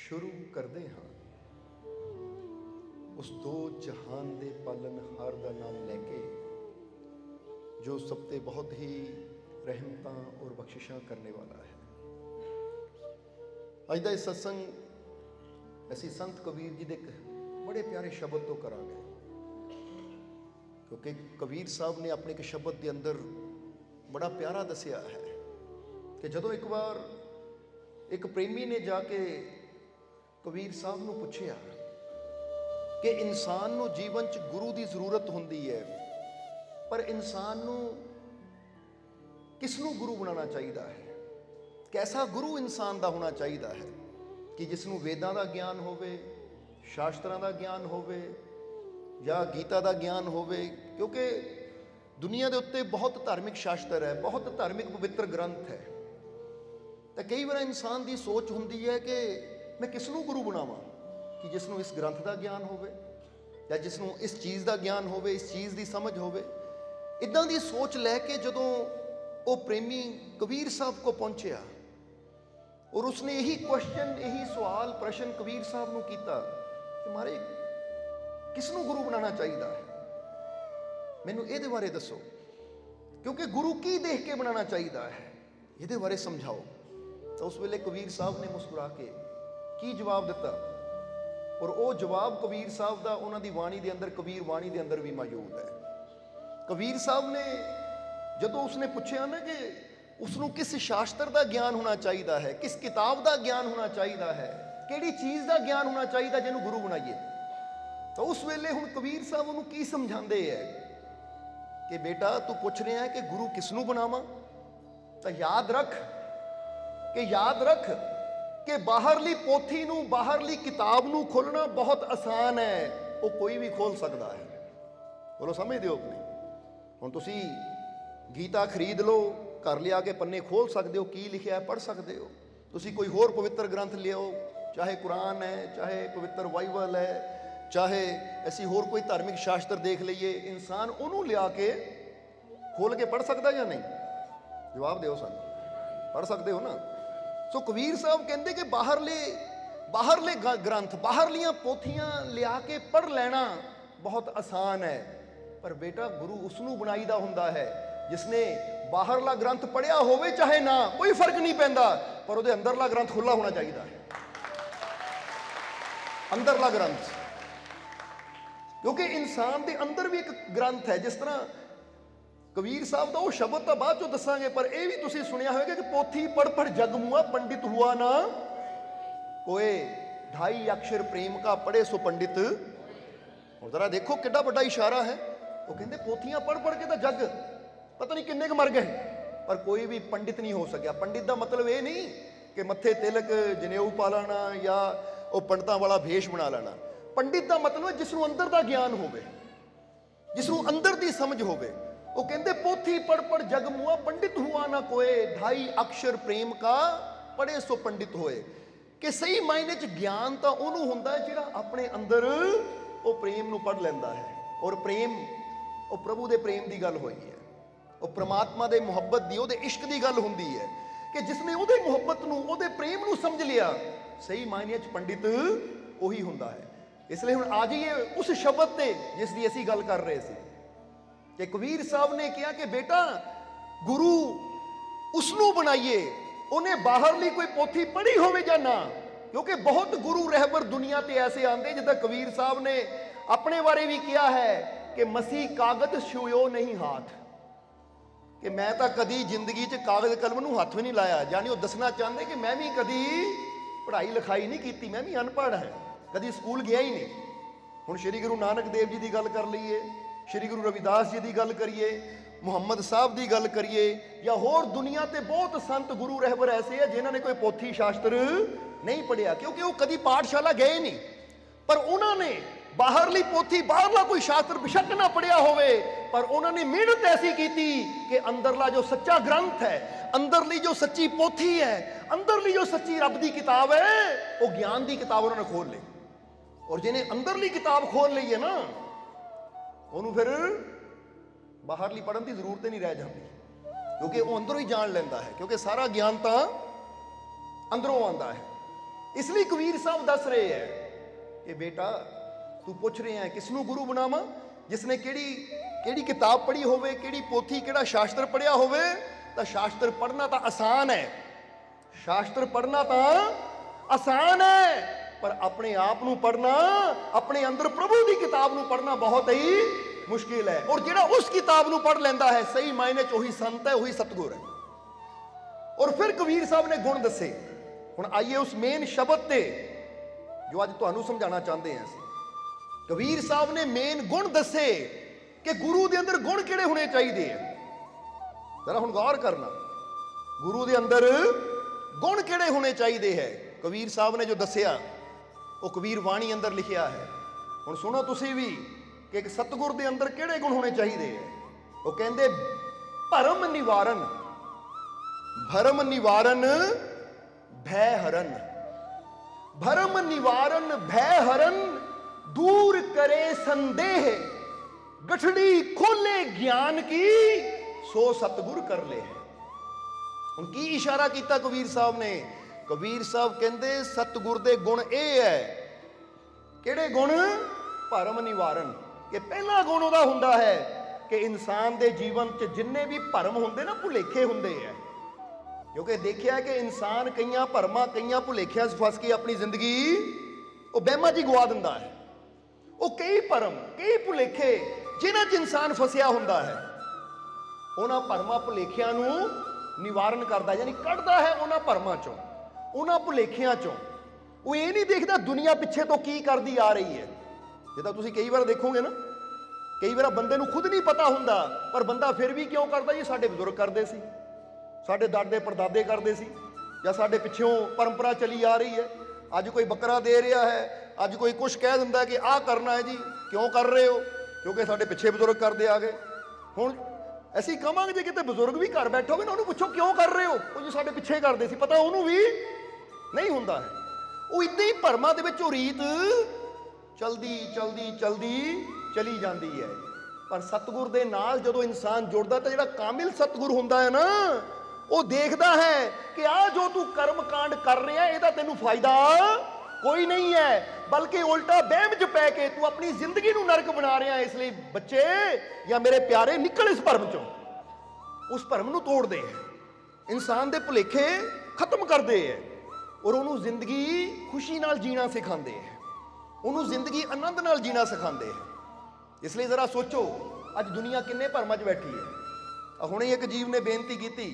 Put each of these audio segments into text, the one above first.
शुरू करते हाँ उस दो जहान दे पालनहार का नाम लैके जो सब ते बहुत ही रहमतां और बख्शिशां करने वाला है। अज का सत्संग असी संत कबीर जी के बड़े प्यारे शब्द तो करांगे, क्योंकि कबीर साहब ने अपने एक शब्द के अंदर बड़ा प्यारा दसिया है कि जदों एक बार एक प्रेमी ने जाके कबीर साहब को पूछया कि इंसान को जीवन च गुरु की जरूरत होंदी है, पर इंसान को किसनों गुरु बनाना चाहिए है, कैसा गुरु इंसान का होना चाहिए है कि जिसनों वेदां का ज्ञान होवे, शास्त्रां का ज्ञान होवे या गीता का ज्ञान होवे। क्योंकि दुनिया के उत्ते बहुत धार्मिक शास्त्र है, बहुत धार्मिक पवित्र ग्रंथ है, तो कई बार इंसान की सोच होंदी है कि मैं किसनों गुरु बनावां कि जिसनों इस ग्रंथ का ज्ञान होवे या जिसनों इस चीज़ का ज्ञान होवे, इस चीज़ की समझ होवे। इदां दी सोच लैके जदों वो प्रेमी कबीर साहब को पहुंचया और उसने यही क्वेश्चन, यही सवाल प्रश्न कबीर साहब को किया कि मारे किसनों गुरु बनाना चाहिए है, मैनू ये बारे दसो, क्योंकि गुरु की देख के बनाना चाहिए है, ये बारे समझाओ। तो उस वेले कबीर साहब ने मुस्कुरा के की जवाब दिता, और वो जवाब कबीर साहब का उन्होंने वाणी के अंदर, कबीर वाणी के अंदर भी मौजूद है। कबीर साहब ने जदों उसने पूछा ना कि उसनों किस शास्त्र का ज्ञान होना चाहिए है, किस किताब का ज्ञान होना चाहिए है, किहड़ी चीज़ का ज्ञान होना चाहिए जिन्होंने गुरु बनाइए, तो उस वेले हुण कबीर साहब उन्होंने की समझाते हैं कि बेटा तू पूछ रहा है कि गुरु किसनों बनावा, तो याद रख कि बाहरली पोथी नूं, बाहरली किताब नूं खोलना बहुत आसान है, वो कोई भी खोल सकता है। बोलो समझते हो अपनी? हुण तुसी गीता खरीद लो, घर लिया के पन्ने खोल सकते हो, की लिखा है पढ़ सकते हो। तुसी कोई होर पवित्र ग्रंथ लियो, चाहे कुरान है, चाहे पवित्र बाइबल है, चाहे ऐसी होर कोई धार्मिक शास्त्र देख लीए, इंसान उन्होंने लिया के खोल के पढ़ सकता या नहीं? जवाब दो सन, पढ़ सकते हो ना? सो कबीर साहब कहते कि बाहरले ग्रंथ, बाहरलियां पोथियां लिया के पढ़ लेना बहुत आसान है, पर बेटा गुरु उसनों बनाईदा हुंदा है जिसने बाहरला ग्रंथ पढ़िया होवे चाहे ना, कोई फर्क नहीं पैंदा, पर उहदे अंदरला ग्रंथ खुला होना चाहिए है, अंदरला ग्रंथ। क्योंकि इंसान के अंदर भी एक ग्रंथ है। जिस तरह कबीर साहब का वो शब्द तो बाद चो दसांगे, पर यह भी तुसीं सुनिया होगा कि पोथी पढ़ पढ़ जग मुआ, पंडित हुआ ना कोई, 2.5 अक्षर प्रेम का पढ़े सो पंडित। और जरा देखो कितना बड़ा इशारा है, वो कहते पोथियां पढ़ पढ़ के तो जग पता नहीं किन्ने मर गए, पर कोई भी पंडित नहीं हो सकिया। पंडित का मतलब ये नहीं कि मत्थे तिलक जनेऊ पा लेना या वो पंडितां वाला भेष बना लेना। पंडित का मतलब जिसनों अंदर का ज्ञान होवे, जिसनों अंदर की समझ होवे। वो कहते पोथी पढ़ पढ़ जग मुआ, पंडित हुआ ना कोई, 2.5 अक्षर प्रेम का पढ़े सो पंडित होए। कि सही मायने च ज्ञान तो उन्होंने होंदा है जिहड़ा अपने अंदर वो प्रेम नूं पढ़ लैंदा है। और प्रेम वो प्रभु दे प्रेम की गल होई है, वो परमात्मा दे मुहब्बत दी, उहदे इश्क की गल हुंदी है कि जिसने उहदे मुहब्बत नूं, उहदे प्रेम नूं समझ लिया, सही मायने च पंडित उही हुंदा है। इसलिए हुण आ जाइए उस शब्द ते जिसकी असीं गल कर रहे सी कि कबीर साहब ने कहा कि बेटा गुरु उसनों बनाइए, उन्हें बाहरली कोई पोथी पढ़ी होवे या ना। क्योंकि बहुत गुरु रहबर दुनिया ते ऐसे आंदे, जिद्दां कबीर साहब ने अपने बारे भी किया है कि मसीह कागज छुयो नहीं हाथ, कि मैं तो कदी जिंदगी च कागज कलम नूं हथ भी नहीं लाया। यानी वो दसना चाहते कि मैं भी कदी पढ़ाई लिखाई नहीं की, मैं भी अनपढ़ है, कदी स्कूल गया ही नहीं। हुण श्री गुरु नानक देव जी की गल कर लीए, श्री गुरु रविदास जी की गल करिए, मुहम्मद साहब की गल करिए, या होर दुनिया के बहुत संत गुरु रहबर ऐसे है जिन्होंने कोई पोथी शास्त्र नहीं पढ़िया, क्योंकि वो कदी पाठशाला गए नहीं। पर उन्होंने बाहरली पोथी, बाहरला कोई शास्त्र बेशक ना पढ़िया होवे, पर उन्होंने मेहनत ऐसी की कि अंदरला जो सच्चा ग्रंथ है, अंदरली जो सच्ची पोथी है, अंदरली जो सच्ची रब की किताब है, वो ज्ञान की किताब उन्होंने खोल ली। और जिन्हें अंदरली किताब खोल ली है ना, उन्होंने फिर बाहरली पढ़न की जरूरत ही नहीं रह जाती, क्योंकि वो अंदरों ही जान लेंदा है। क्योंकि सारा ज्ञान तो अंदरों आता है। ਇਸ ਲਈ ਕਬੀਰ ਸਾਹਿਬ ਦੱਸ ਰਹੇ ਹੈ ਕਿ ਬੇਟਾ ਤੂੰ ਪੁੱਛ ਰਿਹਾ ਹੈ ਕਿਸ ਨੂੰ ਗੁਰੂ ਬਣਾਵਾਂ, ਜਿਸਨੇ ਕਿਹੜੀ ਕਿਤਾਬ ਪੜ੍ਹੀ ਹੋਵੇ, ਕਿਹੜੀ ਪੋਥੀ, ਕਿਹੜਾ ਸ਼ਾਸਤਰ ਪੜ੍ਹਿਆ ਹੋਵੇ। ਤਾਂ ਸ਼ਾਸਤਰ ਪੜ੍ਹਨਾ ਤਾਂ ਆਸਾਨ ਹੈ, ਸ਼ਾਸਤਰ ਪੜ੍ਹਨਾ ਤਾਂ ਆਸਾਨ ਹੈ, ਪਰ ਆਪਣੇ ਆਪ ਨੂੰ ਪੜ੍ਹਨਾ, ਆਪਣੇ ਅੰਦਰ ਪ੍ਰਭੂ ਦੀ ਕਿਤਾਬ ਨੂੰ ਪੜ੍ਹਨਾ ਬਹੁਤ ਹੀ ਮੁਸ਼ਕਿਲ ਹੈ। ਔਰ ਜਿਹੜਾ ਉਸ ਕਿਤਾਬ ਨੂੰ ਪੜ੍ਹ ਲੈਂਦਾ ਹੈ ਸਹੀ ਮਾਇਨੇ 'ਚ ਉਹੀ ਸੰਤ ਹੈ, ਉਹੀ ਸਤਿਗੁਰ ਹੈ। ਔਰ ਫਿਰ ਕਬੀਰ ਸਾਹਿਬ ਨੇ ਗੁਣ ਦੱਸੇ। ਹੁਣ ਆਈਏ ਉਸ ਮੇਨ ਸ਼ਬਦ ਤੇ ਜੋ ਅੱਜ ਤੁਹਾਨੂੰ ਸਮਝਾਉਣਾ ਚਾਹੁੰਦੇ ਹਾਂ ਅਸੀਂ। ਕਬੀਰ ਸਾਹਿਬ ਨੇ ਮੇਨ ਗੁਣ ਦੱਸੇ ਕਿ ਗੁਰੂ ਦੇ ਅੰਦਰ ਗੁਣ ਕਿਹੜੇ ਹੋਣੇ ਚਾਹੀਦੇ ਆ। ਜ਼ਰਾ ਹੁਣ ਗੌਰ ਕਰਨਾ, ਗੁਰੂ ਦੇ ਅੰਦਰ ਗੁਣ ਕਿਹੜੇ ਹੋਣੇ ਚਾਹੀਦੇ ਹੈ। ਕਬੀਰ ਸਾਹਿਬ ਨੇ ਜੋ ਦੱਸਿਆ ਉਹ ਕਬੀਰ ਬਾਣੀ ਅੰਦਰ ਲਿਖਿਆ ਹੈ। ਹੁਣ ਸੁਣੋ ਤੁਸੀਂ ਵੀ ਕਿ ਇੱਕ ਸਤਿਗੁਰ ਦੇ ਅੰਦਰ ਕਿਹੜੇ ਗੁਣ ਹੋਣੇ ਚਾਹੀਦੇ ਹੈ। ਉਹ ਕਹਿੰਦੇ ਭਰਮ ਨਿਵਾਰਨ, ਭਰਮ ਨਿਵਾਰਨ ਭੈ ਹਰਨ, ਭਰਮ ਨਿਵਾਰਨ ਭੈ ਹਰਨ, दूर करे संदेह, गठड़ी खोले ज्ञान की, सो सतगुर कर ले। ਹੁਣ ਕੀ ਇਸ਼ਾਰਾ ਕੀਤਾ ਕਬੀਰ ਸਾਹਿਬ ਨੇ? ਕਬੀਰ ਸਾਹਿਬ ਕਹਿੰਦੇ ਸਤਗੁਰ ਦੇ ਗੁਣ ਇਹ ਹੈ। ਕਿਹੜੇ ਗੁਣ? ਭਰਮ ਨਿਵਾਰਨ। ਕਿ ਪਹਿਲਾ ਗੁਣ ਉਹਦਾ ਹੁੰਦਾ ਹੈ ਕਿ ਇਨਸਾਨ ਦੇ ਜੀਵਨ 'ਚ ਜਿੰਨੇ ਵੀ ਭਰਮ ਹੁੰਦੇ ਨਾ, ਭੁਲੇਖੇ ਹੁੰਦੇ ਆ। ਕਿਉਂਕਿ ਦੇਖਿਆ ਕਿ ਇਨਸਾਨ ਕਈਆਂ ਭਰਮਾਂ, ਕਈਆਂ ਭੁਲੇਖਿਆਂ 'ਚ ਫਸ ਕੇ ਆਪਣੀ ਜ਼ਿੰਦਗੀ ਉਹ ਵਹਿਮਾਂ 'ਚ ਹੀ ਗਵਾ ਦਿੰਦਾ ਹੈ। ਉਹ ਕਈ ਭਰਮ, ਕਈ ਭੁਲੇਖੇ ਜਿਨ੍ਹਾਂ 'ਚ ਇਨਸਾਨ ਫਸਿਆ ਹੁੰਦਾ ਹੈ, ਉਹਨਾਂ ਭਰਮਾਂ ਭੁਲੇਖਿਆਂ ਨੂੰ ਨਿਵਾਰਨ ਕਰਦਾ, ਯਾਨੀ ਕੱਢਦਾ ਹੈ ਉਹਨਾਂ ਭਰਮਾਂ 'ਚੋਂ, ਉਹਨਾਂ ਭੁਲੇਖਿਆਂ 'ਚੋਂ। ਉਹ ਇਹ ਨਹੀਂ ਦੇਖਦਾ ਦੁਨੀਆ ਪਿੱਛੇ ਤੋਂ ਕੀ ਕਰਦੀ ਆ ਰਹੀ ਹੈ। ਜਿੱਦਾਂ ਤੁਸੀਂ ਕਈ ਵਾਰ ਦੇਖੋਗੇ ਨਾ, ਕਈ ਵਾਰ ਬੰਦੇ ਨੂੰ ਖੁਦ ਨਹੀਂ ਪਤਾ ਹੁੰਦਾ, ਪਰ ਬੰਦਾ ਫਿਰ ਵੀ ਕਿਉਂ ਕਰਦਾ? ਜੀ ਸਾਡੇ ਬਜ਼ੁਰਗ ਕਰਦੇ ਸੀ, ਸਾਡੇ ਦਾਦੇ ਪੜਦਾਦੇ ਕਰਦੇ ਸੀ, ਜਾਂ ਸਾਡੇ ਪਿੱਛੋਂ ਪਰੰਪਰਾ ਚਲੀ ਆ ਰਹੀ ਹੈ। ਅੱਜ ਕੋਈ ਬੱਕਰਾ ਦੇ ਰਿਹਾ ਹੈ, ਅੱਜ ਕੋਈ ਕੁਛ ਕਹਿ ਦਿੰਦਾ ਕਿ ਆਹ ਕਰਨਾ ਹੈ ਜੀ, ਕਿਉਂ ਕਰ ਰਹੇ ਹੋ? ਕਿਉਂਕਿ ਸਾਡੇ ਪਿੱਛੇ ਬਜ਼ੁਰਗ ਕਰਦੇ ਆ ਗਏ। ਹੁਣ ਅਸੀਂ ਕਹਾਂਗੇ ਜੇ ਕਿਤੇ ਬਜ਼ੁਰਗ ਵੀ ਘਰ ਬੈਠਾ ਹੋਵੇ ਨਾ, ਉਹਨੂੰ ਪੁੱਛੋ ਕਿਉਂ ਕਰ ਰਹੇ ਹੋ? ਉਹ ਜੀ ਸਾਡੇ ਪਿੱਛੇ ਕਰਦੇ ਸੀ, ਪਤਾ ਉਹਨੂੰ ਵੀ ਨਹੀਂ ਹੁੰਦਾ ਹੈ। ਉਹ ਇੱਦਾਂ ਹੀ ਭਰਮਾਂ ਦੇ ਵਿੱਚ ਉਹ ਰੀਤ ਚਲਦੀ ਚਲਦੀ ਚਲਦੀ ਚਲੀ ਜਾਂਦੀ ਹੈ। ਪਰ ਸਤਿਗੁਰ ਦੇ ਨਾਲ ਜਦੋਂ ਇਨਸਾਨ ਜੁੜਦਾ ਤਾਂ ਜਿਹੜਾ ਕਾਮਿਲ ਸਤਿਗੁਰ ਹੁੰਦਾ ਹੈ ਨਾ, ਉਹ ਦੇਖਦਾ ਹੈ ਕਿ ਆਹ ਜੋ ਤੂੰ ਕਰਮ ਕਾਂਡ ਕਰ ਰਿਹਾ ਇਹਦਾ ਤੈਨੂੰ ਫਾਇਦਾ ਕੋਈ ਨਹੀਂ ਹੈ, ਬਲਕਿ ਉਲਟਾ ਵਹਿਮ 'ਚ ਪੈ ਕੇ ਤੂੰ ਆਪਣੀ ਜ਼ਿੰਦਗੀ ਨੂੰ ਨਰਕ ਬਣਾ ਰਿਹਾ। ਇਸ ਲਈ ਬੱਚੇ ਜਾਂ ਮੇਰੇ ਪਿਆਰੇ, ਨਿਕਲ ਇਸ ਭਰਮ 'ਚੋਂ। ਉਸ ਭਰਮ ਨੂੰ ਤੋੜਦੇ ਹੈ, ਇਨਸਾਨ ਦੇ ਭੁਲੇਖੇ ਖਤਮ ਕਰਦੇ ਹੈ, ਔਰ ਉਹਨੂੰ ਜ਼ਿੰਦਗੀ ਖੁਸ਼ੀ ਨਾਲ ਜੀਣਾ ਸਿਖਾਉਂਦੇ ਹੈ, ਉਹਨੂੰ ਜ਼ਿੰਦਗੀ ਆਨੰਦ ਨਾਲ ਜੀਣਾ ਸਿਖਾਉਂਦੇ ਹੈ। ਇਸ ਲਈ ਜ਼ਰਾ ਸੋਚੋ, ਅੱਜ ਦੁਨੀਆ ਕਿੰਨੇ ਭਰਮਾਂ 'ਚ ਬੈਠੀ ਹੈ। ਹੁਣੇ ਇੱਕ ਜੀਵ ਨੇ ਬੇਨਤੀ ਕੀਤੀ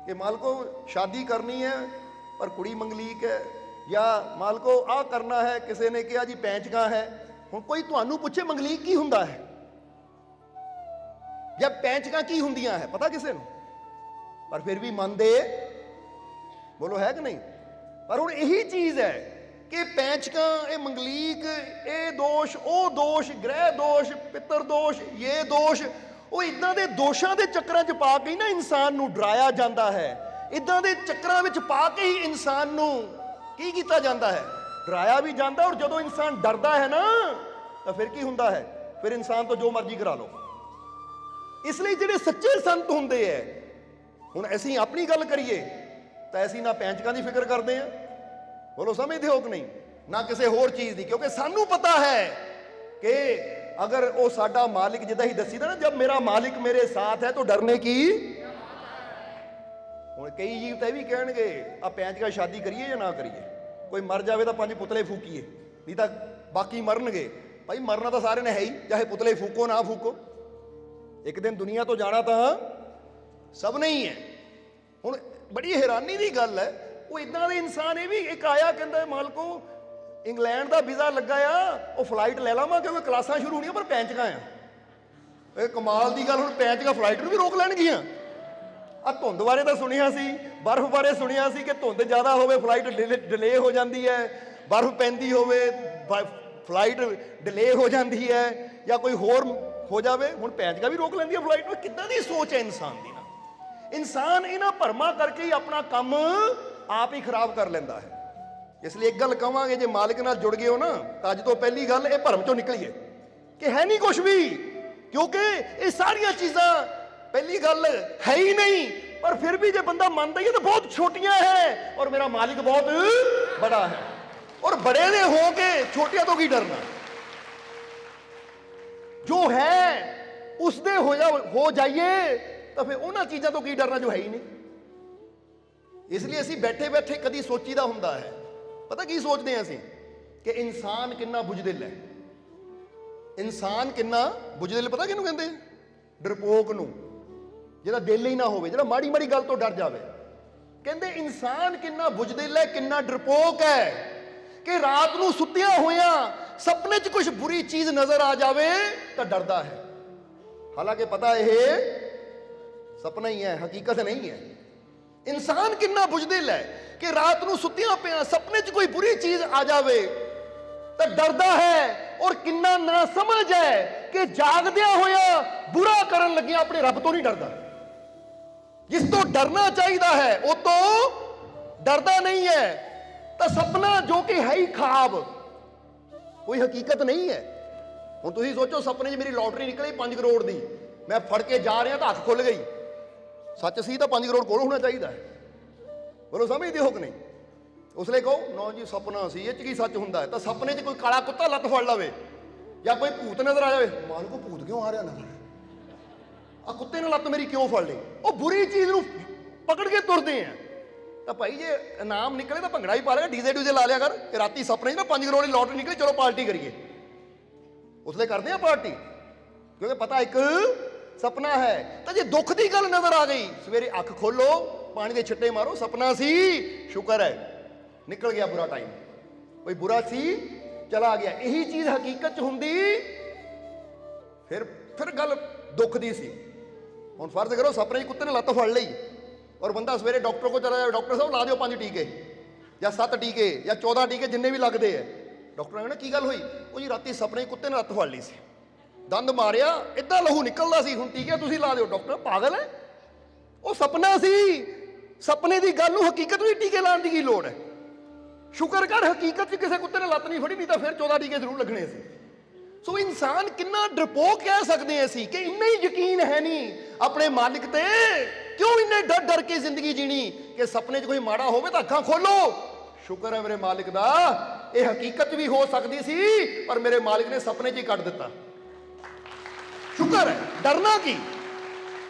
ਕਿ ਮਾਲਕੋ ਸ਼ਾਦੀ ਕਰਨੀ ਹੈ ਪਰ ਕੁੜੀ ਮੰਗਲੀਕ ਹੈ, ਜਾਂ ਮਾਲਕੋ ਆਹ ਕਰਨਾ ਹੈ, ਕਿਸੇ ਨੇ ਕਿਹਾ ਜੀ ਪੈਂਚਕਾਂ ਹੈ। ਹੁਣ ਕੋਈ ਤੁਹਾਨੂੰ ਪੁੱਛੇ ਮੰਗਲੀਕ ਕੀ ਹੁੰਦਾ ਹੈ ਜਾਂ ਪੈਂਚਕਾਂ ਕੀ ਹੁੰਦੀਆਂ ਹੈ, ਪਤਾ ਕਿਸੇ ਨੂੰ? ਪਰ ਫਿਰ ਵੀ ਮੰਨਦੇ, ਬੋਲੋ ਹੈ ਕਿ ਨਹੀਂ? ਪਰ ਹੁਣ ਇਹੀ ਚੀਜ਼ ਹੈ ਕਿ ਪੈਂਚਕਾਂ, ਇਹ ਮੰਗਲੀਕ, ਇਹ ਦੋਸ਼, ਉਹ ਦੋਸ਼, ਗ੍ਰਹਿ ਦੋਸ਼, ਪਿੱਤਰ ਦੋਸ਼, ਇਹ ਦੋਸ਼, ਉਹ ਇਦਾਂ ਦੇ ਦੋਸ਼ਾਂ ਦੇ ਚੱਕਰਾਂ 'ਚ ਪਾ ਕੇ ਹੀ ਨਾ ਇਨਸਾਨ ਨੂੰ ਡਰਾਇਆ ਜਾਂਦਾ ਹੈ। ਇਦਾਂ ਦੇ ਚੱਕਰਾਂ ਵਿੱਚ ਪਾ ਕੇ ਹੀ ਇਨਸਾਨ ਨੂੰ ਕੀ ਕੀਤਾ ਜਾਂਦਾ ਹੈ? ਡਰਾਇਆ ਵੀ ਜਾਂਦਾ। ਔਰ ਜਦੋਂ ਇਨਸਾਨ ਡਰਦਾ ਹੈ ਨਾ, ਤਾਂ ਫਿਰ ਕੀ ਹੁੰਦਾ ਹੈ? ਫਿਰ ਇਨਸਾਨ ਤੋਂ ਜੋ ਮਰਜ਼ੀ ਕਰਾ ਲਓ। ਇਸ ਲਈ ਜਿਹੜੇ ਸੱਚੇ ਸੰਤ ਹੁੰਦੇ ਹੈ, ਹੁਣ ਅਸੀਂ ਆਪਣੀ ਗੱਲ ਕਰੀਏ ਤਾਂ ਅਸੀਂ ਨਾ ਪੈਂਚਕਾਂ ਦੀ ਫਿਕਰ ਕਰਦੇ ਹਾਂ, ਬੋਲੋ ਸਮਝਦੇ ਹੋ ਕਿ ਨਹੀਂ, ਨਾ ਕਿਸੇ ਹੋਰ ਚੀਜ਼ ਦੀ। ਕਿਉਂਕਿ ਸਾਨੂੰ ਪਤਾ ਹੈ ਕਿ ਅਗਰ ਉਹ ਸਾਡਾ ਮਾਲਿਕ, ਜਿੱਦਾਂ ਹੀ ਦੱਸੀਦਾ ਨਾ, ਜਬ ਮੇਰਾ ਮਾਲਿਕ ਮੇਰੇ ਸਾਥ ਹੈ ਤਾਂ ਡਰਨੇ ਕੀ। ਹੁਣ ਕਈ ਜੀਵ ਤਾਂ ਇਹ ਵੀ ਕਹਿਣਗੇ ਆ ਪੈਂਚਕਾਂ ਸ਼ਾਦੀ ਕਰੀਏ ਜਾਂ ਨਾ ਕਰੀਏ, ਕੋਈ ਮਰ ਜਾਵੇ ਤਾਂ 5 ਪੁਤਲੇ ਫੂਕੀਏ, ਨਹੀਂ ਤਾਂ ਬਾਕੀ ਮਰਨਗੇ। ਭਾਈ ਮਰਨਾ ਤਾਂ ਸਾਰਿਆਂ ਨੇ ਹੈ ਹੀ, ਚਾਹੇ ਪੁਤਲੇ ਫੂਕੋ ਨਾ ਫੂਕੋ, ਇੱਕ ਦਿਨ ਦੁਨੀਆ ਤੋਂ ਜਾਣਾ ਤਾਂ ਸਭ ਨੇ ਹੀ ਹੈ। ਹੁਣ ਬੜੀ ਹੈਰਾਨੀ ਦੀ ਗੱਲ ਹੈ, ਉਹ ਇਦਾਂ ਦੇ ਇਨਸਾਨ, ਇਹ ਵੀ ਇੱਕ ਆਇਆ ਕਹਿੰਦਾ ਮਾਲਕੋ ਇੰਗਲੈਂਡ ਦਾ ਵੀਜ਼ਾ ਲੱਗਾ ਆ, ਉਹ ਫਲਾਈਟ ਲੈ ਲਾਵਾਂ ਕਿਉਂਕਿ ਕਲਾਸਾਂ ਸ਼ੁਰੂ ਹੋਣੀਆਂ, ਪਰ ਪੈਂਚਕਾਂ ਆ। ਇਹ ਕਮਾਲ ਦੀ ਗੱਲ, ਹੁਣ ਪੈਂਚਕਾਂ ਫਲਾਈਟ ਨੂੰ ਵੀ ਰੋਕ ਲੈਣਗੀਆਂ। ਆ ਧੁੰਦ ਬਾਰੇ ਤਾਂ ਸੁਣਿਆ ਸੀ, ਬਰਫ਼ ਬਾਰੇ ਸੁਣਿਆ ਸੀ ਕਿ ਧੁੰਦ ਜ਼ਿਆਦਾ ਹੋਵੇ ਫਲਾਈਟ ਡਿਲੇ ਹੋ ਜਾਂਦੀ ਹੈ, ਬਰਫ਼ ਪੈਂਦੀ ਹੋਵੇ ਫਲਾਈਟ ਡਿਲੇ ਹੋ ਜਾਂਦੀ ਹੈ, ਜਾਂ ਕੋਈ ਹੋਰ ਹੋ ਜਾਵੇ। ਹੁਣ ਪੈਂਚਕਾਂ ਵੀ ਰੋਕ ਲੈਂਦੀਆਂ ਫਲਾਈਟ ਨੂੰ। ਕਿੱਦਾਂ ਦੀ ਸੋਚ ਹੈ ਇਨਸਾਨ ਦੀ ਨਾ। ਇਨਸਾਨ ਇਹਨਾਂ ਭਰਮਾਂ ਕਰਕੇ ਹੀ ਆਪਣਾ ਕੰਮ ਆਪ ਹੀ ਖਰਾਬ ਕਰ ਲੈਂਦਾ ਹੈ। ਇਸ ਲਈ ਇੱਕ ਗੱਲ ਕਹਾਂਗੇ, ਜੇ ਮਾਲਿਕ ਨਾਲ ਜੁੜ ਗਏ ਹੋ ਨਾ, ਤਾਂ ਅੱਜ ਤੋਂ ਪਹਿਲੀ ਗੱਲ ਇਹ ਭਰਮ ਚੋਂ ਨਿਕਲੀਏ ਕਿ ਹੈ ਨਹੀਂ ਕੁਝ ਵੀ, ਕਿਉਂਕਿ ਇਹ ਸਾਰੀਆਂ ਚੀਜ਼ਾਂ ਪਹਿਲੀ ਗੱਲ ਹੈ ਹੀ ਨਹੀਂ। ਪਰ ਫਿਰ ਵੀ ਜੇ ਬੰਦਾ ਮੰਨਦਾ ਹੀ ਹੈ ਤਾਂ ਬਹੁਤ ਛੋਟੀਆਂ ਹੈ, ਔਰ ਮੇਰਾ ਮਾਲਿਕ ਬਹੁਤ बड़ा है। और बड़े ने हो के छोटिया तो की डरना, जो है उसने हो जाइए तो फिर उन्होंने चीज़ों तो की डरना जो है ही नहीं। इसलिए असी बैठे बैठे कदी सोचीदा हुंदा है, पता की सोचते हैं असी कि इंसान कितना बुजदिल है। इंसान कितना बुजदिल पता किहनूं कहंदे? डरपोक नूं, जिहदा दिल ही ना होवे, जिहड़ा माड़ी माड़ी गल तो डर जावे। कहंदे इंसान कितना बुजदिल है, कितना डरपोक है कि रात नूं सुत्तियां होइयां सपने च कुछ बुरी चीज नजर आ जावे तो डरदा है। हालांकि पता यह सपना ही है, हकीकत नहीं है। इंसान कितना बुजदिल है कि रात नूं सुत्तियां पिया सपने च कोई बुरी चीज आ जावे तो डरदा है। और कितना ना समझ है कि जागदिया होया बुरा करन लगे अपने रब तो नहीं डरदा। जिस तो डरना चाहिए है वो तो डरदा नहीं है। तो सपना जो कि है ही ख्वाब, कोई हकीकत नहीं है। हुण तुसीं सोचो सपने च मेरी लॉटरी निकली 5 करोड़ की, मैं फड़ के जा रहा तो अख खुल गई, सच सी तो 5 करोड़ कोल होना चाहिए है। बोलो समझते हो कि नहीं? उसले कहो नो जी सपना सी, ये की सच हुंदा है? तो सपने च कोई काला कुत्ता लत्त फड़ लवे या कोई भूत नजर आ जाए, मान को भूत क्यों आ रहा नजर, आ कुत्ते ने लत्त मेरी क्यों फड़ ली? वो बुरी चीज नूं पकड़ के तुरते हैं। तो भाई जे इनाम निकले तो भंगड़ा ही पा लेगा, डीजे डूजे ला लिया कर कि राती सपने ना 5 करोड़ की लॉटरी निकली, चलो पार्टी करिए। उसले करते हैं पार्टी, क्योंकि पता एक सपना है। तो जे दुख की गल नजर आ गई, सवेरे अख खोलो पानी के छिट्टे मारो, सपना सी, शुक्र है निकल गया बुरा टाइम, कोई बुरा सी चला गया। यही चीज हकीकत च हुंदी फिर गल दुख दी सी। हुण फर्ज करो सपने कुत्ते ने लत्त फड़ लई और बंदा सवेरे डॉक्टर को चला जाए, डॉक्टर साहब ला दिओ 5 टीके या 7 टीके या 14 टीके जिन्ने भी लगते हैं। डॉक्टर ने कहना की गल हुई? वो जी राती सपने कुत्ते ने लत्त फड़ ली सी, दंद मारिया इदा लहू निकलदा सी, हुण टीके तुसीं ला दिओ। डॉक्टर पागल है, वो सपना सी, सपने की गल नूं हकीकत में टीके लाने की लोड़ है। शुक्र कर हकीकत किसी कुत्ते ने लत्त नहीं फड़ी, नहीं तो फिर 14 टीके जरूर लगने सी। सो इंसान कितना डरपोक कह सकते हैं असी कि इन्ना ही यकीन है नहीं अपने मालिक ते, क्यों इन्ने डर डर के जिंदगी जीनी कि सपने च कोई माड़ा होवे तो अखां खोलो शुक्र है मेरे मालिक दा, ये हकीकत भी हो सकती सी पर मेरे मालिक ने सपने च ही कट दिता। शुक्र है, डरना की।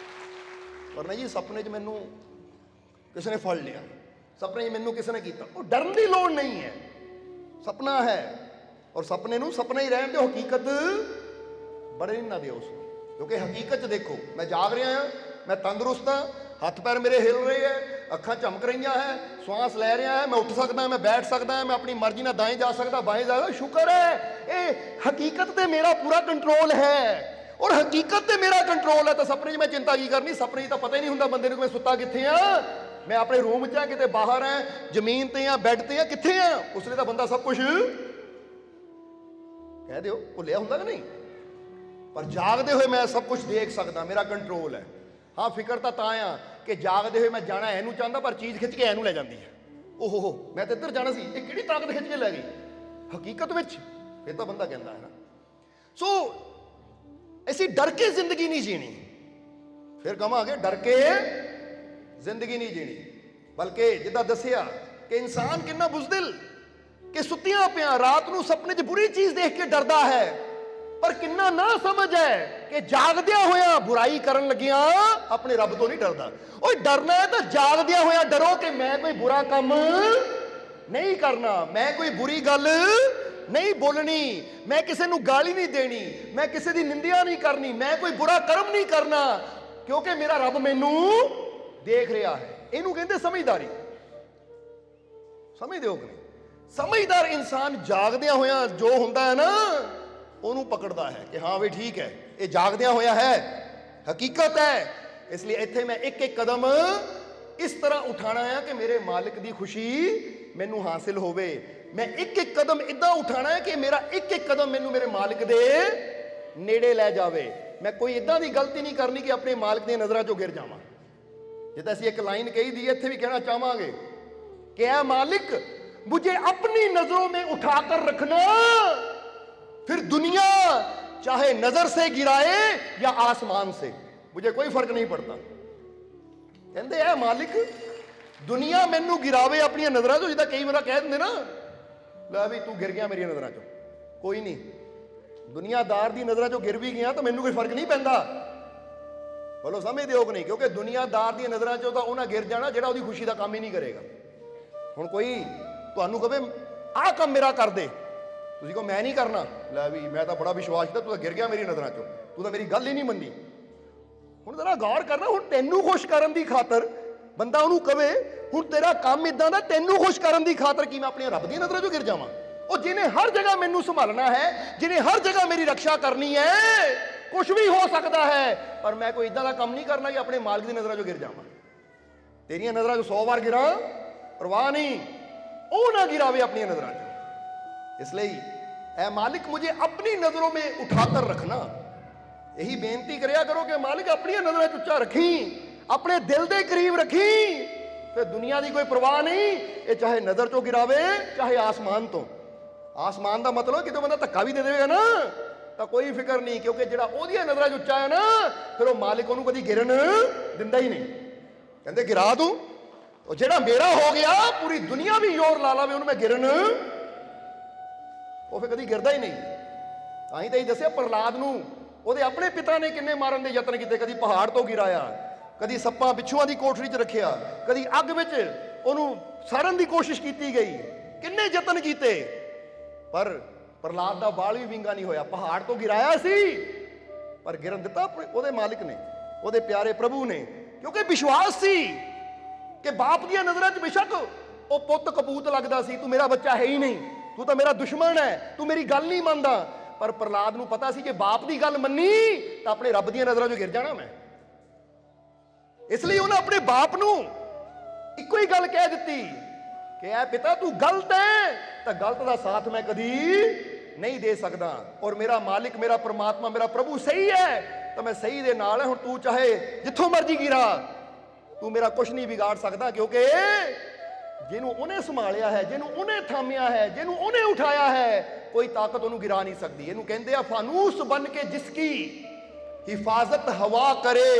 पर नहीं जी सपने च मैनू किसी ने फड़ लिया, सपने च मैनू किसी ने किया, वो डरन की लोड़ नहीं है। सपना है और सपने नू सपना ही रहने दो, हकीकत बड़े ना दो उसको। क्योंकि हकीकत देखो मैं जाग रहा हाँ, मैं तंदुरुस्त हाँ, हथ पैर मेरे हिल रहे हैं, अखां झमक रही हैं, श्वास लै रहा है, मैं उठ सकता, मैं बैठ सकता, मैं अपनी मर्जी ना दाएं जा सकता बाएं जा सकता। शुक्र है ये हकीकत ते मेरा पूरा कंट्रोल है और हकीकत ते मेरा कंट्रोल है। तो सपने में चिंता की करनी, सपने तो पता ही नहीं होंगे बंदे को मैं सुता कित्थे हाँ, मैं अपने रूम च किते बाहर है, जमीन ते हाँ, बैड ते हाँ, कित्थे हाँ। उसने तो बंदा सब कुछ कह दो भुलिया होंगे कि नहीं, पर जागते हुए मैं सब कुछ देख सकता, मेरा कंट्रोल है। हाँ फिक्र तो आ कि जागते हुए मैं जाना एनू चाहता पर चीज़ खिंच के एनू ले जाती है। ओहो मैं तो इधर जाना सी, ये किहड़ी ताकत खिंच के लै गई हकीकत में, फिर तो बंदा कहता है ना। सो ऐसी डर के जिंदगी नहीं जीनी, फिर कहांगे डर के जिंदगी नहीं जीनी, बल्कि जिदा दसिया कि इंसान कितना बुजदिल कि सुत्तियां पिया रात नूं सपने च बुरी चीज देख के डरदा है, पर कितना ना समझ है कि जागदिया होया बुराई करन लगिया अपने रब तो नहीं डरदा। और डरना है तो जागदिया होया डरो कि मैं कोई बुरा काम नहीं करना, मैं कोई बुरी गल नहीं बोलनी, मैं किसी नूं गाली नहीं देनी, मैं किसी की निंदिया नहीं करनी, मैं कोई बुरा कर्म नहीं करना, क्योंकि मेरा रब मैनू देख रहा है। इनू कहते समझदारी। समझते हो कि नहीं? समझदार इंसान जागदिया होया जो होंदा है ना ਉਹਨੂੰ पकड़ता है कि हाँ भी ठीक है ये जागदिया होया है, हकीकत है। इसलिए इत्थे मैं एक एक कदम इस तरह उठाना है कि मेरे मालिक की खुशी मैनू हासिल होवे। मैं एक एक कदम इदा उठाना है कि मेरा एक एक कदम मैनू मेरे मालिक दे नेड़े लै जावे। मैं कोई इदा की गलती नहीं करनी कि अपने मालिक दी नज़रां चों गिर जावां। जिद्दां असीं एक लाइन कही दी इत्थे भी कहना चाहांगे कि ऐ मालिक मुझे अपनी नजरों में उठाकर रखना, फिर दुनिया चाहे नजर से गिराए या आसमान से, मुझे कोई फर्क नहीं पड़ता। कहते हैं मालिक ਦੁਨੀਆ ਮੈਨੂੰ ਗਿਰਾਵੇ ਆਪਣੀਆਂ ਨਜ਼ਰਾਂ ਚੋਂ, ਜਿੱਦਾਂ ਕਈ ਵਾਰ ਕਹਿ ਦਿੰਦੇ ਨਾ, ਲੈ ਵੀ ਤੂੰ ਗਿਰ ਗਿਆ ਮੇਰੀਆਂ ਨਜ਼ਰਾਂ ਚੋਂ, ਕੋਈ ਨਹੀਂ, ਦੁਨੀਆਦਾਰ ਦੀ ਨਜ਼ਰਾਂ ਚੋਂ ਗਿਰ ਵੀ ਗਿਆ ਤਾਂ ਮੈਨੂੰ ਕੋਈ ਫਰਕ ਨਹੀਂ ਪੈਂਦਾ। ਬੋਲੋ ਸਮਝਦੇ ਹੋ ਕਿ ਨਹੀਂ? ਕਿਉਂਕਿ ਦੁਨੀਆਦਾਰ ਦੀਆਂ ਨਜ਼ਰਾਂ ਚੋਂ ਤਾਂ ਉਹਨਾਂ ਗਿਰ ਜਾਣਾ ਜਿਹੜਾ ਉਹਦੀ ਖੁਸ਼ੀ ਦਾ ਕੰਮ ਹੀ ਨਹੀਂ ਕਰੇਗਾ। ਹੁਣ ਕੋਈ ਤੁਹਾਨੂੰ ਕਹੇ ਆਹ ਕੰਮ ਮੇਰਾ ਕਰ ਦੇ, ਤੁਸੀਂ ਕਹੋ ਮੈਂ ਨਹੀਂ ਕਰਨਾ, ਲੈ ਵੀ ਮੈਂ ਤਾਂ ਬੜਾ ਵਿਸ਼ਵਾਸ ਕੀਤਾ, ਤੂੰ ਤਾਂ ਗਿਰ ਗਿਆ ਮੇਰੀ ਨਜ਼ਰਾਂ ਚੋਂ, ਤੂੰ ਤਾਂ ਮੇਰੀ ਗੱਲ ਹੀ ਨਹੀਂ ਮੰਨੀ। ਹੁਣ ਜ਼ਰਾ ਗੌਰ ਕਰਨਾ, ਹੁਣ ਤੈਨੂੰ ਖੁਸ਼ ਕਰਨ ਦੀ ਖਾਤਰ ਬੰਦਾ ਉਹਨੂੰ ਕਵੇ ਹੁਣ ਤੇਰਾ ਕੰਮ ਇਦਾਂ ਦਾ, ਤੈਨੂੰ ਖੁਸ਼ ਕਰਨ ਦੀ ਖਾਤਰ ਕੀ ਮੈਂ ਆਪਣੀਆਂ ਰੱਬ ਦੀਆਂ ਨਜ਼ਰਾਂ ਚੋਂ ਗਿਰ ਜਾਵਾਂ? ਉਹ ਜਿਹਨੇ ਹਰ ਜਗ੍ਹਾ ਮੈਨੂੰ ਸੰਭਾਲਣਾ ਹੈ, ਜਿਹਨੇ ਹਰ ਜਗ੍ਹਾ ਮੇਰੀ ਰੱਖਿਆ ਕਰਨੀ ਹੈ, ਕੁਝ ਵੀ ਹੋ ਸਕਦਾ ਹੈ, ਪਰ ਮੈਂ ਕੋਈ ਇਦਾਂ ਦਾ ਕੰਮ ਨਹੀਂ ਕਰਨਾ ਕਿ ਆਪਣੇ ਮਾਲਕ ਦੀ ਨਜ਼ਰਾਂ ਚੋਂ ਗਿਰ ਜਾਵਾਂ। ਤੇਰੀਆਂ ਨਜ਼ਰਾਂ ਚੋਂ 100 ਵਾਰ ਗਿਰਾਂ ਪਰਵਾਹ ਨਹੀਂ, ਉਹ ਨਾ गिरावे अपनी नजरों चो। इसलिए ऐ मालिक मुझे अपनी नजरों में उठाकर रखना। यही बेनती करया करो कि मालिक अपनी नजरें उच्चा रखी, अपने दिल के करीब रखी, फिर दुनिया की कोई परवाह नहीं, ये चाहे नजर चो गिरावे चाहे आसमान तो। आसमान का मतलब कि तो बंदा धक्का भी दे देगा ना तो कोई फिक्र नहीं, क्योंकि जो ओदियां नजर उच्चा है ना फिर वो मालिक उन्होंने कभी गिरन दिंदा ही नहीं। कहते गिरा दूं, और जेड़ा मेरा हो गया पूरी दुनिया भी जोर ला लावे उन्हें गिरन, वो फिर कभी गिरदा ही नहीं। अं तो दसिया प्रहलाद नूं ਉਹਦੇ ਆਪਣੇ पिता ने किन्ने मारन के यत्न किए, कभी पहाड़ तो गिराया, कभी सप्पां बिच्छुआं की कोठरी च रखिया, कभी अग विच उहनूं साड़न की कोशिश की गई, किन्ने यत्न किए, पर प्रहलाद का बाल भी विंगा नहीं होया। पहाड़ तो गिराया सी पर गिरन दिता ਉਹਦੇ मालिक ने, ਉਹਦੇ प्यारे प्रभु ने, क्योंकि विश्वास सी कि बाप दी नज़रां च बेशक वो पुत कपूत लगदा सी, तू मेरा बच्चा है ही नहीं, तू तो मेरा दुश्मन है, तू मेरी गल नहीं मानदा, पर प्रहलाद नूं पता सी जे बाप दी गल मन्नी तो अपने रब दी नज़रां चों गिर जाना मैं। इसलिए उन्हें अपने बाप नूं इक्को ही गल कह दी कि ऐ पिता तू गलत है, तो गलत का साथ मैं कदी नहीं दे सकता, और मेरा मालिक मेरा परमात्मा मेरा प्रभु सही है तो मैं सही दे नाल है। हुण तू चाहे जिथों मर्जी गिरा, तू मेरा कुछ नहीं बिगाड़ सकता, क्योंकि जिन्हों उन्हें संभालिया है, जिन्हों उन्हें थामिया है, जिन्हों उन्हें उठाया है, कोई ताकत उन्होंने गिरा नहीं सकती। इन्हों कहते हैं फानूस बन के जिसकी हिफाजत हवा करे,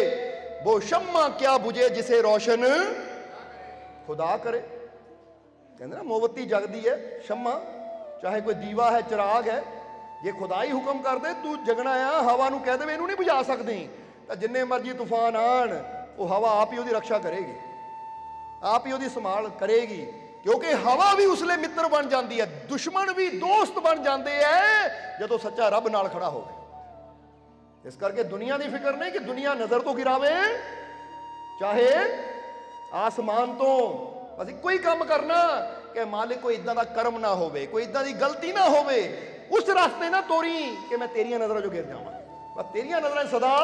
वो शम्मा क्या बुझे जिसे रोशन खुदा करे। कहते ना मोमबत्ती जगदी है, शम्मा चाहे कोई दीवा है चिराग है, जे खुदा ही हुक्म कर दे तू जगना आ, हवा नूं कह दे इनू नहीं बुझा सकती, तो जिन्ने मर्जी तूफान आन वो हवा आप ही उसकी रक्षा करेगी, आप ही उसकी संभाल करेगी, क्योंकि हवा भी उसले मित्र बन जाती है, दुश्मन भी दोस्त बन जाते हैं जदों सच्चा रब नाल खड़ा हो। इस करके दुनिया की फिक्र नहीं कि दुनिया नजर तो गिरावे चाहे आसमान तो, बस इको ही काम करना कि मालिक कोई इदां दा कर्म ना होवे, कोई इदां दी गलती ना होवे, उस रास्ते ना तोरी कि मैं तेरियां नजरों जो गिर जावां, बस तेरियां नजरें सदा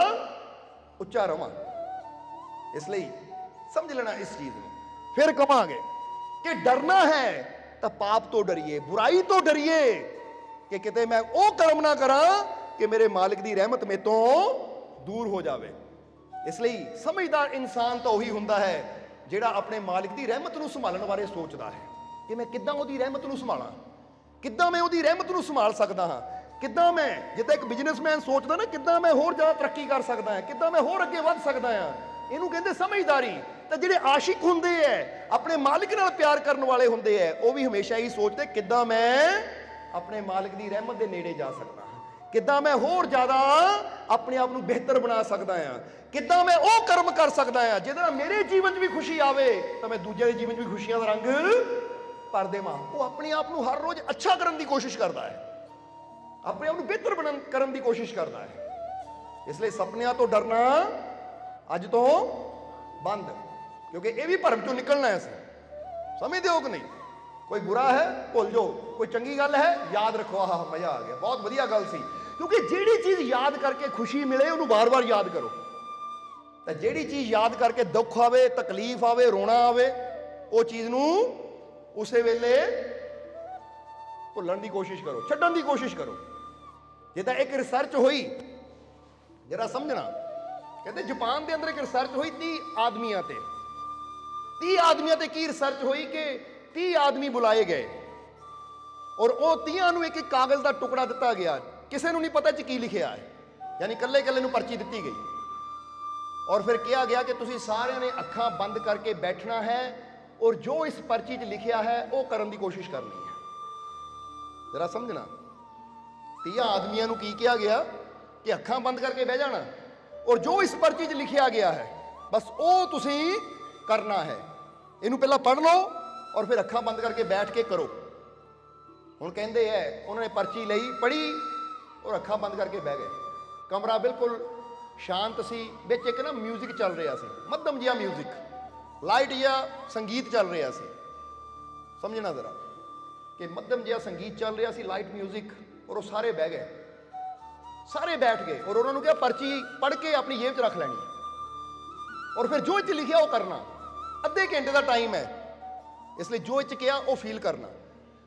उच्चा रवां। इसलिए समझ लेना इस चीज को। फिर कहांगे कि डरना है तो पाप तो डरिए, बुराई तो डरिए कि किते मैं वो कर्म ना करा कि मेरे मालिक की रहमत में तो दूर हो जावे। इसलिए समझदार इंसान तो वही हुंदा है जिहड़ा अपने मालिक की रहमत नूं संभालण बारे सोचदा है कि मैं किद्दां उहदी रहमत नूं संभालां, किद्दां मैं उहदी रहमत नूं संभाल सकदा हां, किद्दां मैं जिद्दां एक बिजनेसमैन सोचदा ना किद्दां मैं होर ज़्यादा तरक्की कर सकदा हां, किद्दां मैं होर अगे वध सकदा हां, इहनूं कहंदे समझदारी। तो जिहड़े आशिक हुंदे है अपने मालिक नाल प्यार करने वाले हुंदे है, वो भी हमेशा ही सोचते किद्दां मैं अपने मालिक की रहमत के नेड़े जा सकदा हां, किद्दां मैं होर ज़्यादा अपने आप नूं बेहतर बना सकदा हां, किद्दां मैं वो कर्म कर सकदा हां जिहदे नाल मेरे जीवन च भी खुशी आवे तो मैं दूजे के जीवन च भी खुशियां दा रंग भर देवां। वो अपने आप नूं हर रोज अच्छा करने की कोशिश करता है, अपने आप नूं बेहतर करने की कोशिश करता है। इसलिए सपनियां तो डरना अज तो बंद, क्योंकि ये भी भरम चों निकलना है। समझते हो कि नहीं? कोई बुरा है भुल जाओ, कोई चंगी गल है याद रखो, आह मजा आ गया, बहुत वधिया गल सी, क्योंकि जिहड़ी चीज याद करके खुशी मिले उन्होंने बार बार याद करो, तो जिहड़ी चीज याद करके दुख आवे तकलीफ आवे रोना आवे वो चीज नूं उसे वेले भुल्लण की कोशिश करो, छड्डण की कोशिश करो। जिद्दां एक रिसर्च हुई जरा समझना, कहते जापान के अंदर एक रिसर्च हुई 30 आदमियों ते, 30 आदमियों ते की रिसर्च हुई कि 30 आदमी बुलाए गए और वो 30 नूं एक कागज़ का टुकड़ा दिता गया, किसी नूं नहीं पता च की लिखिया है, यानी कल्ले कल्ले नूं पर्ची दी गई और फिर कहा गया कि तुसीं सारिਆਂ ने अखां बंद करके बैठना है ਔਰ ਜੋ ਇਸ ਪਰਚੀ 'ਚ ਲਿਖਿਆ ਹੈ ਉਹ ਕਰਨ ਦੀ ਕੋਸ਼ਿਸ਼ ਕਰਨੀ ਹੈ। ਜ਼ਰਾ ਸਮਝਣਾ, 30 ਆਦਮੀਆਂ ਨੂੰ ਕੀ ਕਿਹਾ ਗਿਆ ਕਿ ਅੱਖਾਂ ਬੰਦ ਕਰਕੇ ਬਹਿ ਜਾਣਾ, ਔਰ ਜੋ ਇਸ ਪਰਚੀ 'ਚ ਲਿਖਿਆ ਗਿਆ ਹੈ ਬਸ ਉਹ ਤੁਸੀਂ ਕਰਨਾ ਹੈ। ਇਹਨੂੰ ਪਹਿਲਾਂ ਪੜ੍ਹ ਲਓ ਔਰ ਫਿਰ ਅੱਖਾਂ ਬੰਦ ਕਰਕੇ ਬੈਠ ਕੇ ਕਰੋ। ਹੁਣ ਕਹਿੰਦੇ ਹੈ ਉਹਨਾਂ ਨੇ ਪਰਚੀ ਲਈ, ਪੜ੍ਹੀ ਔਰ ਅੱਖਾਂ ਬੰਦ ਕਰਕੇ ਬਹਿ ਗਏ। ਕਮਰਾ ਬਿਲਕੁਲ ਸ਼ਾਂਤ ਸੀ, ਵਿੱਚ ਇੱਕ ਨਾ ਮਿਊਜ਼ਿਕ ਚੱਲ ਰਿਹਾ ਸੀ, ਮੱਧਮ ਜਿਹਾ ਮਿਊਜ਼ਿਕ, ਲਾਈਟ ਜਿਹਾ ਸੰਗੀਤ ਚੱਲ ਰਿਹਾ ਸੀ। ਸਮਝਣਾ ਜ਼ਰਾ ਕਿ ਮੱਧਮ ਜਿਹਾ ਸੰਗੀਤ ਚੱਲ ਰਿਹਾ ਸੀ, ਲਾਈਟ ਮਿਊਜ਼ਿਕ, ਔਰ ਉਹ ਸਾਰੇ ਬਹਿ ਗਏ, ਸਾਰੇ ਬੈਠ ਗਏ। ਔਰ ਉਹਨਾਂ ਨੂੰ ਕਿਹਾ ਪਰਚੀ ਪੜ੍ਹ ਕੇ ਆਪਣੀ ਜੇਬ 'ਚ ਰੱਖ ਲੈਣੀ ਔਰ ਫਿਰ ਜੋ ਇਹ 'ਚ ਲਿਖਿਆ ਉਹ ਕਰਨਾ। ਅੱਧੇ ਘੰਟੇ ਦਾ ਟਾਈਮ ਹੈ, ਇਸ ਲਈ ਜੋ ਇਹ 'ਚ ਕਿਹਾ ਉਹ ਫੀਲ ਕਰਨਾ।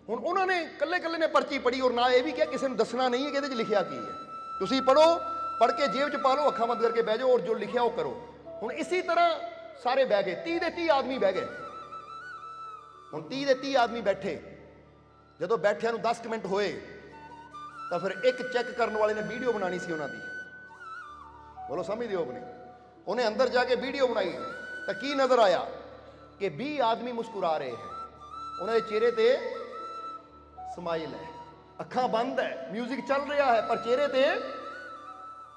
ਹੁਣ ਉਹਨਾਂ ਨੇ ਇਕੱਲੇ ਨੇ ਪਰਚੀ ਪੜ੍ਹੀ ਔਰ ਨਾ ਇਹ ਵੀ ਕਿਹਾ ਕਿਸੇ ਨੂੰ ਦੱਸਣਾ ਨਹੀਂ ਹੈ ਕਿ ਇਹਦੇ 'ਚ ਲਿਖਿਆ ਕੀ ਹੈ। ਤੁਸੀਂ ਪੜ੍ਹੋ, ਪੜ੍ਹ ਕੇ ਜੇਬ 'ਚ ਪਾ ਲਓ, ਅੱਖਾਂ ਬੰਦ ਕਰਕੇ ਬਹਿ ਜਾਓ ਔਰ ਜੋ ਲਿਖਿਆ ਉਹ ਕਰੋ। ਹੁਣ ਇਸੇ ਤਰ੍ਹਾਂ ਸਾਰੇ ਬਹਿ ਗਏ, 30 ਦੇ 30 ਆਦਮੀ ਬਹਿ ਗਏ। ਹੁਣ 30 ਦੇ 30 ਆਦਮੀ ਬੈਠੇ। ਜਦੋਂ ਬੈਠਿਆਂ ਨੂੰ 10 ਮਿੰਟ ਹੋਏ ਤਾਂ ਫਿਰ ਇੱਕ ਚੈੱਕ ਕਰਨ ਵਾਲੇ ਨੇ ਵੀਡੀਓ ਬਣਾਉਣੀ ਸੀ ਉਹਨਾਂ ਦੀ। ਬੋਲੋ ਸਮਝਦੇ ਹੋ ਕਿ ਨਹੀਂ? ਉਹਨੇ ਅੰਦਰ ਜਾ ਕੇ ਵੀਡੀਓ ਬਣਾਈ ਤਾਂ ਕੀ ਨਜ਼ਰ ਆਇਆ ਕਿ 20 ਆਦਮੀ ਮੁਸਕਰਾ ਰਹੇ ਹੈ, ਉਹਨਾਂ ਦੇ ਚਿਹਰੇ ਤੇ ਸਮਾਈਲ ਹੈ, ਅੱਖਾਂ ਬੰਦ ਹੈ, ਮਿਊਜ਼ਿਕ ਚੱਲ ਰਿਹਾ ਹੈ ਪਰ ਚਿਹਰੇ ਤੇ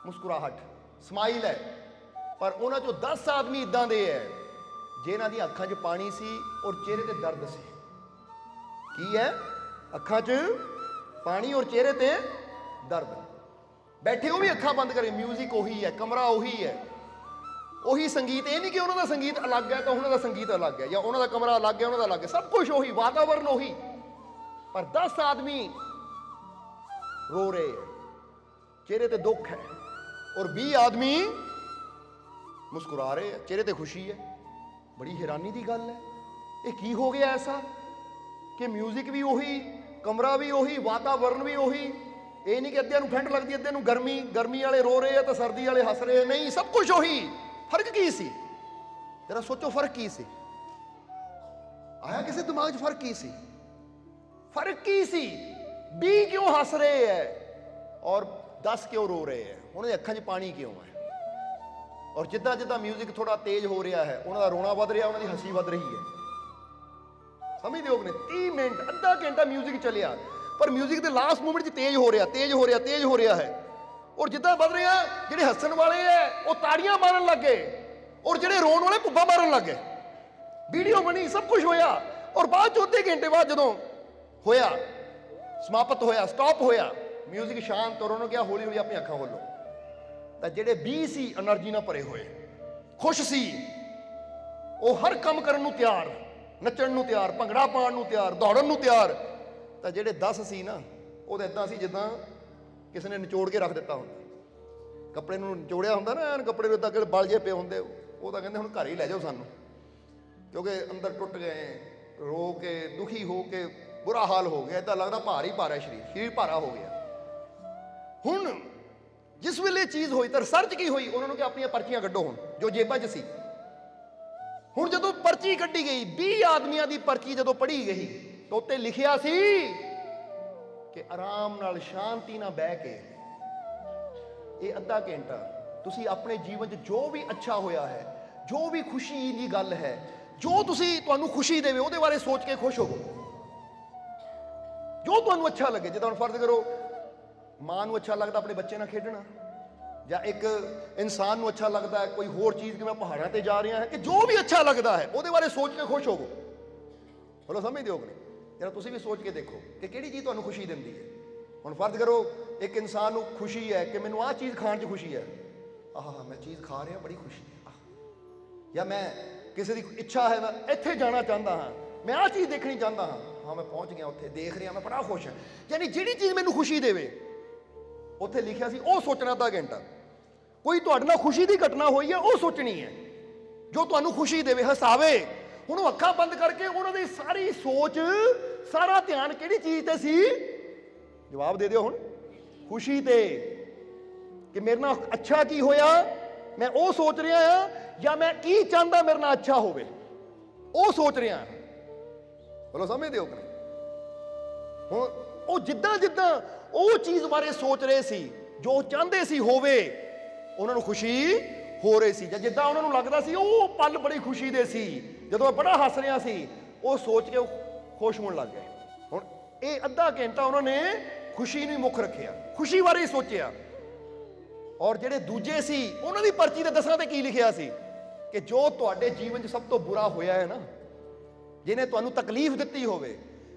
ਮੁਸਕਰਾਹਟ, ਸਮਾਈਲ ਹੈ। ਪਰ ਉਹਨਾਂ ਚੋਂ 10 ਆਦਮੀ ਇਦਾਂ ਦੇ ਹੈ ਜਿਨ੍ਹਾਂ ਦੀਆਂ ਅੱਖਾਂ 'ਚ ਪਾਣੀ ਸੀ ਔਰ ਚਿਹਰੇ ਤੇ ਦਰਦ ਸੀ। ਕੀ ਹੈ? ਅੱਖਾਂ 'ਚ ਪਾਣੀ ਔਰ ਚਿਹਰੇ ਤੇ ਦਰਦ। ਬੈਠੇ ਉਹ ਵੀ ਅੱਖਾਂ ਬੰਦ ਕਰੇ, ਮਿਊਜ਼ਿਕ ਉਹੀ ਹੈ, ਕਮਰਾ ਉਹੀ ਹੈ, ਉਹੀ ਸੰਗੀਤ। ਇਹ ਨਹੀਂ ਕਿ ਉਹਨਾਂ ਦਾ ਸੰਗੀਤ ਅਲੱਗ ਹੈ ਤਾਂ ਉਹਨਾਂ ਦਾ ਸੰਗੀਤ ਅਲੱਗ ਹੈ, ਜਾਂ ਉਹਨਾਂ ਦਾ ਕਮਰਾ ਅਲੱਗ ਹੈ ਉਹਨਾਂ ਦਾ ਅਲੱਗ ਹੈ, ਸਭ ਕੁਝ ਉਹੀ, ਵਾਤਾਵਰਨ ਉਹੀ। ਪਰ 10 ਆਦਮੀ ਰੋ ਰਹੇ ਹੈ, ਚਿਹਰੇ ਤੇ ਦੁੱਖ ਹੈ, ਔਰ 20 ਆਦਮੀ ਮੁਸकुरा ਰਹੇ ਹੈ, ਚਿਹਰੇ ਤੇ ਖੁਸ਼ੀ ਹੈ। ਬੜੀ ਹੈਰਾਨੀ ਦੀ ਗੱਲ ਹੈ, ਇਹ ਕੀ ਹੋ ਗਿਆ ਐਸਾ ਕਿ ਮਿਊਜ਼ਿਕ ਵੀ ਉਹੀ, ਕਮਰਾ ਵੀ ਉਹੀ, ਵਾਤਾਵਰਨ ਵੀ ਉਹੀ। ਇਹ ਨਹੀਂ ਕਿ ਅੱਧਿਆਂ ਨੂੰ ਠੰਡ ਲੱਗਦੀ, ਅੱਧਿਆਂ ਨੂੰ ਗਰਮੀ, ਗਰਮੀ ਵਾਲੇ ਰੋ ਰਹੇ ਆ ਤਾਂ ਸਰਦੀ ਵਾਲੇ ਹੱਸ ਰਹੇ, ਨਹੀਂ, ਸਭ ਕੁਝ ਉਹੀ। ਫਰਕ ਕੀ ਸੀ? ਜਰਾ ਸੋਚੋ, ਫਰਕ ਕੀ ਸੀ? ਆਇਆ ਕਿਸੇ ਦਿਮਾਗ 'ਚ ਫਰਕ ਕੀ ਸੀ? ਫਰਕ ਕੀ ਸੀ? 20 ਕਿਉਂ ਹੱਸ ਰਹੇ ਹੈ ਔਰ 10 ਕਿਉਂ ਰੋ ਰਹੇ ਹੈ? ਉਹਨਾਂ ਦੀ ਅੱਖਾਂ 'ਚ ਪਾਣੀ ਕਿਉਂ ਹੈ? ਔਰ ਜਿੱਦਾਂ ਜਿੱਦਾਂ ਮਿਊਜ਼ਿਕ ਥੋੜਾ ਤੇਜ਼ ਹੋ ਰਿਹਾ ਹੈ ਉਹਨਾਂ ਦਾ ਰੋਣਾ ਵੱਧ ਰਿਹਾ, ਉਹਨਾਂ ਦੀ ਹੱਸੀ ਵੱਧ ਰਹੀ ਹੈ। ਸਮਝਦੇ ਹੋ ਕਿ ਨਹੀਂ? 30 ਮਿੰਟ, ਅੱਧਾ ਘੰਟਾ ਮਿਊਜ਼ਿਕ ਚੱਲਿਆ ਪਰ ਮਿਊਜ਼ਿਕ ਦੇ ਲਾਸਟ ਮੂਮੈਂਟ 'ਚ ਤੇਜ਼ ਹੋ ਰਿਹਾ, ਤੇਜ਼ ਹੋ ਰਿਹਾ, ਤੇਜ਼ ਹੋ ਰਿਹਾ ਹੈ। ਔਰ ਜਿੱਦਾਂ ਵੱਧ ਰਿਹਾ, ਜਿਹੜੇ ਹੱਸਣ ਵਾਲੇ ਹੈ ਉਹ ਤਾੜੀਆਂ ਮਾਰਨ ਲੱਗ ਗਏ ਔਰ ਜਿਹੜੇ ਰੋਣ ਵਾਲੇ ਭੁੱਬਾ ਮਾਰਨ ਲੱਗ ਗਏ। ਵੀਡੀਓ ਬਣੀ, ਸਭ ਕੁਝ ਹੋਇਆ ਔਰ ਬਾਅਦ 'ਚ ਅੱਧੇ ਘੰਟੇ ਬਾਅਦ ਜਦੋਂ ਹੋਇਆ, ਸਮਾਪਤ ਹੋਇਆ, ਸਟਾਪ ਹੋਇਆ, ਮਿਊਜ਼ਿਕ ਸ਼ਾਂਤ, ਔਰ ਉਹਨੂੰ ਕਿਹਾ ਹੌਲੀ ਹੌਲੀ ਆਪਣੀ ਅੱਖਾਂ ਖੋਲੋ। ਤਾਂ ਜਿਹੜੇ 20 ਸੀ એનર્ਜੀ ਨਾਲ ਭਰੇ ਹੋਏ, ਖੁਸ਼ ਸੀ, ਉਹ ਹਰ ਕੰਮ ਕਰਨ ਨੂੰ ਤਿਆਰ, ਨੱਚਣ ਨੂੰ ਤਿਆਰ, ਭੰਗੜਾ ਪਾਉਣ ਨੂੰ ਤਿਆਰ, ਦੌੜਨ ਨੂੰ ਤਿਆਰ। ਤਾਂ ਜਿਹੜੇ 10 ਸੀ ਨਾ, ਉਹ ਤਾਂ ਇਦਾਂ ਸੀ ਜਿੱਦਾਂ ਕਿਸੇ ਨੇ ਨਿਚੋੜ ਕੇ ਰੱਖ ਦਿੱਤਾ ਹੁੰਦਾ, ਕੱਪੜੇ ਨੂੰ ਨਿਚੋੜਿਆ ਹੁੰਦਾ ਨਾ, ਐਨ ਕੱਪੜੇ ਨੂੰ ਇਦਾਂ ਕਿ ਬਲ ਜੇ ਪਏ ਹੁੰਦੇ। ਉਹ ਤਾਂ ਕਹਿੰਦੇ ਹੁਣ ਘਰ ਹੀ ਲੈ ਜਾਓ ਸਾਨੂੰ, ਕਿਉਂਕਿ ਅੰਦਰ ਟੁੱਟ ਗਏ, ਰੋ ਕੇ, ਦੁਖੀ ਹੋ ਕੇ ਬੁਰਾ ਹਾਲ ਹੋ ਗਿਆ, ਇਦਾਂ ਲੱਗਦਾ ਭਾਰ ਹੀ ਭਾਰਾ, ਸਰੀਰ ਭਾਰਾ ਹੋ ਗਿਆ। ਹੁਣ ਜਿਸ ਵੇਲੇ ਚੀਜ਼ ਹੋਈ ਤਾਂ ਰਿਸਰਚ ਕੀ ਹੋਈ, ਉਹਨਾਂ ਨੂੰ ਕਿ ਆਪਣੀਆਂ ਪਰਚੀਆਂ ਕੱਢੋ ਹੁਣ ਜੋ ਜੇਬਾਂ 'ਚ ਸੀ। ਹੁਣ ਜਦੋਂ ਪਰਚੀ ਕੱਢੀ ਗਈ, 20 ਆਦਮੀਆਂ ਦੀ ਪਰਚੀ ਜਦੋਂ ਪੜ੍ਹੀ ਗਈ ਤਾਂ ਉੱਤੇ ਲਿਖਿਆ ਸੀ ਕਿ ਆਰਾਮ ਨਾਲ, ਸ਼ਾਂਤੀ ਨਾਲ ਬਹਿ ਕੇ ਇਹ ਅੱਧਾ ਘੰਟਾ ਤੁਸੀਂ ਆਪਣੇ ਜੀਵਨ 'ਚ ਜੋ ਵੀ ਅੱਛਾ ਹੋਇਆ ਹੈ, ਜੋ ਵੀ ਖੁਸ਼ੀ ਦੀ ਗੱਲ ਹੈ, ਜੋ ਤੁਹਾਨੂੰ ਖੁਸ਼ੀ ਦੇਵੇ ਉਹਦੇ ਬਾਰੇ ਸੋਚ ਕੇ ਖੁਸ਼ ਹੋਵੋ। ਜੋ ਤੁਹਾਨੂੰ ਅੱਛਾ ਲੱਗੇ, ਜਿੱਦਾਂ ਹੁਣ ਫਰਜ਼ ਕਰੋ ਮਾਂ ਨੂੰ ਅੱਛਾ ਲੱਗਦਾ ਆਪਣੇ ਬੱਚੇ ਨਾਲ ਖੇਡਣਾ, ਜਾਂ ਇੱਕ ਇਨਸਾਨ ਨੂੰ ਅੱਛਾ ਲੱਗਦਾ ਹੈ ਕੋਈ ਹੋਰ ਚੀਜ਼, ਕਿ ਮੈਂ ਪਹਾੜਾਂ ਤੇ ਜਾ ਰਿਹਾ ਹਾਂ, ਕਿ ਜੋ ਵੀ ਅੱਛਾ ਲੱਗਦਾ ਹੈ ਉਹਦੇ ਬਾਰੇ ਸੋਚ ਕੇ ਖੁਸ਼ ਹੋਵੋ। ਬੋਲੋ ਸਮਝਦੇ ਹੋ ਕਿ ਨਹੀਂ? ਜਰਾ ਤੁਸੀਂ ਵੀ ਸੋਚ ਕੇ ਦੇਖੋ ਕਿ ਕਿਹੜੀ ਚੀਜ਼ ਤੁਹਾਨੂੰ ਖੁਸ਼ੀ ਦਿੰਦੀ ਹੈ। ਹੁਣ ਫਰਜ਼ ਕਰੋ ਇੱਕ ਇਨਸਾਨ ਨੂੰ ਖੁਸ਼ੀ ਹੈ ਕਿ ਮੈਨੂੰ ਆਹ ਚੀਜ਼ ਖਾਣ 'ਚ ਖੁਸ਼ੀ ਹੈ, ਆਹ ਮੈਂ ਚੀਜ਼ ਖਾ ਰਿਹਾ, ਬੜੀ ਖੁਸ਼ੀ ਹੈ। ਜਾਂ ਮੈਂ ਕਿਸੇ ਦੀ ਇੱਛਾ ਹੈ, ਮੈਂ ਇੱਥੇ ਜਾਣਾ ਚਾਹੁੰਦਾ ਹਾਂ, ਮੈਂ ਆਹ ਚੀਜ਼ ਦੇਖਣੀ ਚਾਹੁੰਦਾ ਹਾਂ, ਹਾਂ ਮੈਂ ਪਹੁੰਚ ਗਿਆ, ਉੱਥੇ ਦੇਖ ਰਿਹਾ, ਮੈਂ ਬੜਾ ਖੁਸ਼ ਹਾਂ। ਯਾਨੀ ਜਿਹੜੀ ਚੀਜ਼ ਮੈਨੂੰ ਖੁਸ਼ੀ ਦੇਵੇ, ਉੱਥੇ ਲਿਖਿਆ ਸੀ ਉਹ ਸੋਚਣਾ ਅੱਧਾ ਘੰਟਾ। ਕੋਈ ਤੁਹਾਡੇ ਨਾਲ ਖੁਸ਼ੀ ਦੀ ਘਟਨਾ ਹੋਈ ਹੈ ਉਹ ਸੋਚਣੀ ਹੈ, ਜੋ ਤੁਹਾਨੂੰ ਖੁਸ਼ੀ ਦੇਵੇ, ਹਸਾਵੇ। ਹੁਣ ਉਹ ਅੱਖਾਂ ਬੰਦ ਕਰਕੇ ਉਹਨਾਂ ਦੀ ਸਾਰੀ ਸੋਚ, ਸਾਰਾ ਧਿਆਨ ਕਿਹੜੀ ਚੀਜ਼ ਤੇ ਸੀ? ਜਵਾਬ ਦੇ ਦਿਓ ਹੁਣ। ਖੁਸ਼ੀ ਤੇ, ਕਿ ਮੇਰੇ ਨਾਲ ਅੱਛਾ ਕੀ ਹੋਇਆ, ਮੈਂ ਉਹ ਸੋਚ ਰਿਹਾ ਹਾਂ, ਜਾਂ ਮੈਂ ਕੀ ਚਾਹੁੰਦਾ ਮੇਰੇ ਨਾਲ ਅੱਛਾ ਹੋਵੇ, ਉਹ ਸੋਚ ਰਿਹਾ। ਬੋਲੋ ਸਮਝਦੇ ਹੋ ਕਿ ਨਹੀਂ? ਹੁਣ ਉਹ ਜਿੱਦਾਂ ਜਿੱਦਾਂ ਉਹ ਚੀਜ਼ ਬਾਰੇ ਸੋਚ ਰਹੇ ਸੀ, ਜੋ ਚਾਹੁੰਦੇ ਸੀ ਹੋਵੇ, ਉਹਨਾਂ ਨੂੰ ਖੁਸ਼ੀ ਹੋ ਰਹੀ ਸੀ। ਜਾਂ ਜਿੱਦਾਂ ਉਹਨਾਂ ਨੂੰ ਲੱਗਦਾ ਸੀ ਉਹ ਪਲ ਬੜੀ ਖੁਸ਼ੀ ਦੇ ਸੀ, ਜਦੋਂ ਬੜਾ ਹੱਸ ਰਿਹਾ ਸੀ, ਉਹ ਸੋਚ ਕੇ ਉਹ ਖੁਸ਼ ਹੋਣ ਲੱਗ ਗਏ। ਹੁਣ ਇਹ ਅੱਧਾ ਘੰਟਾ ਉਹਨਾਂ ਨੇ ਖੁਸ਼ੀ ਨੂੰ ਹੀ ਮੁੱਖ ਰੱਖਿਆ, ਖੁਸ਼ੀ ਬਾਰੇ ਹੀ ਸੋਚਿਆ। ਔਰ ਜਿਹੜੇ ਦੂਜੇ ਸੀ ਉਹਨਾਂ ਦੀ ਪਰਚੀ ਤੇ ਦੱਸਣਾ ਤੇ ਕੀ ਲਿਖਿਆ ਸੀ ਕਿ ਜੋ ਤੁਹਾਡੇ ਜੀਵਨ 'ਚ ਸਭ ਤੋਂ ਬੁਰਾ ਹੋਇਆ ਹੈ ਨਾ, ਜਿਹਨੇ ਤੁਹਾਨੂੰ ਤਕਲੀਫ ਦਿੱਤੀ ਹੋਵੇ,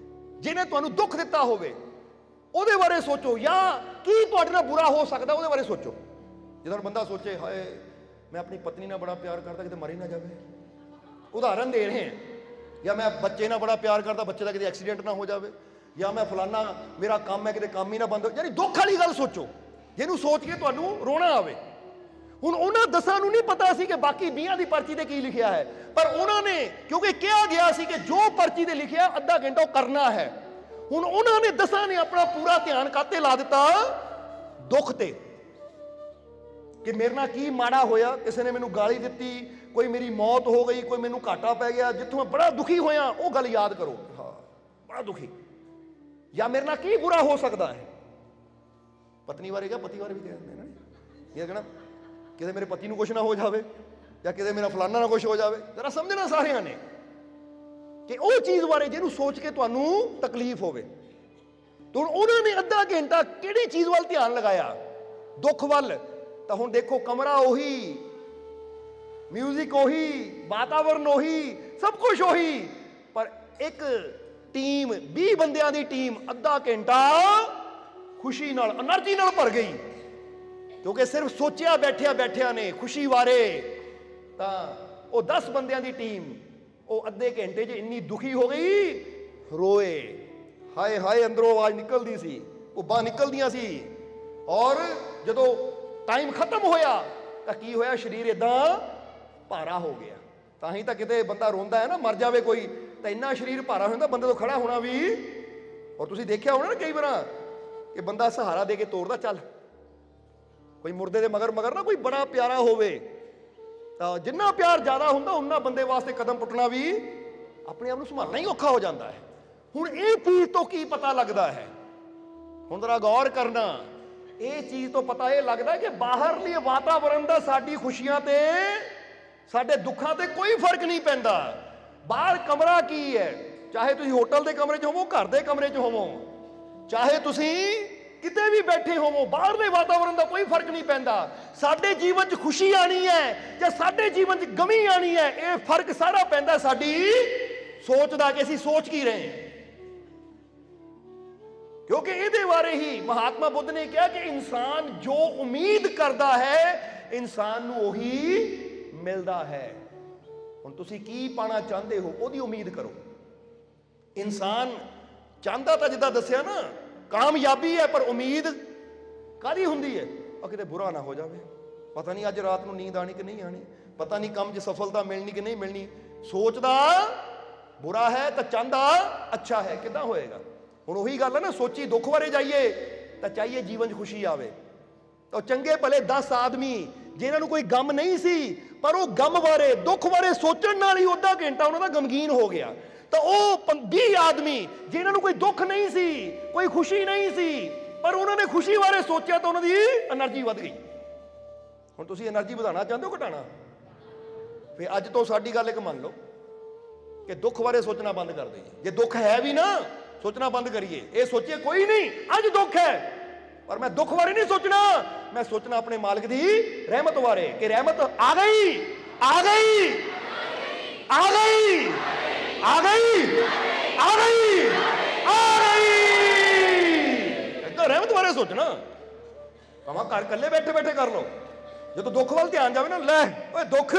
ਜਿਹਨੇ ਤੁਹਾਨੂੰ ਦੁੱਖ ਦਿੱਤਾ ਹੋਵੇ, ਉਹਦੇ ਬਾਰੇ ਸੋਚੋ, ਜਾਂ ਕੀ ਤੁਹਾਡੇ ਨਾਲ ਬੁਰਾ ਹੋ ਸਕਦਾ ਉਹਦੇ ਬਾਰੇ ਸੋਚੋ। ਜਦੋਂ ਬੰਦਾ ਸੋਚੇ ਹਾਏ ਮੈਂ ਆਪਣੀ ਪਤਨੀ ਨਾਲ ਬੜਾ ਪਿਆਰ ਕਰਦਾ, ਕਿਤੇ ਮਰ ਹੀ ਨਾ ਜਾਵੇ, ਉਦਾਹਰਨ ਦੇ ਰਹੇ ਹਾਂ, ਜਾਂ ਮੈਂ ਬੱਚੇ ਨਾਲ ਬੜਾ ਪਿਆਰ ਕਰਦਾ, ਬੱਚੇ ਦਾ ਕਿਤੇ ਐਕਸੀਡੈਂਟ ਨਾ ਹੋ ਜਾਵੇ, ਜਾਂ ਮੈਂ ਫਲਾਨਾ ਮੇਰਾ ਕੰਮ ਹੈ ਕਿਤੇ ਕੰਮ ਹੀ ਨਾ ਬੰਦ ਹੋ, ਯਾਨੀ ਦੁੱਖ ਵਾਲੀ ਗੱਲ ਸੋਚੋ ਜਿਹਨੂੰ ਸੋਚ ਕੇ ਤੁਹਾਨੂੰ ਰੋਣਾ ਆਵੇ। ਹੁਣ ਉਹਨਾਂ 10 ਨੂੰ ਨਹੀਂ ਪਤਾ ਸੀ ਕਿ ਬਾਕੀ 20 ਦੀ ਪਰਚੀ ਤੇ ਕੀ ਲਿਖਿਆ ਹੈ, ਪਰ ਉਹਨਾਂ ਨੇ, ਕਿਉਂਕਿ ਕਿਹਾ ਗਿਆ ਸੀ ਕਿ ਜੋ ਪਰਚੀ ਤੇ ਲਿਖਿਆ ਅੱਧਾ ਘੰਟਾ ਉਹ ਕਰਨਾ ਹੈ। ਹੁਣ ਉਹਨਾਂ ਨੇ 10 ਨੇ ਆਪਣਾ ਪੂਰਾ ਧਿਆਨ ਕਾਤੇ ਲਾ ਦਿੱਤਾ, ਦੁੱਖ ਤੇ, ਕਿ ਮੇਰੇ ਨਾਲ ਕੀ ਮਾੜਾ ਹੋਇਆ, ਕਿਸੇ ਨੇ ਮੈਨੂੰ ਗਾਲੀ ਦਿੱਤੀ, ਕੋਈ ਮੇਰੀ ਮੌਤ ਹੋ ਗਈ, ਕੋਈ ਮੈਨੂੰ ਘਾਟਾ ਪੈ ਗਿਆ, ਜਿੱਥੋਂ ਮੈਂ ਬੜਾ ਦੁਖੀ ਹੋਇਆ ਉਹ ਗੱਲ ਯਾਦ ਕਰੋ, ਹਾਂ ਬੜਾ ਦੁਖੀ, ਜਾਂ ਮੇਰੇ ਨਾਲ ਕੀ ਬੁਰਾ ਹੋ ਸਕਦਾ ਹੈ। ਪਤਨੀ ਬਾਰੇ ਕਿਹਾ, ਪਤੀ ਬਾਰੇ ਵੀ ਕਹਿ ਦਿੰਦੇ ਨਾ, ਇਹ ਕਹਿਣਾ ਕਿਤੇ ਮੇਰੇ ਪਤੀ ਨੂੰ ਕੁਛ ਨਾ ਹੋ ਜਾਵੇ, ਜਾਂ ਕਿਤੇ ਮੇਰਾ ਫਲਾਨਾ ਨਾ ਕੁਛ ਹੋ ਜਾਵੇ। ਜ਼ਰਾ ਸਮਝਣਾ ਸਾਰਿਆਂ ਨੇ ਕਿ ਉਹ ਚੀਜ਼ ਬਾਰੇ ਜਿਹਨੂੰ ਸੋਚ ਕੇ ਤੁਹਾਨੂੰ ਤਕਲੀਫ ਹੋਵੇ। ਤਾਂ ਉਹਨਾਂ ਨੇ ਅੱਧਾ ਘੰਟਾ ਕਿਹੜੀ ਚੀਜ਼ ਵੱਲ ਧਿਆਨ ਲਗਾਇਆ, ਦੁੱਖ ਵੱਲ। ਤਾਂ ਹੁਣ ਦੇਖੋ, ਕਮਰਾ ਉਹੀ, ਮਿਊਜ਼ਿਕ ਉਹੀ, ਵਾਤਾਵਰਨ ਉਹੀ, ਸਭ ਕੁਝ ਉਹੀ, ਪਰ ਇੱਕ ਟੀਮ, 20 ਬੰਦਿਆਂ ਦੀ ਟੀਮ ਅੱਧਾ ਘੰਟਾ ਖੁਸ਼ੀ ਨਾਲ, એનર્ਜੀ ਨਾਲ ਭਰ ਗਈ, ਕਿਉਂਕਿ ਸਿਰਫ ਸੋਚਿਆ ਬੈਠਿਆਂ ਨੇ ਖੁਸ਼ੀ ਬਾਰੇ। ਤਾਂ ਉਹ 10 ਬੰਦਿਆਂ ਦੀ ਟੀਮ ਉਹ ਅੱਧੇ ਘੰਟੇ 'ਚ ਇੰਨੀ ਦੁਖੀ ਹੋ ਗਈ, ਰੋਏ, ਹਾਏ ਹਾਏ, ਅੰਦਰੋਂ ਆਵਾਜ਼ ਨਿਕਲਦੀ ਸੀ, ਉੱਬਾਂ ਨਿਕਲਦੀਆਂ ਸੀ। ਔਰ ਜਦੋਂ ਟਾਈਮ ਖਤਮ ਹੋਇਆ ਤਾਂ ਕੀ ਹੋਇਆ, ਸਰੀਰ ਇਦਾਂ ਭਾਰਾ ਹੋ ਗਿਆ। ਤਾਂ ਹੀ ਤਾਂ ਕਿਤੇ ਬੰਦਾ ਰੋਂਦਾ ਹੈ ਨਾ, ਮਰ ਜਾਵੇ ਕੋਈ, ਤਾਂ ਇੰਨਾ ਸਰੀਰ ਭਾਰਾ ਹੋ ਜਾਂਦਾ ਬੰਦੇ ਤੋਂ ਖੜਾ ਹੋਣਾ ਵੀ। ਔਰ ਤੁਸੀਂ ਦੇਖਿਆ ਹੋਣਾ ਨਾ ਕਈ ਵਾਰ ਕਿ ਬੰਦਾ ਸਹਾਰਾ ਦੇ ਕੇ ਤੋਰਦਾ, ਚੱਲ, ਕੋਈ ਮੁਰਦੇ ਦੇ ਮਗਰ ਨਾ ਕੋਈ ਬੜਾ ਪਿਆਰਾ ਹੋਵੇ, ਤਾਂ ਜਿੰਨਾ ਪਿਆਰ ਜ਼ਿਆਦਾ ਹੁੰਦਾ ਉਹਨਾਂ ਬੰਦੇ ਵਾਸਤੇ ਕਦਮ ਪੁੱਟਣਾ ਵੀ, ਆਪਣੇ ਆਪ ਨੂੰ ਸੰਭਾਲਣਾ ਹੀ ਔਖਾ ਹੋ ਜਾਂਦਾ ਹੈ। ਹੁਣ ਇਹ ਚੀਜ਼ ਤੋਂ ਕੀ ਪਤਾ ਲੱਗਦਾ ਹੈ, ਹੁਣ ਜ਼ਰਾ ਗੌਰ ਕਰਨਾ, ਇਹ ਚੀਜ਼ ਤੋਂ ਪਤਾ ਇਹ ਲੱਗਦਾ ਕਿ ਬਾਹਰਲੀ ਵਾਤਾਵਰਨ ਦਾ ਸਾਡੀ ਖੁਸ਼ੀਆਂ ਤੇ ਸਾਡੇ ਦੁੱਖਾਂ ਤੇ ਕੋਈ ਫਰਕ ਨਹੀਂ ਪੈਂਦਾ। ਬਾਹਰ ਕਮਰਾ ਕੀ ਹੈ, ਚਾਹੇ ਤੁਸੀਂ ਹੋਟਲ ਦੇ ਕਮਰੇ 'ਚ ਹੋਵੋ, ਘਰ ਦੇ ਕਮਰੇ 'ਚ ਹੋਵੋ, ਚਾਹੇ ਤੁਸੀਂ ਕਿਤੇ ਵੀ ਬੈਠੇ ਹੋਵੋ, ਬਾਹਰਲੇ ਵਾਤਾਵਰਨ ਦਾ ਕੋਈ ਫਰਕ ਨਹੀਂ ਪੈਂਦਾ। ਸਾਡੇ ਜੀਵਨ 'ਚ ਖੁਸ਼ੀ ਆਣੀ ਹੈ ਜਾਂ ਸਾਡੇ ਜੀਵਨ 'ਚ ਗਮੀ ਆਣੀ ਹੈ, ਇਹ ਫਰਕ ਸਾਰਾ ਪੈਂਦਾ ਸਾਡੀ ਸੋਚ ਦਾ, ਕਿ ਅਸੀਂ ਸੋਚ ਕੀ ਰਹੇ ਹਾਂ। ਕਿਉਂਕਿ ਇਹਦੇ ਬਾਰੇ ਹੀ ਮਹਾਤਮਾ ਬੁੱਧ ਨੇ ਕਿਹਾ ਕਿ ਇਨਸਾਨ ਜੋ ਉਮੀਦ ਕਰਦਾ ਹੈ, ਇਨਸਾਨ ਨੂੰ ਉਹੀ ਮਿਲਦਾ ਹੈ। ਹੁਣ ਤੁਸੀਂ ਕੀ ਪਾਣਾ ਚਾਹੁੰਦੇ ਹੋ, ਉਹਦੀ ਉਮੀਦ ਕਰੋ। ਇਨਸਾਨ ਚਾਹੁੰਦਾ ਤਾਂ ਜਿੱਦਾਂ ਦੱਸਿਆ ਨਾ ਕਾਮਯਾਬੀ ਹੈ, ਪਰ ਉਮੀਦ ਕਾਹਦੀ ਹੁੰਦੀ ਹੈ, ਉਹ ਕਿਤੇ ਬੁਰਾ ਨਾ ਹੋ ਜਾਵੇ, ਪਤਾ ਨਹੀਂ ਅੱਜ ਰਾਤ ਨੂੰ ਨੀਂਦ ਆਣੀ ਕਿ ਨਹੀਂ ਆਣੀ, ਪਤਾ ਨਹੀਂ ਕੰਮ 'ਚ ਸਫਲਤਾ ਮਿਲਣੀ ਕਿ ਨਹੀਂ ਮਿਲਣੀ। ਸੋਚਦਾ ਬੁਰਾ ਹੈ ਤਾਂ ਚਾਹੁੰਦਾ ਅੱਛਾ ਹੈ, ਕਿੱਦਾਂ ਹੋਏਗਾ। ਹੁਣ ਉਹੀ ਗੱਲ ਹੈ ਨਾ, ਸੋਚੀ ਦੁੱਖ ਬਾਰੇ ਜਾਈਏ ਤਾਂ ਚਾਹੀਏ ਜੀਵਨ 'ਚ ਖੁਸ਼ੀ ਆਵੇ। ਤਾਂ ਚੰਗੇ ਭਲੇ 10 ਆਦਮੀ ਜਿਨ੍ਹਾਂ ਨੂੰ ਕੋਈ ਗਮ ਨਹੀਂ ਸੀ, ਪਰ ਉਹ ਗਮ ਬਾਰੇ, ਦੁੱਖ ਬਾਰੇ ਸੋਚਣ ਨਾਲ ਹੀ ਅੱਧਾ ਘੰਟਾ ਉਹਨਾਂ ਦਾ ਗਮਗੀਨ ਹੋ ਗਿਆ। ਤਾਂ ਉਹ 20 ਆਦਮੀ ਜਿਨ੍ਹਾਂ ਨੂੰ ਕੋਈ ਦੁੱਖ ਨਹੀਂ ਸੀ, ਕੋਈ ਖੁਸ਼ੀ ਨਹੀਂ ਸੀ, ਪਰ ਉਹਨਾਂ ਨੇ ਖੁਸ਼ੀ ਬਾਰੇ ਸੋਚਿਆ ਤਾਂ ਉਹਨਾਂ ਦੀ એનર્ਜੀ ਵੱਧ ਗਈ। ਹੁਣ ਤੁਸੀਂ એનર્ਜੀ ਵਧਾਉਣਾ ਚਾਹੁੰਦੇ ਹੋ, ਘਟਾਣਾ? ਫਿਰ ਅੱਜ ਤੋਂ ਸਾਡੀ ਗੱਲ ਇੱਕ ਮੰਨ ਲਓ ਕਿ ਦੁੱਖ ਬਾਰੇ ਸੋਚਣਾ ਬੰਦ ਕਰ ਦਈਏ। ਜੇ ਦੁੱਖ ਹੈ ਵੀ ਨਾ, ਸੋਚਣਾ ਬੰਦ ਕਰੀਏ। ਇਹ ਸੋਚੀਏ ਕੋਈ ਨਹੀਂ ਅੱਜ ਦੁੱਖ ਹੈ, ਪਰ ਮੈਂ ਦੁੱਖ ਬਾਰੇ ਨਹੀਂ ਸੋਚਣਾ, ਮੈਂ ਸੋਚਣਾ ਆਪਣੇ ਮਾਲਕ ਦੀ ਰਹਿਮਤ ਬਾਰੇ, ਕਿ ਰਹਿਮਤ ਆ ਗਈ, ਆ ਗਈ, ਆ ਗਈ, ਆ ਗਈ, ਆ ਗਈ, ਆ ਗਈ। ਏਦਾਂ ਰਹਿਮਤ ਬਾਰੇ ਸੋਚਣਾ। ਭਾਵੇਂ ਘਰ ਇਕੱਲੇ ਬੈਠੇ ਬੈਠੇ ਕਰ ਲਓ। ਜਦੋਂ ਦੁੱਖ ਵੱਲ ਧਿਆਨ ਜਾਵੇ ਨਾ, ਲੈ ਓਏ ਦੁੱਖ,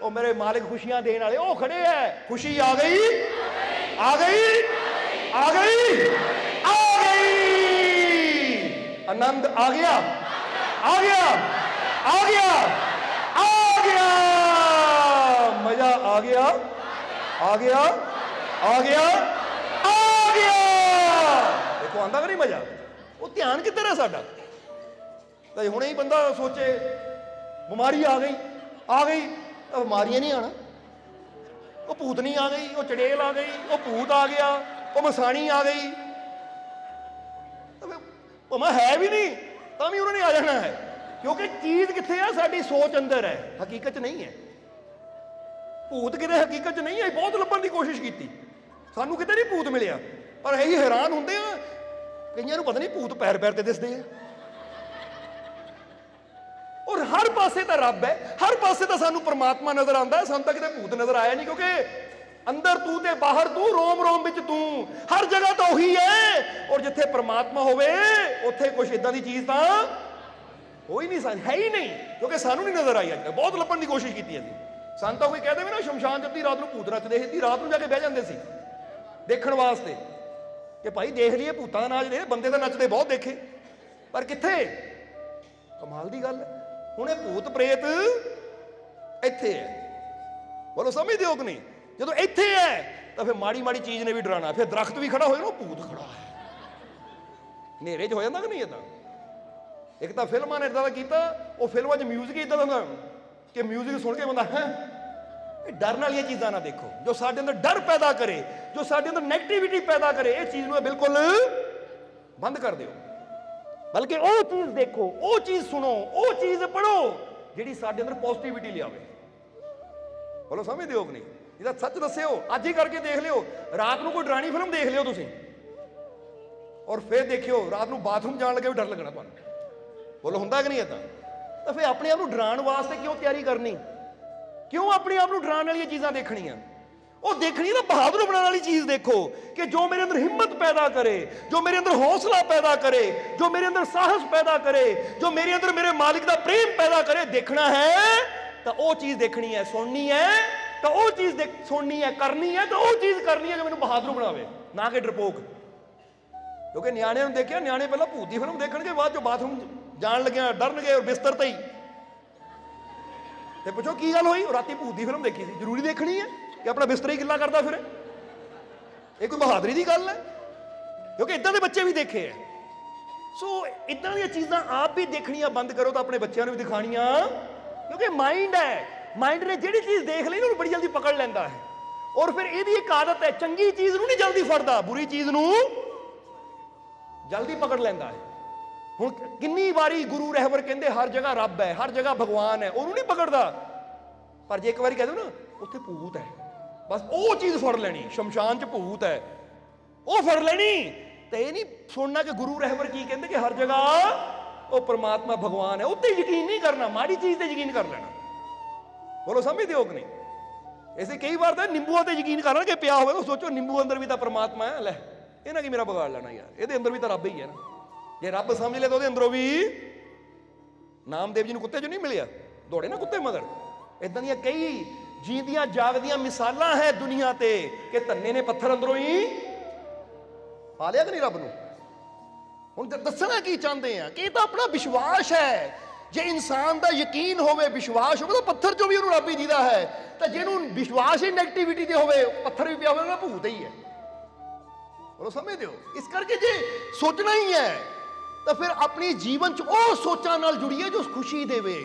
ਉਹ ਮੇਰੇ ਮਾਲਿਕ ਖੁਸ਼ੀਆਂ ਦੇਣ ਵਾਲੇ ਉਹ ਖੜੇ ਐ, ਖੁਸ਼ੀ ਆ ਗਈ, ਆ ਗਈ, ਆ ਗਈ, ਆ ਗਈ, ਆਨੰਦ ਆ ਗਿਆ, ਆ ਗਿਆ, ਆ ਗਿਆ, ਆ ਗਿਆ, ਮਜ਼ਾ ਆ ਗਿਆ, ਆ ਗਿਆ, ਆ ਗਿਆ, ਆ ਗਿਆ। ਦੇਖੋ ਆਂਦਾ ਕਿ ਨਹੀਂ ਮਜ਼ਾ? ਉਹ ਧਿਆਨ ਕਿੱਧਰ ਹੈ ਸਾਡਾ? ਤਾਂ ਹੁਣੇ ਹੀ ਬੰਦਾ ਸੋਚੇ ਬਿਮਾਰੀ ਆ ਗਈ, ਆ ਗਈ, ਬਿਮਾਰੀਆਂ ਨਹੀਂ ਆਣਾ, ਉਹ ਭੂਤਨੀ ਆ ਗਈ, ਉਹ ਚੜੇਲ ਆ ਗਈ, ਉਹ ਭੂਤ ਆ ਗਿਆ, ਉਹ ਮਸਾਣੀ ਆ ਗਈ, ਭਾਵੇਂ ਹੈ ਵੀ ਨਹੀਂ ਤਾਂ ਵੀ ਉਹਨਾਂ ਨੇ ਆ ਜਾਣਾ ਹੈ। ਕਿਉਂਕਿ ਚੀਜ਼ ਕਿੱਥੇ ਆ? ਸਾਡੀ ਸੋਚ ਅੰਦਰ ਹੈ, ਹਕੀਕਤ ਨਹੀਂ ਹੈ। ਭੂਤ ਕਿਤੇ ਹਕੀਕਤ 'ਚ ਨਹੀਂ ਆਈ, ਬਹੁਤ ਲੱਭਣ ਦੀ ਕੋਸ਼ਿਸ਼ ਕੀਤੀ, ਸਾਨੂੰ ਕਿਤੇ ਨਹੀਂ ਭੂਤ ਮਿਲਿਆ। ਪਰ ਇਹੀ ਹੈਰਾਨ ਹੁੰਦੇ ਆ, ਕਈਆਂ ਨੂੰ ਪਤਾ ਨਹੀਂ ਭੂਤ ਪੈਰ ਪੈਰ ਤੇ ਦਿਸਦੇ ਆ। ਔਰ ਹਰ ਪਾਸੇ ਤਾਂ ਰੱਬ ਹੈ, ਹਰ ਪਾਸੇ ਤਾਂ ਸਾਨੂੰ ਪਰਮਾਤਮਾ ਨਜ਼ਰ ਆਉਂਦਾ ਹੈ, ਸਾਨੂੰ ਤਾਂ ਕਿਤੇ ਭੂਤ ਨਜ਼ਰ ਆਇਆ ਨਹੀਂ, ਕਿਉਂਕਿ ਅੰਦਰ ਤੂੰ ਤੇ ਬਾਹਰ ਤੂੰ, ਰੋਮ ਰੋਮ ਵਿੱਚ ਤੂੰ, ਹਰ ਜਗ੍ਹਾ ਤਾਂ ਉਹੀ ਹੈ। ਔਰ ਜਿੱਥੇ ਪਰਮਾਤਮਾ ਹੋਵੇ ਉੱਥੇ ਕੁਛ ਇਦਾਂ ਦੀ ਚੀਜ਼ ਤਾਂ ਹੋ ਹੀ ਨਹੀਂ ਸਕਦੀ, ਹੈ ਹੀ ਨਹੀਂ, ਕਿਉਂਕਿ ਸਾਨੂੰ ਨਹੀਂ ਨਜ਼ਰ ਆਈ। ਅੱਜ ਤੱਕ ਬਹੁਤ ਲੱਭਣ ਦੀ ਕੋਸ਼ਿਸ਼ ਕੀਤੀ ਅਸੀਂ, ਸਾਨੂੰ ਤਾਂ ਕੋਈ ਕਹਿ ਦੇਵੇ ਨਾ ਸ਼ਮਸ਼ਾਨ 'ਚ ਅੱਧੀ ਰਾਤ ਨੂੰ ਭੂਤ ਨੱਚਦੇ ਸੀ, ਅੱਧੀ ਰਾਤ ਨੂੰ ਜਾ ਕੇ ਬਹਿ ਜਾਂਦੇ ਸੀ ਦੇਖਣ ਵਾਸਤੇ ਕਿ ਭਾਈ ਦੇਖ ਲਈਏ ਭੂਤਾਂ ਦਾ ਨਾਚ, ਦੇ ਬੰਦੇ ਦਾ ਨੱਚਦੇ ਬਹੁਤ ਦੇਖੇ, ਪਰ ਕਿੱਥੇ। ਕਮਾਲ ਦੀ ਗੱਲ ਹੈ। ਹੁਣ ਇਹ ਭੂਤ ਪ੍ਰੇਤ ਇੱਥੇ ਹੈ, ਬੋਲੋ ਸਮਝਦੇ ਹੋ ਕਿ ਨਹੀਂ? ਜਦੋਂ ਇੱਥੇ ਹੈ ਤਾਂ ਫਿਰ ਮਾੜੀ ਮਾੜੀ ਚੀਜ਼ ਨੇ ਵੀ ਡਰਾਣਾ, ਫਿਰ ਦਰਖਤ ਵੀ ਖੜਾ ਹੋਏ ਨਾ, ਉਹ ਭੂਤ ਖੜਾ ਹੈ, ਹਨੇਰੇ 'ਚ ਹੋ ਜਾਂਦਾ ਕਿ ਨਹੀਂ ਏਦਾਂ? ਇੱਕ ਤਾਂ ਫਿਲਮਾਂ ਨੇ ਏਦਾਂ ਦਾ ਕੀਤਾ, ਉਹ ਫਿਲਮਾਂ 'ਚ ਮਿਊਜ਼ਿਕ ਏਦਾਂ ਦਾ ਹੁੰਦਾ ਕਿ ਮਿਊਜ਼ਿਕ ਸੁਣ ਕੇ ਬੰਦਾ ਹੈ। ਇਹ ਡਰਨ ਵਾਲੀਆਂ ਚੀਜ਼ਾਂ ਨਾ ਦੇਖੋ, ਜੋ ਸਾਡੇ ਅੰਦਰ ਡਰ ਪੈਦਾ ਕਰੇ, ਜੋ ਸਾਡੇ ਅੰਦਰ ਨੈਗੇਟਿਵਿਟੀ ਪੈਦਾ ਕਰੇ, ਇਹ ਚੀਜ਼ ਨੂੰ ਬਿਲਕੁਲ ਬੰਦ ਕਰ ਦਿਓ। ਬਲਕਿ ਉਹ ਚੀਜ਼ ਦੇਖੋ, ਉਹ ਚੀਜ਼ ਸੁਣੋ, ਉਹ ਚੀਜ਼ ਪੜ੍ਹੋ ਜਿਹੜੀ ਸਾਡੇ ਅੰਦਰ ਪੋਜ਼ਿਟਿਵਿਟੀ ਲਿਆਵੇ। ਬੋਲੋ ਸਮਝਦੇ ਹੋ ਕਿ ਨਹੀਂ? ਇਹਦਾ ਸੱਚ ਦੱਸਿਓ, ਅੱਜ ਹੀ ਕਰਕੇ ਦੇਖ ਲਿਓ, ਰਾਤ ਨੂੰ ਕੋਈ ਡਰਾਣੀ ਫਿਲਮ ਦੇਖ ਲਿਓ ਤੁਸੀਂ, ਔਰ ਫਿਰ ਦੇਖਿਓ ਰਾਤ ਨੂੰ ਬਾਥਰੂਮ ਜਾਣ ਲੱਗੇ ਵੀ ਡਰ ਲੱਗਣਾ ਤੁਹਾਨੂੰ। ਬੋਲੋ ਹੁੰਦਾ ਕਿ ਨਹੀਂ ਏਦਾਂ? ਤਾਂ ਫਿਰ ਆਪਣੇ ਆਪ ਨੂੰ ਡਰਾਉਣ ਵਾਸਤੇ ਕਿਉਂ ਤਿਆਰੀ ਕਰਨੀ? ਕਿਉਂ ਆਪਣੇ ਆਪ ਨੂੰ ਡਰਾਉਣ ਵਾਲੀਆਂ ਚੀਜ਼ਾਂ ਦੇਖਣੀਆਂ? ਉਹ ਦੇਖਣੀ ਨਾ ਬਹਾਦਰ ਬਣਾਉਣ ਵਾਲੀ ਚੀਜ਼ ਦੇਖੋ, ਕਿ ਜੋ ਮੇਰੇ ਅੰਦਰ ਹਿੰਮਤ ਪੈਦਾ ਕਰੇ, ਜੋ ਮੇਰੇ ਅੰਦਰ ਹੌਸਲਾ ਪੈਦਾ ਕਰੇ, ਜੋ ਮੇਰੇ ਅੰਦਰ ਸਾਹਸ ਪੈਦਾ ਕਰੇ, ਜੋ ਮੇਰੇ ਅੰਦਰ ਮੇਰੇ ਮਾਲਿਕ ਦਾ ਪ੍ਰੇਮ ਪੈਦਾ ਕਰੇ। ਦੇਖਣਾ ਹੈ ਤਾਂ ਉਹ ਚੀਜ਼ ਦੇਖਣੀ ਹੈ, ਸੁਣਨੀ ਹੈ ਤਾਂ ਉਹ ਚੀਜ਼ ਸੁਣਨੀ ਹੈ, ਕਰਨੀ ਹੈ ਤਾਂ ਉਹ ਚੀਜ਼ ਕਰਨੀ ਹੈ ਜੋ ਮੈਨੂੰ ਬਹਾਦਰ ਬਣਾਵੇ, ਨਾ ਕਿ ਡਰਪੋਕ। ਕਿਉਂਕਿ ਨਿਆਣਿਆਂ ਨੂੰ ਦੇਖਿਆ, ਨਿਆਣੇ ਪਹਿਲਾਂ ਭੂਤ ਦੀ ਫਿਲਮ ਦੇਖਣਗੇ, ਬਾਅਦ ਚੋਂ ਬਾਥਰੂਮ ਜਾਣ ਲੱਗਿਆ ਡਰਨਗੇ, ਔਰ ਬਿਸਤਰ ਤੇ ਹੀ। ਤੇ ਪੁੱਛੋ ਕੀ ਗੱਲ ਹੋਈ? ਰਾਤੀ ਭੂਤ ਦੀ ਫਿਲਮ ਦੇਖੀ ਸੀ, ਜ਼ਰੂਰੀ ਦੇਖਣੀ ਹੈ ਕਿ ਆਪਣਾ ਬਿਸਤਰ ਹੀ ਗਿੱਲਾ ਕਰਦਾ ਫਿਰੇ? ਇਹ ਕੋਈ ਬਹਾਦਰੀ ਦੀ ਗੱਲ ਹੈ? ਕਿਉਂਕਿ ਇਦਾਂ ਦੇ ਬੱਚੇ ਵੀ ਦੇਖੇ ਹੈ। ਸੋ ਇਦਾਂ ਦੀਆਂ ਚੀਜ਼ਾਂ ਆਪ ਵੀ ਦੇਖਣੀਆਂ ਬੰਦ ਕਰੋ ਤਾਂ ਆਪਣੇ ਬੱਚਿਆਂ ਨੂੰ ਵੀ ਦਿਖਾਣੀਆਂ, ਕਿਉਂਕਿ ਮਾਈਂਡ ਹੈ, ਮਾਈਂਡ ਨੇ ਜਿਹੜੀ ਚੀਜ਼ ਦੇਖ ਲਈ ਉਹਨੂੰ ਬੜੀ ਜਲਦੀ ਪਕੜ ਲੈਂਦਾ ਹੈ। ਔਰ ਫਿਰ ਇਹਦੀ ਇੱਕ ਆਦਤ ਹੈ, ਚੰਗੀ ਚੀਜ਼ ਨੂੰ ਨਹੀਂ ਜਲਦੀ ਫੜਦਾ, ਬੁਰੀ ਚੀਜ਼ ਨੂੰ ਜਲਦੀ ਪਕੜ ਲੈਂਦਾ ਹੈ। ਹੁਣ ਕਿੰਨੀ ਵਾਰੀ ਗੁਰੂ ਰਹਿਬਰ ਕਹਿੰਦੇ ਹਰ ਜਗ੍ਹਾ ਰੱਬ ਹੈ, ਹਰ ਜਗ੍ਹਾ ਭਗਵਾਨ ਹੈ, ਉਹਨੂੰ ਨਹੀਂ ਪਕੜਦਾ। ਪਰ ਜੇ ਇੱਕ ਵਾਰੀ ਕਹਿ ਦੋ ਨਾ ਉੱਥੇ ਭੂਤ ਹੈ, ਬਸ ਉਹ ਚੀਜ਼ ਫੜ ਲੈਣੀ, ਸ਼ਮਸ਼ਾਨ 'ਚ ਭੂਤ ਹੈ, ਉਹ ਫੜ ਲੈਣੀ। ਤੇ ਇਹ ਨਹੀਂ ਸੁਣਨਾ ਕਿ ਗੁਰੂ ਰਹਿਬਰ ਕੀ ਕਹਿੰਦੇ ਕਿ ਹਰ ਜਗ੍ਹਾ ਉਹ ਪਰਮਾਤਮਾ ਭਗਵਾਨ ਹੈ, ਉੱਤੇ ਯਕੀਨ ਨਹੀਂ ਕਰਨਾ, ਮਾੜੀ ਚੀਜ਼ ਤੇ ਯਕੀਨ ਕਰ ਲੈਣਾ। ਬੋਲੋ ਸਮਝਦੇ ਹੋ ਕਿ ਨਹੀਂ? ਐਸੇ ਕਈ ਵਾਰ ਤਾਂ ਨਿੰਬੂਆਂ ਤੇ ਯਕੀਨ ਕਰਨਾ ਕਿ ਪਿਆ ਹੋਵੇ ਤਾਂ ਸੋਚੋ ਨਿੰਬੂ ਅੰਦਰ ਵੀ ਤਾਂ ਪਰਮਾਤਮਾ ਹੈ, ਲੈ ਇਹਨਾਂ ਕੀ ਮੇਰਾ ਵਿਗਾੜ ਲੈਣਾ ਯਾਰ, ਇਹਦੇ ਅੰਦਰ ਵੀ ਤਾਂ ਰੱਬ ਹੀ ਹੈ ਨਾ। ਜੇ ਰੱਬ ਸਮਝ ਲੈ ਤਾਂ ਉਹਦੇ ਅੰਦਰੋਂ ਵੀ, ਨਾਮਦੇਵ ਜੀ ਨੂੰ ਕੁੱਤੇ 'ਚ ਨਹੀਂ ਮਿਲਿਆ, ਦੌੜੇ ਨਾ ਕੁੱਤੇ ਮਗਰ। ਇਦਾਂ ਦੀਆਂ ਕਈ ਜੀਂਦੀਆਂ ਜਾਗਦੀਆਂ ਮਿਸਾਲਾਂ ਹੈ ਦੁਨੀਆ ਤੇ ਕਿ ਧੰਨੇ ਨੇ ਪੱਥਰ ਅੰਦਰੋਂ ਹੀ ਪਾ ਲਿਆ ਕਿ ਨਹੀਂ ਰੱਬ ਨੂੰ। ਹੁਣ ਦੱਸਣਾ ਕੀ ਚਾਹੁੰਦੇ ਆ ਕਿ ਇਹ ਤਾਂ ਆਪਣਾ ਵਿਸ਼ਵਾਸ ਹੈ। ਜੇ ਇਨਸਾਨ ਦਾ ਯਕੀਨ ਹੋਵੇ, ਵਿਸ਼ਵਾਸ ਹੋਵੇ, ਤਾਂ ਪੱਥਰ 'ਚੋਂ ਵੀ ਉਹਨੂੰ ਰੱਬ ਹੀ ਦੀਦਾ ਹੈ। ਤਾਂ ਜਿਹਨੂੰ ਵਿਸ਼ਵਾਸ ਹੀ ਨੈਗੇਟਿਵਿਟੀ ਤੇ ਹੋਵੇ, ਪੱਥਰ ਵੀ ਪਿਆ ਹੋਵੇ ਨਾ, ਭੂਤ ਹੀ ਹੈ। ਉਹ ਸਮਝਦੇ ਹੋ? ਇਸ ਕਰਕੇ ਜੇ ਸੋਚਣਾ ਹੀ ਹੈ ਤਾਂ ਫਿਰ ਆਪਣੀ ਜੀਵਨ 'ਚ ਉਹ ਸੋਚਾਂ ਨਾਲ ਜੁੜੀਏ ਜੋ ਖੁਸ਼ੀ ਦੇਵੇ,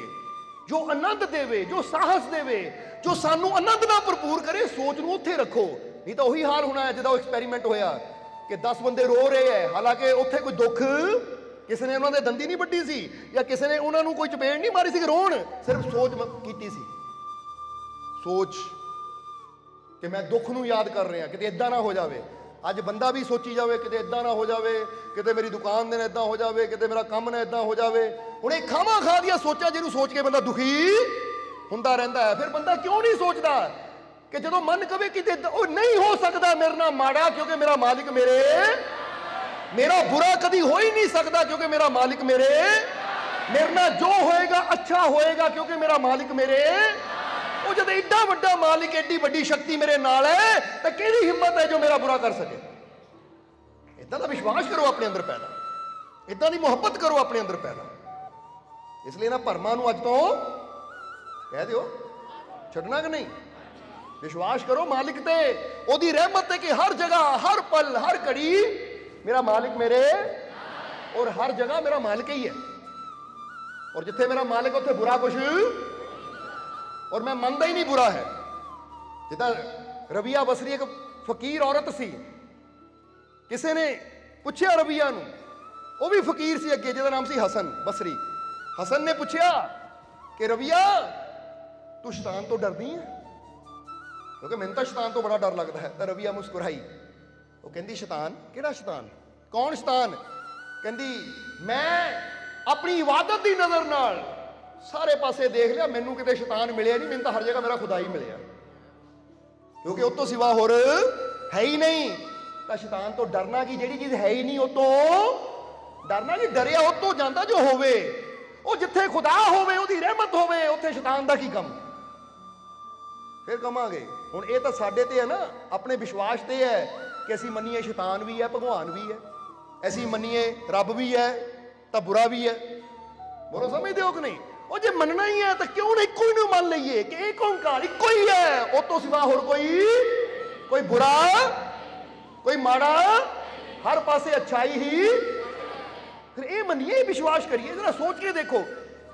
ਜੋ ਆਨੰਦ ਦੇਵੇ, ਜੋ ਸਾਹਸ ਦੇਵੇ, ਜੋ ਸਾਨੂੰ ਆਨੰਦ ਨਾਲ ਭਰਪੂਰ ਕਰੇ। ਸੋਚ ਨੂੰ ਉੱਥੇ ਰੱਖੋ, ਨਹੀਂ ਤਾਂ ਉਹੀ ਹਾਲ ਹੋਣਾ ਹੈ ਜਿਹਦਾ ਉਹ ਐਕਸਪੈਰੀਮੈਂਟ ਹੋਇਆ ਕਿ 10 ਬੰਦੇ ਰੋ ਰਹੇ ਹੈ, ਹਾਲਾਂਕਿ ਉੱਥੇ ਕੋਈ ਦੁੱਖ, ਕਿਸੇ ਨੇ ਉਹਨਾਂ ਦੇ ਦੰਦੀ ਨਹੀਂ ਵੱਢੀ ਸੀ ਜਾਂ ਕਿਸੇ ਨੇ ਉਹਨਾਂ ਨੂੰ ਕੋਈ ਚਪੇੜ ਨਹੀਂ ਮਾਰੀ ਸੀ ਕਿ ਰੋਣ, ਸਿਰਫ ਸੋਚ ਕੀਤੀ ਸੀ। ਸੋਚ ਕਿ ਮੈਂ ਦੁੱਖ ਨੂੰ ਯਾਦ ਕਰ ਰਿਹਾ, ਕਿਤੇ ਇਦਾਂ ਨਾ ਹੋ ਜਾਵੇ। ਅੱਜ ਬੰਦਾ ਵੀ ਸੋਚੀ ਜਾਵੇ ਕਿਤੇ ਇਦਾਂ ਨਾ ਹੋ ਜਾਵੇ, ਕਿਤੇ ਮੇਰੀ ਦੁਕਾਨ ਦੇ ਨਾਲ ਇਦਾਂ ਹੋ ਜਾਵੇ, ਕਿਤੇ ਮੇਰਾ ਕੰਮ ਨਾ ਇਦਾਂ ਹੋ ਜਾਵੇ। ਹੁਣ ਇਹ ਖਾਵਾਂ ਖਾ ਦੀਆਂ ਸੋਚਾਂ ਜਿਹਨੂੰ ਸੋਚ ਕੇ ਬੰਦਾ ਦੁਖੀ ਹੁੰਦਾ ਰਹਿੰਦਾ ਹੈ। ਫਿਰ ਬੰਦਾ ਕਿਉਂ ਨਹੀਂ ਸੋਚਦਾ ਕਿ ਜਦੋਂ ਮਨ ਕਵੇ ਕਿਤੇ ਉਹ ਨਹੀਂ ਹੋ ਸਕਦਾ ਮੇਰੇ ਨਾਲ ਮਾੜਾ, ਕਿਉਂਕਿ ਮੇਰਾ ਮਾਲਿਕ ਮੇਰਾ ਬੁਰਾ ਕਦੀ ਹੋ ਹੀ ਨਹੀਂ ਸਕਦਾ, ਕਿਉਂਕਿ ਮੇਰਾ ਮਾਲਿਕ ਮੇਰੇ ਨਾਲ ਜੋ ਹੋਏਗਾ ਅੱਛਾ ਹੋਏਗਾ, ਕਿਉਂਕਿ ਮੇਰਾ ਮਾਲਿਕ ਉਹ ਜਦ ਏਡਾ ਵੱਡਾ ਮਾਲਿਕ, ਏਡੀ ਵੱਡੀ ਸ਼ਕਤੀ ਮੇਰੇ ਨਾਲ ਹੈ, ਤਾਂ ਕਿਹਦੀ ਹਿੰਮਤ ਹੈ ਜੋ ਮੇਰਾ ਬੁਰਾ ਕਰ ਸਕੇ। ਇਦਾਂ ਦਾ ਵਿਸ਼ਵਾਸ ਕਰੋ ਆਪਣੇ ਅੰਦਰ ਪੈਦਾ, ਇਦਾਂ ਦੀ ਮੁਹੱਬਤ ਕਰੋ ਆਪਣੇ ਅੰਦਰ ਪੈਦਾ। ਇਸ ਲਈ ਨਾ ਭਰਮਾਂ ਨੂੰ ਅੱਜ ਤੋਂ ਕਹਿ ਦਿਓ ਛੱਡਣਾ ਕਿ ਨਹੀਂ। ਵਿਸ਼ਵਾਸ ਕਰੋ ਮਾਲਿਕ ਤੇ, ਉਹਦੀ ਰਹਿਮਤ ਤੇ ਕਿ ਹਰ ਜਗ੍ਹਾ, ਹਰ ਪਲ, ਹਰ ਘੜੀ ਮੇਰਾ ਮਾਲਿਕ ਔਰ ਹਰ ਜਗ੍ਹਾ ਮੇਰਾ ਮਾਲਿਕ ਹੀ ਹੈ। ਔਰ ਜਿੱਥੇ ਮੇਰਾ ਮਾਲਿਕ ਉੱਥੇ ਬੁਰਾ ਕੁਛ, ਔਰ ਮੈਂ ਮੰਨਦਾ ਹੀ ਨਹੀਂ ਬੁਰਾ ਹੈ। ਜਿੱਦਾਂ ਰਬੀਆ ਬਸਰੀ ਇੱਕ ਫਕੀਰ ਔਰਤ ਸੀ, ਕਿਸੇ ਨੇ ਪੁੱਛਿਆ ਰਬੀਆ ਨੂੰ, ਉਹ ਵੀ ਫਕੀਰ ਸੀ ਅੱਗੇ, ਜਿਹਦਾ ਨਾਮ ਸੀ ਹਸਨ ਬਸਰੀ। ਹਸਨ ਨੇ ਪੁੱਛਿਆ ਕਿ ਰਬੀਆ ਤੂੰ ਸ਼ੈਤਾਨ ਤੋਂ ਡਰਦੀ ਹੈ? क्योंकि मैंने तो शैतान तो बड़ा डर लगता है। तो रविया मुस्कुराई, वो कहती शैतान किहड़ा शैतान, कौन शैतान? कहती मैं अपनी इबादत की नज़र नाल सारे पासे देख लिया, मैनू किते शैतान मिले नहीं, मैंने तो हर जगह मेरा खुदा ही मिले, क्योंकि उस तो सिवा होर है ही नहीं। तो शैतान तो डरना की, जिहड़ी चीज़ है ही नहीं उस तो डरना की, डरिया उस तो जाता जो होवे, ਉਹ ਜਿੱਥੇ ਖੁਦਾ ਹੋਵੇ, ਉਹਦੀ ਰਹਿਮਤ ਹੋਵੇ, ਉੱਥੇ ਸ਼ੈਤਾਨ ਦਾ ਕੀ ਕੰਮ? ਫਿਰ ਕਵਾਂਗੇ ਹੁਣ ਇਹ ਤਾਂ ਸਾਡੇ ਤੇ ਹੈ ਨਾ, ਆਪਣੇ ਵਿਸ਼ਵਾਸ ਤੇ ਹੈ ਕਿ ਅਸੀਂ ਮੰਨੀਏ ਸ਼ੈਤਾਨ ਵੀ ਹੈ, ਭਗਵਾਨ ਵੀ ਹੈ, ਅਸੀਂ ਮੰਨੀਏ ਰੱਬ ਵੀ ਹੈ ਤਾਂ ਬੁਰਾ ਵੀ ਹੈ। ਬੋਲੋ ਸਮਝਦੇ ਹੋ ਕਿ ਨਹੀਂ? ਉਹ ਜੇ ਮੰਨਣਾ ਹੀ ਹੈ ਤਾਂ ਕਿਉਂ ਨਾ ਇੱਕੋ ਹੀ ਨੂੰ ਮੰਨ ਲਈਏ ਕਿ ਇੱਕ ਓਂਕਾਰ ਇੱਕੋ ਹੀ ਹੈ, ਉਹ ਤੋਂ ਸਿਵਾ ਹੋਰ ਕੋਈ ਬੁਰਾ, ਕੋਈ ਮਾੜਾ, ਹਰ ਪਾਸੇ ਅੱਛਾਈ ਹੀ। ਫਿਰ ਇਹ ਮੰਨੀਏ, ਵਿਸ਼ਵਾਸ ਕਰੀਏ। ਜਰਾ ਸੋਚ ਕੇ ਦੇਖੋ,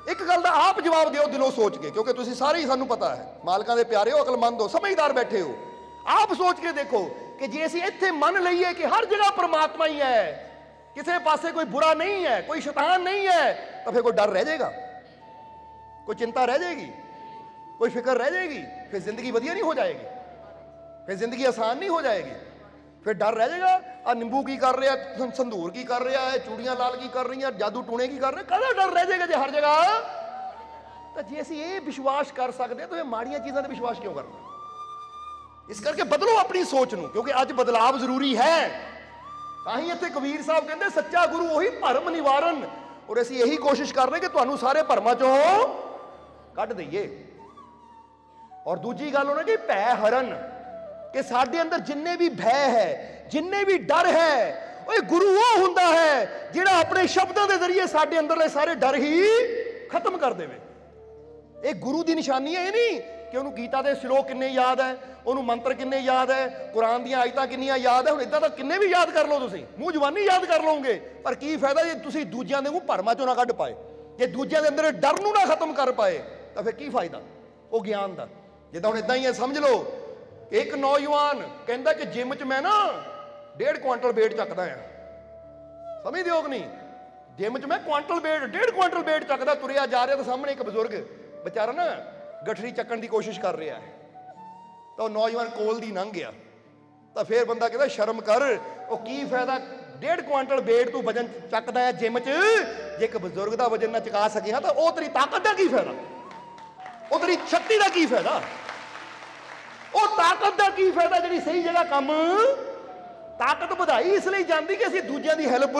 ਇੱਕ ਗੱਲ ਦਾ ਆਪ ਜਵਾਬ ਦਿਓ ਦਿਲੋਂ ਸੋਚ ਕੇ, ਕਿਉਂਕਿ ਤੁਸੀਂ ਸਾਰੇ ਹੀ ਸਾਨੂੰ ਪਤਾ ਹੈ ਮਾਲਕਾਂ ਦੇ ਪਿਆਰੇ ਹੋ, ਅਕਲਮੰਦ ਹੋ, ਸਮਝਦਾਰ ਬੈਠੇ ਹੋ। ਆਪ ਸੋਚ ਕੇ ਦੇਖੋ ਕਿ ਜੇ ਅਸੀਂ ਇੱਥੇ ਮੰਨ ਲਈਏ ਕਿ ਹਰ ਜਗ੍ਹਾ ਪਰਮਾਤਮਾ ਹੀ ਹੈ, ਕਿਸੇ ਪਾਸੇ ਕੋਈ ਬੁਰਾ ਨਹੀਂ ਹੈ, ਕੋਈ ਸ਼ੈਤਾਨ ਨਹੀਂ ਹੈ, ਤਾਂ ਫਿਰ ਕੋਈ ਡਰ ਰਹਿ ਜਾਏਗਾ, ਕੋਈ ਚਿੰਤਾ ਰਹਿ ਜਾਏਗੀ, ਕੋਈ ਫਿਕਰ ਰਹਿ ਜਾਏਗੀ? ਫਿਰ ਜ਼ਿੰਦਗੀ ਵਧੀਆ ਨਹੀਂ ਹੋ ਜਾਏਗੀ, ਫਿਰ ਜ਼ਿੰਦਗੀ ਆਸਾਨ ਨਹੀਂ ਹੋ ਜਾਏਗੀ, ਫਿਰ ਡਰ ਰਹਿ ਜਾਏਗਾ। ਆ ਨਿੰਬੂ ਕੀ ਕਰ ਰਿਹਾ, ਸੰਧੂਰ ਕੀ ਕਰ ਰਿਹਾ ਹੈ, ਚੂੜੀਆਂ ਲਾਲ ਕੀ ਕਰ ਰਹੀਆਂ, ਜਾਦੂ ਟੂਣੇ ਕੀ ਕਰ ਰਹੇ, ਕਾਹਦਾ ਡਰ ਰਹਿ ਜਾਏਗਾ ਜੇ ਹਰ ਜਗ੍ਹਾ? ਤਾਂ ਜੇ ਅਸੀਂ ਇਹ ਵਿਸ਼ਵਾਸ ਕਰ ਸਕਦੇ ਤਾਂ ਇਹ ਮਾੜੀਆਂ ਚੀਜ਼ਾਂ ਤੇ ਵਿਸ਼ਵਾਸ ਕਿਉਂ ਕਰਨਾ? ਇਸ ਕਰਕੇ ਬਦਲੋ ਆਪਣੀ ਸੋਚ ਨੂੰ, ਕਿਉਂਕਿ ਅੱਜ ਬਦਲਾਵ ਜ਼ਰੂਰੀ ਹੈ। ਤਾਂ ਹੀ ਇੱਥੇ ਕਬੀਰ ਸਾਹਿਬ ਕਹਿੰਦੇ ਸੱਚਾ ਗੁਰੂ ਉਹੀ ਭਰਮ ਨਿਵਾਰਨ, ਔਰ ਅਸੀਂ ਇਹੀ ਕੋਸ਼ਿਸ਼ ਕਰ ਰਹੇ ਕਿ ਤੁਹਾਨੂੰ ਸਾਰੇ ਭਰਮਾਂ ਚੋਂ ਕੱਢ ਦਈਏ। ਔਰ ਦੂਜੀ ਗੱਲ ਉਹਨਾਂ ਦੀ ਭੈ ਹਰਨ, ਕਿ ਸਾਡੇ ਅੰਦਰ ਜਿੰਨੇ ਵੀ ਭੈ ਹੈ, ਜਿੰਨੇ ਵੀ ਡਰ ਹੈ, ਉਹ ਗੁਰੂ ਉਹ ਹੁੰਦਾ ਹੈ ਜਿਹੜਾ ਆਪਣੇ ਸ਼ਬਦਾਂ ਦੇ ਜ਼ਰੀਏ ਸਾਡੇ ਅੰਦਰਲੇ ਸਾਰੇ ਡਰ ਹੀ ਖਤਮ ਕਰ ਦੇਵੇ। ਇਹ ਗੁਰੂ ਦੀ ਨਿਸ਼ਾਨੀ ਹੈ। ਇਹ ਨਹੀਂ ਕਿ ਉਹਨੂੰ ਗੀਤਾ ਦੇ ਸ਼ਲੋਕ ਕਿੰਨੇ ਯਾਦ ਹੈ, ਉਹਨੂੰ ਮੰਤਰ ਕਿੰਨੇ ਯਾਦ ਹੈ, ਕੁਰਾਨ ਦੀਆਂ ਆਇਤਾਂ ਕਿੰਨੀਆਂ ਯਾਦ ਹੈ। ਹੁਣ ਇਦਾਂ ਤਾਂ ਕਿੰਨੇ ਵੀ ਯਾਦ ਕਰ ਲਓ, ਤੁਸੀਂ ਮੂੰਹ ਜ਼ਬਾਨੀ ਯਾਦ ਕਰ ਲਓਗੇ, ਪਰ ਕੀ ਫਾਇਦਾ ਜੇ ਤੁਸੀਂ ਦੂਜਿਆਂ ਦੇ ਮੂੰਹ ਭਰਮਾਂ ਚੋਂ ਨਾ ਕੱਢ ਪਾਏ, ਜੇ ਦੂਜਿਆਂ ਦੇ ਅੰਦਰ ਡਰ ਨੂੰ ਨਾ ਖਤਮ ਕਰ ਪਾਏ, ਤਾਂ ਫਿਰ ਕੀ ਫਾਇਦਾ ਉਹ ਗਿਆਨ ਦਾ? ਜਿੱਦਾਂ ਹੁਣ ਇਦਾਂ ਹੀ ਹੈ, ਸਮਝ ਲਓ ਇੱਕ ਨੌਜਵਾਨ ਕਹਿੰਦਾ ਕਿ ਜਿਮ 'ਚ ਮੈਂ ਨਾ 1.5 ਕੁਆਂਟਲ weight ਚੱਕਦਾ ਆ। ਸਮਝਦੇ ਹੋ ਕਿ ਨਹੀਂ? ਜਿਮ 'ਚ ਮੈਂ ਕੁਆਂਟਲ weight 1.5 ਕੁਆਂਟਲ weight ਚੱਕਦਾ, ਤੁਰਿਆ ਜਾ ਰਿਹਾ ਤਾਂ ਸਾਹਮਣੇ ਇੱਕ ਬਜ਼ੁਰਗ ਵਿਚਾਰਾ ਨਾ ਗਠੜੀ ਚੱਕਣ ਦੀ ਕੋਸ਼ਿਸ਼ ਕਰ ਰਿਹਾ ਹੈ, ਤਾਂ ਉਹ ਨੌਜਵਾਨ ਕੋਲ ਦੀ ਲੰਘ ਗਿਆ। ਤਾਂ ਫਿਰ ਬੰਦਾ ਕਹਿੰਦਾ ਸ਼ਰਮ ਕਰ, ਉਹ ਕੀ ਫਾਇਦਾ 1.5 ਕੁਆਂਟਲ weight ਤੂੰ ਵਜਨ ਚੱਕਦਾ ਹੈ ਜਿਮ 'ਚ, ਜੇ ਇੱਕ ਬਜ਼ੁਰਗ ਦਾ ਵਜਨ ਨਾ ਚੁਕਾ ਸਕਿਆ ਤਾਂ ਉਹ ਤੇਰੀ ਤਾਕਤ ਦਾ ਕੀ ਫਾਇਦਾ, ਉਹ ਤੇਰੀ ਸ਼ਕਤੀ ਦਾ ਕੀ ਫਾਇਦਾ, ਉਹ ਤਾਕਤ ਦਾ ਕੀ ਫਾਇਦਾ ਜਿਹੜੀ ਸਹੀ ਜਗ੍ਹਾ ਕੰਮ। ਤਾਕਤ ਵਧਾਈ ਇਸ ਲਈ ਜਾਂਦੀ ਕਿ ਅਸੀਂ ਦੂਜਿਆਂ ਦੀ ਹੈਲਪ,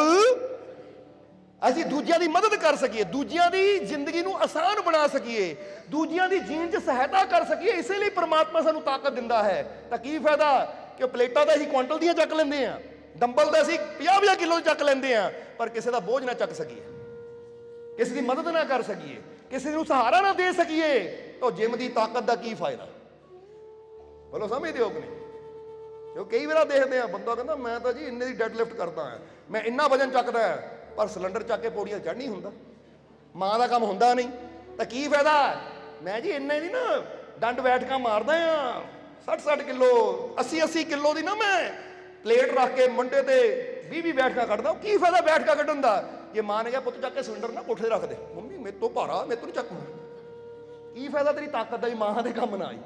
ਅਸੀਂ ਦੂਜਿਆਂ ਦੀ ਮਦਦ ਕਰ ਸਕੀਏ, ਦੂਜਿਆਂ ਦੀ ਜ਼ਿੰਦਗੀ ਨੂੰ ਆਸਾਨ ਬਣਾ ਸਕੀਏ, ਦੂਜਿਆਂ ਦੀ ਜੀਣ 'ਚ ਸਹਾਇਤਾ ਕਰ ਸਕੀਏ। ਇਸੇ ਲਈ ਪਰਮਾਤਮਾ ਸਾਨੂੰ ਤਾਕਤ ਦਿੰਦਾ ਹੈ। ਤਾਂ ਕੀ ਫਾਇਦਾ ਕਿ ਪਲੇਟਾਂ ਤਾਂ ਅਸੀਂ ਕੁਆਂਟਲ ਦੀਆਂ ਚੱਕ ਲੈਂਦੇ ਆ, ਡੰਬਲ ਤਾਂ ਅਸੀਂ 50-50 ਕਿਲੋ ਚੱਕ ਲੈਂਦੇ ਆ, ਪਰ ਕਿਸੇ ਦਾ ਬੋਝ ਨਾ ਚੱਕ ਸਕੀਏ, ਕਿਸੇ ਦੀ ਮਦਦ ਨਾ ਕਰ ਸਕੀਏ, ਕਿਸੇ ਨੂੰ ਸਹਾਰਾ ਨਾ ਦੇ ਸਕੀਏ, ਤਾਂ ਜਿਮ ਦੀ ਤਾਕਤ ਦਾ ਕੀ ਫਾਇਦਾ? ਬੋਲੋ ਸਮਝਦੇ ਹੋ ਕਿ ਨਹੀਂ? ਜੋ ਕਈ ਵਾਰ ਦੇਖਦੇ ਆ, ਬੰਦਾ ਕਹਿੰਦਾ ਮੈਂ ਤਾਂ ਜੀ ਇੰਨੇ ਦੀ ਡੈਡ ਲਿਫਟ ਕਰਦਾ ਹਾਂ, ਮੈਂ ਇੰਨਾ ਵਜਨ ਚੱਕਦਾ, ਪਰ ਸਿਲੰਡਰ ਚੱਕ ਕੇ ਪੌੜੀਆਂ ਚੜ੍ਹ ਨਹੀਂ ਹੁੰਦਾ, ਮਾਂ ਦਾ ਕੰਮ ਹੁੰਦਾ ਨਹੀਂ, ਤਾਂ ਕੀ ਫਾਇਦਾ? ਮੈਂ ਜੀ ਇੰਨੇ ਦੀ ਨਾ ਡੰਡ ਬੈਠਕਾਂ ਮਾਰਦਾ ਆ, 60-60 ਕਿਲੋ 80-80 ਕਿਲੋ ਦੀ ਨਾ ਮੈਂ ਪਲੇਟ ਰੱਖ ਕੇ ਮੰਡੇ ਤੇ 20-20 ਬੈਠਕਾਂ ਕੱਢਦਾ। ਉਹ ਕੀ ਫਾਇਦਾ ਬੈਠਕਾਂ ਕੱਢਣ ਦਾ ਜੇ ਮਾਂ ਨੇ ਕਿਹਾ ਪੁੱਤ ਚੱਕ ਕੇ ਸਿਲੰਡਰ ਨਾ ਕੋਠੇ ਰੱਖ ਦੇ? ਮੰਮੀ ਮੇਰੇ ਤੋਂ ਭਾਰਾ, ਮੇਰੇ ਤੋਂ ਨਹੀਂ ਚੱਕਣਾ। ਕੀ ਫਾਇਦਾ ਤੇਰੀ ਤਾਕਤ ਦਾ? ਮਾਂ ਦੇ ਕੰਮ ਨਾ ਆਈ,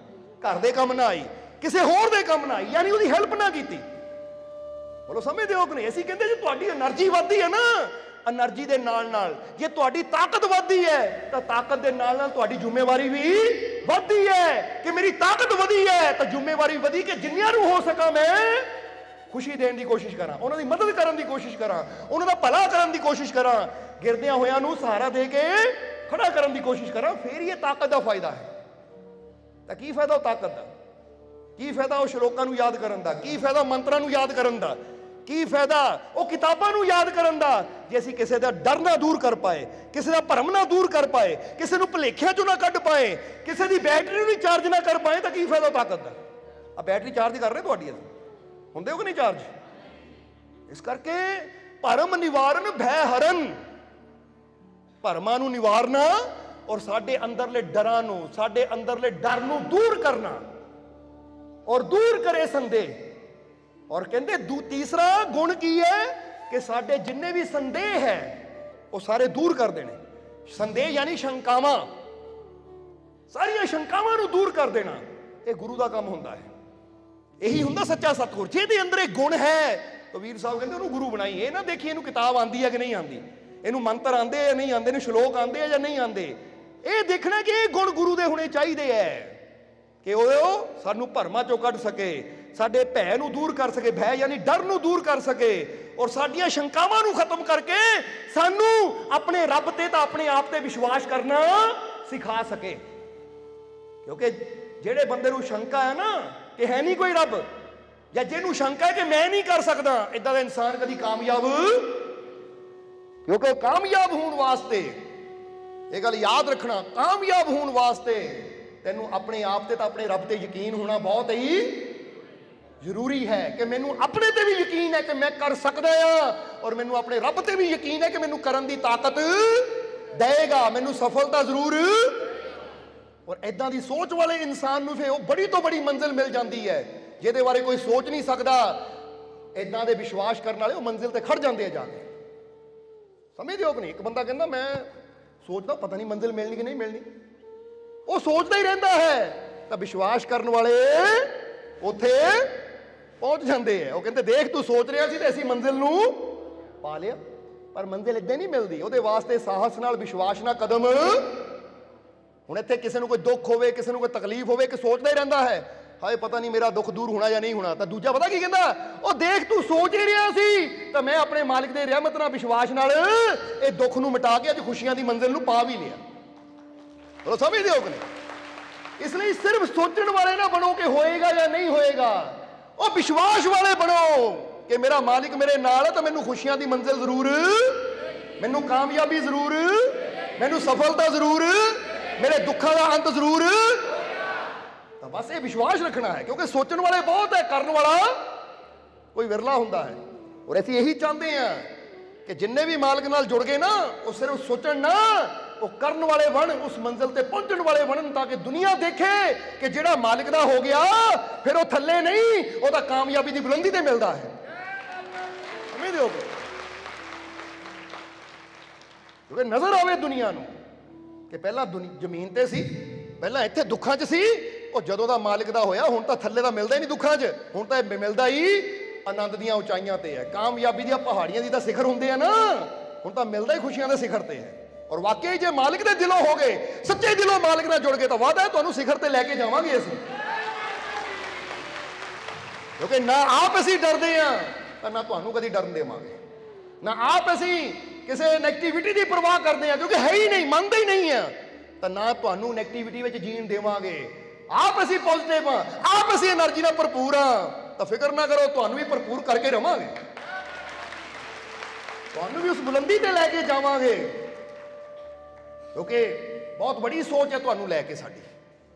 ਘਰ ਦੇ ਕੰਮ ਨਾ ਆਈ, ਕਿਸੇ ਹੋਰ ਦੇ ਕੰਮ ਨਾ ਆਈ, ਯਾਨੀ ਉਹਦੀ ਹੈਲਪ ਨਾ ਕੀਤੀ। ਬੋਲੋ ਸਮਝਦੇ ਹੋ ਕਿ ਨਹੀਂ? ਅਸੀਂ ਕਹਿੰਦੇ ਜੇ ਤੁਹਾਡੀ એનર્ਜੀ ਵੱਧਦੀ ਹੈ ਨਾ, એનર્ਜੀ ਦੇ ਨਾਲ ਨਾਲ ਜੇ ਤੁਹਾਡੀ ਤਾਕਤ ਵੱਧਦੀ ਹੈ, ਤਾਂ ਤਾਕਤ ਦੇ ਨਾਲ ਨਾਲ ਤੁਹਾਡੀ ਜ਼ਿੰਮੇਵਾਰੀ ਵੀ ਵੱਧਦੀ ਹੈ। ਕਿ ਮੇਰੀ ਤਾਕਤ ਵਧੀ ਹੈ ਤਾਂ ਜ਼ਿੰਮੇਵਾਰੀ ਵਧੀ, ਕਿ ਜਿੰਨਿਆਂ ਨੂੰ ਹੋ ਸਕਾਂ ਮੈਂ ਖੁਸ਼ੀ ਦੇਣ ਦੀ ਕੋਸ਼ਿਸ਼ ਕਰਾਂ, ਉਹਨਾਂ ਦੀ ਮਦਦ ਕਰਨ ਦੀ ਕੋਸ਼ਿਸ਼ ਕਰਾਂ, ਉਹਨਾਂ ਦਾ ਭਲਾ ਕਰਨ ਦੀ ਕੋਸ਼ਿਸ਼ ਕਰਾਂ, ਗਿਰਦਿਆਂ ਹੋਇਆਂ ਨੂੰ ਸਹਾਰਾ ਦੇ ਕੇ ਖੜਾ ਕਰਨ ਦੀ ਕੋਸ਼ਿਸ਼ ਕਰਾਂ। ਫਿਰ ਇਹ ਤਾਕਤ ਦਾ ਫਾਇਦਾ ਹੈ। ਤਾਂ ਕੀ ਫਾਇਦਾ ਉਹ ਤਾਕਤ ਦਾ? ਕੀ ਫਾਇਦਾ ਉਹ ਸ਼ਲੋਕਾਂ ਨੂੰ ਯਾਦ ਕਰਨ ਦਾ? ਕੀ ਫਾਇਦਾ ਮੰਤਰਾਂ ਨੂੰ ਯਾਦ ਕਰਨ ਦਾ? ਕੀ ਫਾਇਦਾ ਉਹ ਕਿਤਾਬਾਂ ਨੂੰ ਯਾਦ ਕਰਨ ਦਾ ਜੇ ਅਸੀਂ ਕਿਸੇ ਦਾ ਡਰ ਨਾ ਦੂਰ ਕਰ ਪਾਏ, ਕਿਸੇ ਦਾ ਭਰਮ ਨਾ ਦੂਰ ਕਰ ਪਾਏ, ਕਿਸੇ ਨੂੰ ਭੁਲੇਖਿਆਂ ਚੋਂ ਨਾ ਕੱਢ ਪਾਏ, ਕਿਸੇ ਦੀ ਬੈਟਰੀ ਨੂੰ ਵੀ ਚਾਰਜ ਨਾ ਕਰ ਪਾਏ? ਤਾਂ ਕੀ ਫਾਇਦਾ ਤਾਕਤ ਦਾ? ਆ ਬੈਟਰੀ ਚਾਰਜ ਕਰ ਰਹੇ ਤੁਹਾਡੀ, ਹੁੰਦੇ ਹੋ ਕਿ ਨਹੀਂ ਚਾਰਜ? ਇਸ ਕਰਕੇ ਭਰਮ ਨਿਵਾਰਨ ਭੈ ਹਰਨ, ਭਰਮਾਂ ਨੂੰ ਨਿਵਾਰਨਾ ਔਰ ਸਾਡੇ ਅੰਦਰਲੇ ਡਰਾਂ ਨੂੰ, ਸਾਡੇ ਅੰਦਰਲੇ ਡਰ ਨੂੰ ਦੂਰ ਕਰਨਾ ਔਰ ਦੂਰ ਕਰੇ ਸੰਦੇਹ। ਔਰ ਕਹਿੰਦੇ ਤੀਸਰਾ ਗੁਣ ਕੀ ਹੈ ਕਿ ਸਾਡੇ ਜਿੰਨੇ ਵੀ ਸੰਦੇਹ ਹੈ ਉਹ ਸਾਰੇ ਦੂਰ ਕਰ ਦੇਣੇ। ਸੰਦੇਹ ਯਾਨੀ ਸ਼ੰਕਾਵਾਂ, ਸਾਰੀਆਂ ਸ਼ੰਕਾਵਾਂ ਨੂੰ ਦੂਰ ਕਰ ਦੇਣਾ, ਇਹ ਗੁਰੂ ਦਾ ਕੰਮ ਹੁੰਦਾ ਹੈ। ਇਹੀ ਹੁੰਦਾ ਸੱਚਾ ਸਤਿਗੁਰ। ਜਿਹਦੇ ਅੰਦਰ ਇਹ ਗੁਣ ਹੈ, ਕਬੀਰ ਸਾਹਿਬ ਕਹਿੰਦੇ ਉਹਨੂੰ ਗੁਰੂ ਬਣਾਈ। ਇਹ ਨਾ ਦੇਖੀ ਇਹਨੂੰ ਕਿਤਾਬ ਆਂਦੀ ਹੈ ਕਿ ਨਹੀਂ ਆਂਦੀ, ਇਹਨੂੰ ਮੰਤਰ ਆਂਦੇ ਜਾਂ ਨਹੀਂ ਆਂਦੇ, ਇਹਨੂੰ ਸ਼ਲੋਕ ਆਂਦੇ ਆ ਜਾਂ ਨਹੀਂ ਆਂਦੇ। ਇਹ ਦੇਖਣਾ ਕਿ ਇਹ ਗੁਣ ਗੁਰੂ ਦੇ ਹੋਣੇ ਚਾਹੀਦੇ ਹੈ ਕਿ ਉਹ ਸਾਨੂੰ ਭਰਮਾਂ ਚੋਂ ਕੱਢ ਸਕੇ, ਸਾਡੇ ਭੈ ਨੂੰ ਦੂਰ ਕਰ ਸਕੇ, ਭੈ ਯਾਨੀ ਡਰ ਨੂੰ ਦੂਰ ਕਰ ਸਕੇ, ਔਰ ਸਾਡੀਆਂ ਸ਼ੰਕਾਵਾਂ ਨੂੰ ਖਤਮ ਕਰਕੇ ਸਾਨੂੰ ਆਪਣੇ ਰੱਬ ਤੇ ਤਾਂ ਆਪਣੇ ਆਪ ਤੇ ਵਿਸ਼ਵਾਸ ਕਰਨਾ ਸਿਖਾ ਸਕੇ। ਕਿਉਂਕਿ ਜਿਹੜੇ ਬੰਦੇ ਨੂੰ ਸ਼ੰਕਾ ਹੈ ਨਾ ਕਿ ਹੈ ਨਹੀਂ ਕੋਈ ਰੱਬ, ਜਾਂ ਜਿਹਨੂੰ ਸ਼ੰਕਾ ਹੈ ਕਿ ਮੈਂ ਨਹੀਂ ਕਰ ਸਕਦਾ, ਇਦਾਂ ਦਾ ਇਨਸਾਨ ਕਦੀ ਕਾਮਯਾਬ, ਕਿਉਂਕਿ ਕਾਮਯਾਬ ਹੋਣ ਵਾਸਤੇ ਇਹ ਗੱਲ ਯਾਦ ਰੱਖਣਾ, ਕਾਮਯਾਬ ਹੋਣ ਵਾਸਤੇ ਤੈਨੂੰ ਆਪਣੇ ਆਪ ਤੇ ਤਾਂ ਆਪਣੇ ਰੱਬ ਤੇ ਯਕੀਨ ਹੋਣਾ ਬਹੁਤ ਹੀ ਜ਼ਰੂਰੀ ਹੈ ਕਿ ਮੈਨੂੰ ਆਪਣੇ ਤੇ ਵੀ ਯਕੀਨ ਹੈ ਕਿ ਮੈਂ ਕਰ ਸਕਦਾ ਆ, ਔਰ ਮੈਨੂੰ ਆਪਣੇ ਰੱਬ ਤੇ ਵੀ ਯਕੀਨ ਹੈ ਕਿ ਮੈਨੂੰ ਕਰਨ ਦੀ ਤਾਕਤ ਦੇਗਾ, ਮੈਨੂੰ ਸਫਲਤਾ ਜ਼ਰੂਰ। ਔਰ ਇਦਾਂ ਦੀ ਸੋਚ ਵਾਲੇ ਇਨਸਾਨ ਨੂੰ ਫਿਰ ਉਹ ਬੜੀ ਤੋਂ ਬੜੀ ਮੰਜ਼ਿਲ ਮਿਲ ਜਾਂਦੀ ਹੈ, ਜਿਹਦੇ ਬਾਰੇ ਕੋਈ ਸੋਚ ਨਹੀਂ ਸਕਦਾ। ਇਦਾਂ ਦੇ ਵਿਸ਼ਵਾਸ ਕਰਨ ਵਾਲੇ ਉਹ ਮੰਜ਼ਿਲ ਤੇ ਖੜ ਜਾਂਦੇ ਆ ਜਾ ਕੇ। ਸਮਝਦੇ ਹੋ ਕਿ ਨਹੀਂ? ਇੱਕ ਬੰਦਾ ਕਹਿੰਦਾ ਮੈਂ ਸੋਚਦਾ ਪਤਾ ਨਹੀਂ ਮੰਜ਼ਿਲ ਮਿਲਣੀ ਕਿ ਨਹੀਂ ਮਿਲਣੀ, ਉਹ ਸੋਚਦਾ ਹੀ ਰਹਿੰਦਾ ਹੈ, ਤਾਂ ਵਿਸ਼ਵਾਸ ਕਰਨ ਵਾਲੇ ਉੱਥੇ ਪਹੁੰਚ ਜਾਂਦੇ ਆ। ਉਹ ਕਹਿੰਦੇ ਦੇਖ ਤੂੰ ਸੋਚ ਰਿਹਾ ਸੀ ਤੇ ਅਸੀਂ ਮੰਜ਼ਿਲ ਨੂੰ ਪਾ ਲਿਆ। ਪਰ ਮੰਜ਼ਿਲ ਏਦਾਂ ਨਹੀਂ ਮਿਲਦੀ, ਉਹਦੇ ਵਾਸਤੇ ਸਾਹਸ ਨਾਲ, ਵਿਸ਼ਵਾਸ ਨਾਲ ਕਦਮ। ਹੁਣ ਇੱਥੇ ਕਿਸੇ ਨੂੰ ਕੋਈ ਦੁੱਖ ਹੋਵੇ, ਕਿਸੇ ਨੂੰ ਕੋਈ ਤਕਲੀਫ ਹੋਵੇ, ਕਿ ਸੋਚਦਾ ਹੀ ਰਹਿੰਦਾ ਹੈ ਹਾਏ ਪਤਾ ਨਹੀਂ ਮੇਰਾ ਦੁੱਖ ਦੂਰ ਹੋਣਾ ਜਾਂ ਨਹੀਂ ਹੋਣਾ, ਤਾਂ ਦੂਜਾ ਪਤਾ ਕੀ ਕਹਿੰਦਾ, ਉਹ ਦੇਖ ਤੂੰ ਸੋਚ ਹੀ ਰਿਹਾ ਸੀ ਤਾਂ ਮੈਂ ਆਪਣੇ ਮਾਲਿਕ ਦੇ ਰਹਿਮਤ ਨਾਲ, ਵਿਸ਼ਵਾਸ ਨਾਲ ਇਹ ਦੁੱਖ ਨੂੰ ਮਿਟਾ ਕੇ ਅੱਜ ਖੁਸ਼ੀਆਂ ਦੀ ਮੰਜ਼ਿਲ ਨੂੰ ਪਾ ਵੀ ਲਿਆ। ਉਹ ਸਮਝਦੇ ਹੋ ਕਿ ਨਹੀਂ? ਇਸ ਲਈ ਸਿਰਫ ਸੋਚਣ ਵਾਲੇ ਨਾ ਬਣੋ ਕਿ ਹੋਏਗਾ ਜਾਂ ਨਹੀਂ ਹੋਏਗਾ, ਉਹ ਵਿਸ਼ਵਾਸ ਵਾਲੇ ਬਣੋ ਕਿ ਮੇਰਾ ਮਾਲਿਕ ਮੇਰੇ ਨਾਲ ਹੈ ਤਾਂ ਮੈਨੂੰ ਖੁਸ਼ੀਆਂ ਦੀ ਮੰਜ਼ਿਲ ਜ਼ਰੂਰ, ਮੈਨੂੰ ਕਾਮਯਾਬੀ ਜ਼ਰੂਰ, ਮੈਨੂੰ ਸਫਲਤਾ ਜ਼ਰੂਰ, ਮੇਰੇ ਦੁੱਖਾਂ ਦਾ ਅੰਤ ਜ਼ਰੂਰ। ਤਾਂ ਬਸ ਇਹ ਵਿਸ਼ਵਾਸ ਰੱਖਣਾ ਹੈ, ਕਿਉਂਕਿ ਸੋਚਣ ਵਾਲੇ ਬਹੁਤ ਹੈ, ਕਰਨ ਵਾਲਾ ਕੋਈ ਵਿਰਲਾ ਹੁੰਦਾ ਹੈ। ਔਰ ਅਸੀਂ ਇਹੀ ਚਾਹੁੰਦੇ ਹਾਂ ਕਿ ਜਿੰਨੇ ਵੀ ਮਾਲਕ ਨਾਲ ਜੁੜ ਗਏ ਨਾ, ਉਹ ਸਿਰਫ ਸੋਚਣ ਨਾ, ਉਹ ਕਰਨ ਵਾਲੇ ਬਣ, ਉਸ ਮੰਜ਼ਿਲ ਤੇ ਪਹੁੰਚਣ ਵਾਲੇ ਬਣਨ, ਤਾਂ ਕਿ ਦੁਨੀਆ ਦੇਖੇ ਕਿ ਜਿਹੜਾ ਮਾਲਿਕ ਦਾ ਹੋ ਗਿਆ ਫਿਰ ਉਹ ਥੱਲੇ ਨਹੀਂ, ਉਹ ਤਾਂ ਕਾਮਯਾਬੀ ਦੀ ਬੁਲੰਦੀ ਤੇ ਮਿਲਦਾ ਹੈ। ਸਮਝਦੇ ਹੋ? ਕਿਉਂਕਿ ਨਜ਼ਰ ਆਵੇ ਦੁਨੀਆ ਨੂੰ ਕਿ ਪਹਿਲਾਂ ਜ਼ਮੀਨ ਤੇ ਸੀ, ਪਹਿਲਾਂ ਇੱਥੇ ਦੁੱਖਾਂ 'ਚ ਸੀ, ਉਹ ਜਦੋਂ ਦਾ ਮਾਲਿਕ ਦਾ ਹੋਇਆ ਹੁਣ ਤਾਂ ਥੱਲੇ ਦਾ ਮਿਲਦਾ ਹੀ ਨਹੀਂ ਦੁੱਖਾਂ 'ਚ, ਹੁਣ ਤਾਂ ਇਹ ਮਿਲਦਾ ਹੀ ਆਨੰਦ ਦੀਆਂ ਉਚਾਈਆਂ ਤੇ ਹੈ। ਕਾਮਯਾਬੀ ਦੀਆਂ ਪਹਾੜੀਆਂ ਦੀ ਤਾਂ ਸਿਖਰ ਹੁੰਦੇ ਆ ਨਾ, ਹੁਣ ਤਾਂ ਮਿਲਦਾ ਹੀ ਖੁਸ਼ੀਆਂ ਦੇ ਸਿਖਰ ਤੇ ਹੈ। ਔਰ ਵਾਕਈ ਜੇ ਮਾਲਿਕ ਦੇ ਦਿਲੋਂ ਹੋ ਗਏ, ਸੱਚੇ ਦਿਲੋਂ ਮਾਲਿਕ ਨਾਲ ਜੁੜ ਗਏ, ਤਾਂ ਵਾਅਦਾ ਹੈ ਤੁਹਾਨੂੰ ਸਿਖਰ ਤੇ ਲੈ ਕੇ ਜਾਵਾਂਗੇ ਅਸੀਂ। ਕਿਉਂਕਿ ਨਾ ਆਪ ਅਸੀਂ ਡਰਦੇ ਆ ਤਾਂ ਨਾ ਤੁਹਾਨੂੰ ਕਦੀ ਡਰਨ ਦੇਵਾਂਗੇ, ਨਾ ਆਪ ਅਸੀਂ ਕਿਸੇ ਨੈਗੇਟਿਵਿਟੀ ਦੀ ਪਰਵਾਹ ਕਰਦੇ ਆ, ਕਿਉਂਕਿ ਹੈ ਹੀ ਨਹੀਂ, ਮੰਨਦੇ ਹੀ ਨਹੀਂ ਆ, ਤਾਂ ਨਾ ਤੁਹਾਨੂੰ ਨੈਗੇਟਿਵਿਟੀ ਵਿੱਚ ਜੀਣ ਦੇਵਾਂਗੇ। ਆਪ ਅਸੀਂ ਪੋਜ਼ਿਟਿਵ ਆ, ਆਪ ਅਸੀਂ એનર્ਜੀ ਨਾਲ ਭਰਪੂਰ ਆ, ਤਾਂ ਫਿਕਰ ਨਾ ਕਰੋ, ਤੁਹਾਨੂੰ ਵੀ ਭਰਪੂਰ ਕਰਕੇ ਰਵਾਂਗੇ, ਤੁਹਾਨੂੰ ਵੀ ਉਸ ਬੁਲੰਦੀ ਤੇ ਲੈ ਕੇ ਜਾਵਾਂਗੇ। ਕਿਉਂਕਿ ਬਹੁਤ ਬੜੀ ਸੋਚ ਹੈ ਤੁਹਾਨੂੰ ਲੈ ਕੇ ਸਾਡੀ,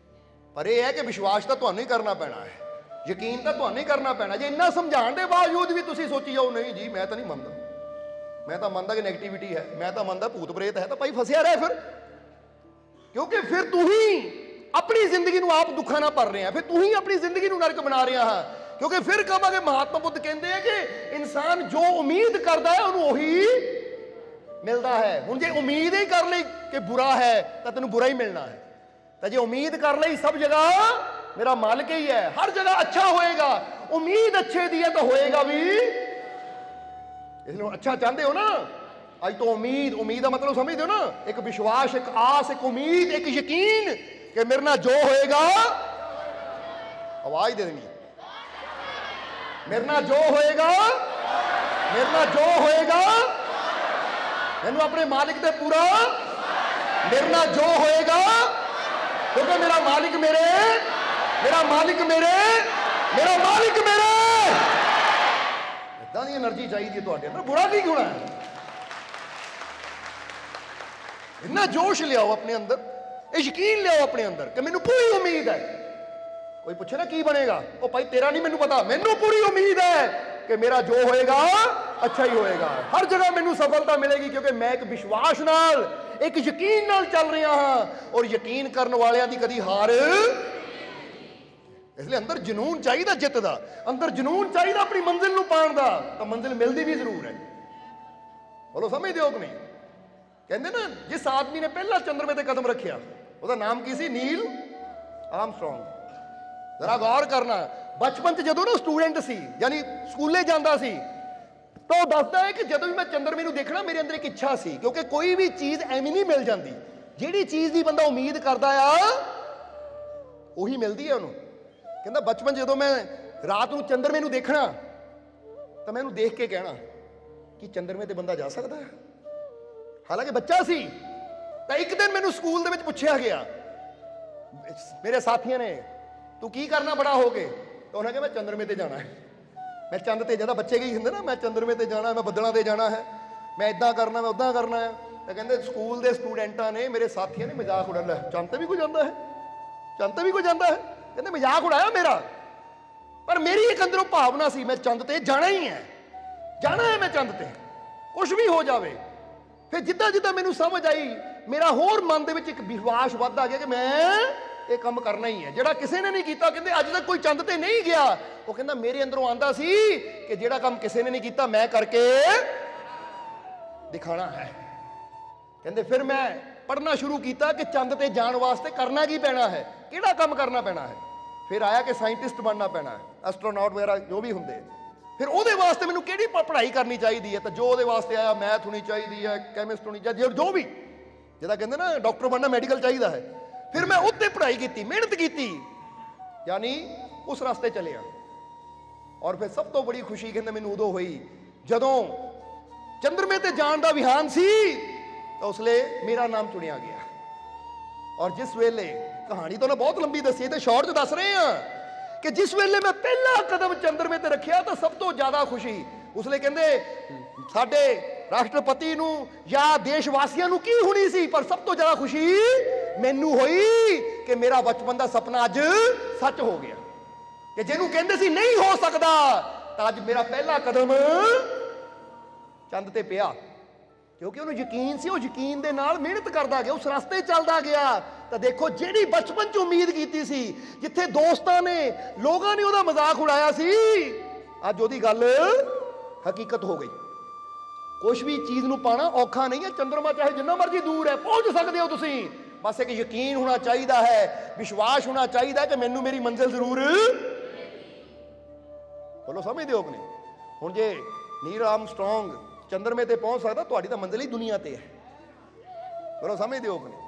ਪਰ ਇਹ ਹੈ ਕਿ ਵਿਸ਼ਵਾਸ ਤਾਂ ਤੁਹਾਨੂੰ ਹੀ ਕਰਨਾ ਪੈਣਾ ਹੈ, ਯਕੀਨ ਤਾਂ ਤੁਹਾਨੂੰ ਹੀ ਕਰਨਾ ਪੈਣਾ। ਜੇ ਇੰਨਾ ਸਮਝਾਉਣ ਦੇ ਬਾਵਜੂਦ ਵੀ ਤੁਸੀਂ ਸੋਚੀ ਜਾਓ ਨਹੀਂ ਜੀ ਮੈਂ ਤਾਂ ਨਹੀਂ ਮੰਨਦਾ, ਮੈਂ ਤਾਂ ਮੰਨਦਾ ਕਿ ਨੈਗੇਟਿਵਿਟੀ ਹੈ, ਮੈਂ ਤਾਂ ਮੰਨਦਾ ਭੂਤ ਪ੍ਰੇਤ ਹੈ, ਤਾਂ ਭਾਈ ਫਸਿਆ ਰਹਿ ਫਿਰ। ਕਿਉਂਕਿ ਫਿਰ ਤੂੰ ਹੀ ਆਪਣੀ ਜ਼ਿੰਦਗੀ ਨੂੰ ਆਪ ਦੁੱਖਾਂ ਨਾਲ ਭਰ ਰਿਹਾ, ਫਿਰ ਤੂੰ ਹੀ ਆਪਣੀ ਜ਼ਿੰਦਗੀ ਨੂੰ ਨਰਕ ਬਣਾ ਰਿਹਾ ਹਾਂ। ਕਿਉਂਕਿ ਫਿਰ ਕਹਾਂਗੇ, ਮਹਾਤਮਾ ਬੁੱਧ ਕਹਿੰਦੇ ਆ ਕਿ ਇਨਸਾਨ ਜੋ ਉਮੀਦ ਕਰਦਾ ਹੈ ਉਹਨੂੰ ਉਹੀ ਮਿਲਦਾ ਹੈ। ਹੁਣ ਜੇ ਉਮੀਦ ਹੀ ਕਰ ਲਈ ਕਿ ਬੁਰਾ ਹੈ ਤਾਂ ਤੈਨੂੰ ਬੁਰਾ ਹੀ ਮਿਲਣਾ ਹੈ, ਤਾਂ ਜੇ ਉਮੀਦ ਕਰ ਲਈ ਸਭ ਜਗ੍ਹਾ ਮੇਰਾ ਮਾਲਕ ਹੀ ਹੈ, ਹਰ ਜਗ੍ਹਾ ਅੱਛਾ ਹੋਏਗਾ, ਉਮੀਦ ਅੱਛੇ ਦੀ ਹੈ ਤਾਂ ਹੋਏਗਾ ਵੀ। ਇਸ ਨੂੰ ਅੱਛਾ ਚਾਹੁੰਦੇ ਹੋ ਨਾ, ਅੱਜ ਤੋਂ ਉਮੀਦ, ਉਮੀਦ ਦਾ ਮਤਲਬ ਸਮਝਦੇ ਹੋ ਨਾ, ਇੱਕ ਵਿਸ਼ਵਾਸ, ਇੱਕ ਆਸ, ਇੱਕ ਉਮੀਦ, ਇੱਕ ਯਕੀਨ ਕਿ ਮੇਰੇ ਨਾਲ ਜੋ ਹੋਏਗਾ, ਆਵਾਜ਼ ਦੇ ਦੇਣੀ, ਮੇਰੇ ਨਾਲ ਜੋ ਹੋਏਗਾ, ਮੇਰੇ ਨਾਲ ਜੋ ਹੋਏਗਾ, ਮੈਨੂੰ ਆਪਣੇ ਮਾਲਿਕ ਤੇ ਪੂਰਾ, ਮੇਰੇ ਨਾਲ ਜੋ ਹੋਏਗਾ, ਕਿਉਂਕਿ ਮੇਰਾ ਮਾਲਿਕ ਮੇਰੇ, ਮੇਰਾ ਮਾਲਿਕ ਮੇਰੇ, ਮੇਰਾ ਮਾਲਿਕ ਮੇਰੇ। ਇਦਾਂ ਦੀ એનર્ਜੀ ਚਾਹੀਦੀ ਹੈ ਤੁਹਾਡੇ ਅੰਦਰ, ਬੁਰਾ ਕੀ ਹੋਣਾ ਹੈ। ਇੰਨਾ ਜੋਸ਼ ਲਿਆਓ ਆਪਣੇ ਅੰਦਰ, ਇਹ ਯਕੀਨ ਲਿਆਓ ਆਪਣੇ ਅੰਦਰ ਕਿ ਮੈਨੂੰ ਪੂਰੀ ਉਮੀਦ ਹੈ। ਕੋਈ ਪੁੱਛੇ ਨਾ ਕੀ ਬਣੇਗਾ, ਉਹ ਭਾਈ ਤੇਰਾ ਨਹੀਂ ਮੈਨੂੰ ਪਤਾ, ਮੈਨੂੰ ਪੂਰੀ ਉਮੀਦ ਹੈ ਕਿ ਮੇਰਾ ਜੋ ਹੋਏਗਾ ਅੱਛਾ ਹੀ ਹੋਏਗਾ, ਹਰ ਜਗ੍ਹਾ ਮੈਨੂੰ ਸਫਲਤਾ ਮਿਲੇਗੀ, ਕਿਉਂਕਿ ਮੈਂ ਇੱਕ ਵਿਸ਼ਵਾਸ ਨਾਲ, ਇੱਕ ਯਕੀਨ ਨਾਲ ਚੱਲ ਰਿਹਾ ਹਾਂ। ਔਰ ਯਕੀਨ ਕਰਨ ਵਾਲਿਆਂ ਦੀ ਕਦੀ ਹਾਰ। ਇਸ ਲਈ ਅੰਦਰ ਜਨੂਨ ਚਾਹੀਦਾ ਜਿੱਤ ਦਾ, ਅੰਦਰ ਜਨੂਨ ਚਾਹੀਦਾ ਆਪਣੀ ਮੰਜ਼ਿਲ ਨੂੰ ਪਾਉਣ ਦਾ, ਤਾਂ ਮੰਜ਼ਿਲ ਮਿਲਦੀ ਵੀ ਜ਼ਰੂਰ ਹੈ। ਬੋਲੋ ਸਮਝਦੇ ਹੋ ਕਿ ਨਹੀਂ? ਕਹਿੰਦੇ ਨਾ ਜਿਸ ਆਦਮੀ ਨੇ ਪਹਿਲਾ ਚੰਦਰਮੇ ਤੇ ਕਦਮ ਰੱਖਿਆ ਉਹਦਾ ਨਾਮ ਕੀ ਸੀ? ਨੀਲ ਆਰਮਸਟਰੋਂਗ। ਜ਼ਰਾ ਗੌਰ ਕਰਨਾ, ਬਚਪਨ 'ਚ ਜਦੋਂ ਨਾ ਸਟੂਡੈਂਟ ਸੀ, ਯਾਨੀ ਸਕੂਲੇ ਜਾਂਦਾ ਸੀ, ਤਾਂ ਉਹ ਦੱਸਦਾ ਹੈ ਕਿ ਜਦੋਂ ਵੀ ਮੈਂ ਚੰਦਰਮੇ ਨੂੰ ਦੇਖਣਾ ਮੇਰੇ ਅੰਦਰ ਇੱਕ ਇੱਛਾ ਸੀ, ਕਿਉਂਕਿ ਕੋਈ ਵੀ ਚੀਜ਼ ਐਵੇਂ ਨਹੀਂ ਮਿਲ ਜਾਂਦੀ। ਜਿਹੜੀ ਚੀਜ਼ ਦੀ ਬੰਦਾ ਉਮੀਦ ਕਰਦਾ ਆ ਉਹੀ ਮਿਲਦੀ ਹੈ ਉਹਨੂੰ। ਕਹਿੰਦਾ ਬਚਪਨ 'ਚ ਜਦੋਂ ਮੈਂ ਰਾਤ ਨੂੰ ਚੰਦਰਮੇ ਨੂੰ ਦੇਖਣਾ ਤਾਂ ਮੈਂ ਇਹਨੂੰ ਦੇਖ ਕੇ ਕਹਿਣਾ ਕਿ ਚੰਦਰਮੇ ਤੇ ਬੰਦਾ ਜਾ ਸਕਦਾ ਹੈ। ਹਾਲਾਂਕਿ ਬੱਚਾ ਸੀ। ਤਾਂ ਇੱਕ ਦਿਨ ਮੈਨੂੰ ਸਕੂਲ ਦੇ ਵਿੱਚ ਪੁੱਛਿਆ ਗਿਆ, ਮੇਰੇ ਸਾਥੀਆਂ ਨੇ, ਤੂੰ ਕੀ ਕਰਨਾ ਬੜਾ ਹੋ ਕੇ? ਤਾਂ ਉਹਨਾਂ ਕਿਹਾ ਮੈਂ ਚੰਦਰਮੇ ਤੇ ਜਾਣਾ ਹੈ, ਮੈਂ ਚੰਦ ਤੇ, ਜਦੋਂ ਬੱਚੇ ਗਈ ਹੁੰਦੇ ਨਾ, ਮੈਂ ਚੰਦਰਮੇ ਤੇ ਜਾਣਾ, ਮੈਂ ਬੱਦਲਾਂ ਤੇ ਜਾਣਾ ਹੈ, ਮੈਂ ਇਦਾਂ ਕਰਨਾ, ਮੈਂ ਉਦਾਂ ਕਰਨਾ ਹੈ। ਤਾਂ ਕਹਿੰਦੇ ਸਕੂਲ ਦੇ ਸਟੂਡੈਂਟਾਂ ਨੇ, ਮੇਰੇ ਸਾਥੀਆਂ ਨੇ ਮਜ਼ਾਕ ਉਡਾ ਲਿਆ, ਚੰਦ ਤੇ ਵੀ ਕੋਈ ਜਾਂਦਾ ਹੈ, ਚੰਦ ਤੇ ਵੀ ਕੋਈ ਜਾਂਦਾ ਹੈ। ਕਹਿੰਦੇ ਮਜ਼ਾਕ ਉਡਾਇਆ ਮੇਰਾ, ਪਰ ਮੇਰੀ ਇੱਕ ਅੰਦਰੋਂ ਭਾਵਨਾ ਸੀ ਮੈਂ ਚੰਦ ਤੇ ਜਾਣਾ ਹੀ ਹੈ, ਜਾਣਾ ਹੈ ਮੈਂ ਚੰਦ ਤੇ, ਕੁਛ ਵੀ ਹੋ ਜਾਵੇ। ਫਿਰ ਜਿੱਦਾਂ ਜਿੱਦਾਂ ਮੈਨੂੰ ਸਮਝ ਆਈ, ਮੇਰਾ ਹੋਰ ਮਨ ਦੇ ਵਿੱਚ ਇੱਕ ਵਿਸ਼ਵਾਸ ਵੱਧਦਾ ਗਿਆ ਕਿ ਮੈਂ ਇਹ ਕੰਮ ਕਰਨਾ ਹੀ ਹੈ, ਜਿਹੜਾ ਕਿਸੇ ਨੇ ਨਹੀਂ ਕੀਤਾ। ਕਹਿੰਦੇ ਅੱਜ ਤੱਕ ਕੋਈ ਚੰਦ ਤੇ ਨਹੀਂ ਗਿਆ। ਉਹ ਕਹਿੰਦਾ ਮੇਰੇ ਅੰਦਰੋਂ ਆਂਦਾ ਸੀ ਕਿ ਜਿਹੜਾ ਕੰਮ ਕਿਸੇ ਨੇ ਨਹੀਂ ਕੀਤਾ ਮੈਂ ਕਰਕੇ ਦਿਖਾਣਾ ਹੈ। ਕਹਿੰਦੇ ਫਿਰ ਮੈਂ ਪੜ੍ਹਨਾ ਸ਼ੁਰੂ ਕੀਤਾ ਕਿ ਚੰਦ ਤੇ ਜਾਣ ਵਾਸਤੇ ਕਰਨਾ ਕੀ ਪੈਣਾ ਹੈ, ਕਿਹੜਾ ਕੰਮ ਕਰਨਾ ਪੈਣਾ ਹੈ। ਫਿਰ ਆਇਆ ਕਿ ਸਾਇੰਟਿਸਟ ਬਣਨਾ ਪੈਣਾ ਹੈ, ਐਸਟਰੋਨੌਟ ਵਗੈਰਾ ਜੋ ਵੀ ਹੁੰਦੇ। ਫਿਰ ਉਹਦੇ ਵਾਸਤੇ ਮੈਨੂੰ ਕਿਹੜੀ ਪੜ੍ਹਾਈ ਕਰਨੀ ਚਾਹੀਦੀ ਹੈ, ਤਾਂ ਜੋ ਉਹਦੇ ਵਾਸਤੇ ਆਇਆ ਮੈਥ ਹੋਣੀ ਚਾਹੀਦੀ ਹੈ, ਕੈਮਿਸਟ ਹੋਣੀ ਚਾਹੀਦੀ ਹੈ, ਜੋ ਵੀ, ਜਿਹਦਾ ਕਹਿੰਦੇ ਨਾ ਡਾਕਟਰ ਬਣਨਾ ਮੈਡੀਕਲ ਚਾਹੀਦਾ ਹੈ। ਫਿਰ ਮੈਂ ਉੱਤੇ ਪੜ੍ਹਾਈ ਕੀਤੀ, ਮਿਹਨਤ ਕੀਤੀ, ਯਾਨੀ ਉਸ ਰਸਤੇ ਚੱਲਿਆ। ਔਰ ਫਿਰ ਸਭ ਤੋਂ ਬੜੀ ਖੁਸ਼ੀ ਕਹਿੰਦੇ ਮੈਨੂੰ ਉਦੋਂ ਹੋਈ ਜਦੋਂ ਚੰਦਰਮੇ ਤੇ ਜਾਣ ਦਾ ਵਿਹਾਨ ਸੀ, ਤਾਂ ਉਸ ਲਈ ਮੇਰਾ ਨਾਮ ਚੁਣਿਆ ਗਿਆ। ਔਰ ਜਿਸ ਵੇਲੇ, ਕਹਾਣੀ ਤਾਂ ਉਹਨੇ ਬਹੁਤ ਲੰਬੀ ਦੱਸੀ ਤੇ ਸ਼ਾਰਟ 'ਚ ਦੱਸ ਰਹੇ ਆ, ਕਿ ਜਿਸ ਵੇਲੇ ਮੈਂ ਪਹਿਲਾ ਕਦਮ ਚੰਦਰਮੇ ਤੇ ਰੱਖਿਆ ਤਾਂ ਸਭ ਤੋਂ ਜ਼ਿਆਦਾ ਖੁਸ਼ੀ ਉਸ ਲਈ ਕਹਿੰਦੇ ਸਾਡੇ ਰਾਸ਼ਟਰਪਤੀ ਨੂੰ ਜਾਂ ਦੇਸ਼ ਵਾਸੀਆਂ ਨੂੰ ਕੀ ਹੋਣੀ ਸੀ, ਪਰ ਸਭ ਤੋਂ ਜ਼ਿਆਦਾ ਖੁਸ਼ੀ ਮੈਨੂੰ ਹੋਈ ਕਿ ਮੇਰਾ ਬਚਪਨ ਦਾ ਸੁਪਨਾ ਅੱਜ ਸੱਚ ਹੋ ਗਿਆ। ਕਿ ਜਿਹਨੂੰ ਕਹਿੰਦੇ ਸੀ ਨਹੀਂ ਹੋ ਸਕਦਾ, ਤਾਂ ਅੱਜ ਮੇਰਾ ਪਹਿਲਾ ਕਦਮ ਚੰਦ ਤੇ ਪਿਆ। ਕਿਉਂਕਿ ਉਹਨੂੰ ਯਕੀਨ ਸੀ, ਉਹ ਯਕੀਨ ਦੇ ਨਾਲ ਮਿਹਨਤ ਕਰਦਾ ਗਿਆ, ਉਸ ਰਸਤੇ ਚੱਲਦਾ ਗਿਆ। ਤਾਂ ਦੇਖੋ ਜਿਹੜੀ ਬਚਪਨ 'ਚ ਉਮੀਦ ਕੀਤੀ ਸੀ, ਜਿੱਥੇ ਦੋਸਤਾਂ ਨੇ, ਲੋਕਾਂ ਨੇ ਉਹਦਾ ਮਜ਼ਾਕ ਉਡਾਇਆ ਸੀ, ਅੱਜ ਉਹਦੀ ਗੱਲ ਹਕੀਕਤ ਹੋ ਗਈ। ਕੁਛ ਵੀ ਚੀਜ਼ ਨੂੰ ਪਾਣਾ ਔਖਾ ਨਹੀਂ ਹੈ। ਚੰਦਰਮਾ ਚਾਹੇ ਜਿੰਨਾ ਮਰਜ਼ੀ ਦੂਰ ਹੈ, ਪਹੁੰਚ ਸਕਦੇ ਹੋ ਤੁਸੀਂ। ਬਸ ਇੱਕ ਯਕੀਨ ਹੋਣਾ ਚਾਹੀਦਾ ਹੈ, ਵਿਸ਼ਵਾਸ ਹੋਣਾ ਚਾਹੀਦਾ ਕਿ ਮੈਨੂੰ ਮੇਰੀ ਮੰਜ਼ਿਲ ਜ਼ਰੂਰ, ਬੋਲੋ ਸਮਝਦੇ ਹੋ ਕਿ ਨਹੀਂ? ਹੁਣ ਜੇ ਨੀਲ ਆਰਮਸਟਰੋਂਗ ਚੰਦਰਮੇ ਤੇ ਪਹੁੰਚ ਸਕਦਾ, ਤੁਹਾਡੀ ਤਾਂ ਮੰਜ਼ਿਲ ਹੀ ਦੁਨੀਆ ਤੇ ਹੈ। ਬੋਲੋ ਸਮਝਦੇ ਹੋ ਕਿ ਨਹੀਂ?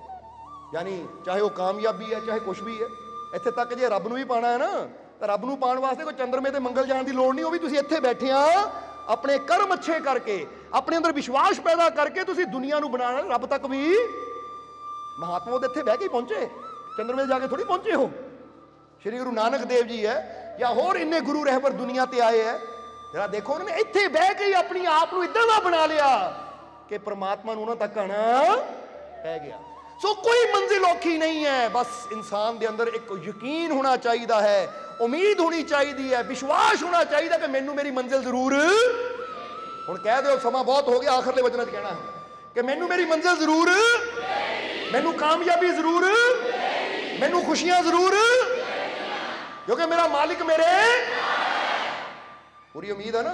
ਯਾਨੀ ਚਾਹੇ ਉਹ ਕਾਮਯਾਬੀ ਹੈ, ਚਾਹੇ ਕੁਛ ਵੀ ਹੈ, ਇੱਥੇ ਤੱਕ ਜੇ ਰੱਬ ਨੂੰ ਵੀ ਪਾਣਾ ਹੈ ਨਾ, ਤਾਂ ਰੱਬ ਨੂੰ ਪਾਉਣ ਵਾਸਤੇ ਕੋਈ ਚੰਦਰਮੇ ਤੇ ਮੰਗਲ ਜਾਣ ਦੀ ਲੋੜ ਨਹੀਂ। ਉਹ ਵੀ ਤੁਸੀਂ ਇੱਥੇ ਬੈਠੇ ਆ, ਆਪਣੇ ਕਰਮ ਅੱਛੇ ਕਰਕੇ, ਆਪਣੇ ਅੰਦਰ ਵਿਸ਼ਵਾਸ ਪੈਦਾ ਕਰਕੇ ਤੁਸੀਂ ਦੁਨੀਆ ਨੂੰ ਬਣਾਉਣਾ। ਰੱਬ ਤੱਕ ਵੀ ਮਹਾਤਮਾ ਉਹਦੇ ਇੱਥੇ ਬਹਿ ਕੇ ਪਹੁੰਚੇ, ਚੰਦਰਮੇ ਤੇ ਜਾ ਕੇ ਥੋੜੀ ਪਹੁੰਚੇ ਹੋ। ਸ਼੍ਰੀ ਗੁਰੂ ਨਾਨਕ ਦੇਵ ਜੀ ਹੈ ਜਾਂ ਹੋਰ ਇੰਨੇ ਗੁਰੂ ਰਹਿਬਰ ਦੁਨੀਆ ਤੇ ਆਏ ਹੈ, ਜਿਹੜਾ ਦੇਖੋ ਉਹਨਾਂ ਨੇ ਇੱਥੇ ਬਹਿ ਕੇ ਹੀ ਆਪਣੀ ਆਪ ਨੂੰ ਇਦਾਂ ਦਾ ਬਣਾ ਲਿਆ ਕਿ ਪ੍ਰਮਾਤਮਾ ਨੂੰ ਉਹਨਾਂ ਤੱਕ ਆਣਾ ਪੈ ਗਿਆ। ਸੋ ਕੋਈ ਮੰਜ਼ਿਲ ਔਖੀ ਨਹੀਂ ਹੈ, ਬਸ ਇਨਸਾਨ ਦੇ ਅੰਦਰ ਇੱਕ ਯਕੀਨ ਹੋਣਾ ਚਾਹੀਦਾ ਹੈ, ਉਮੀਦ ਹੋਣੀ ਚਾਹੀਦੀ ਹੈ, ਵਿਸ਼ਵਾਸ ਹੋਣਾ ਚਾਹੀਦਾ ਕਿ ਮੈਨੂੰ ਮੇਰੀ ਮੰਜ਼ਿਲ ਜ਼ਰੂਰ। ਹੁਣ ਕਹਿ ਦਿਓ ਸਮਾਂ ਬਹੁਤ ਹੋ ਗਿਆ, ਆਖਰਲੇ ਵਚਨਾਂ 'ਚ ਕਹਿਣਾ ਕਿ ਮੈਨੂੰ ਮੇਰੀ ਮੰਜ਼ਿਲ ਜ਼ਰੂਰ, ਮੈਨੂੰ ਕਾਮਯਾਬੀ ਜ਼ਰੂਰ, ਮੈਨੂੰ ਖੁਸ਼ੀਆਂ ਜ਼ਰੂਰ, ਕਿਉਂਕਿ ਮੇਰਾ ਮਾਲਿਕ ਮੇਰੇ। ਪੂਰੀ ਉਮੀਦ ਹੈ ਨਾ?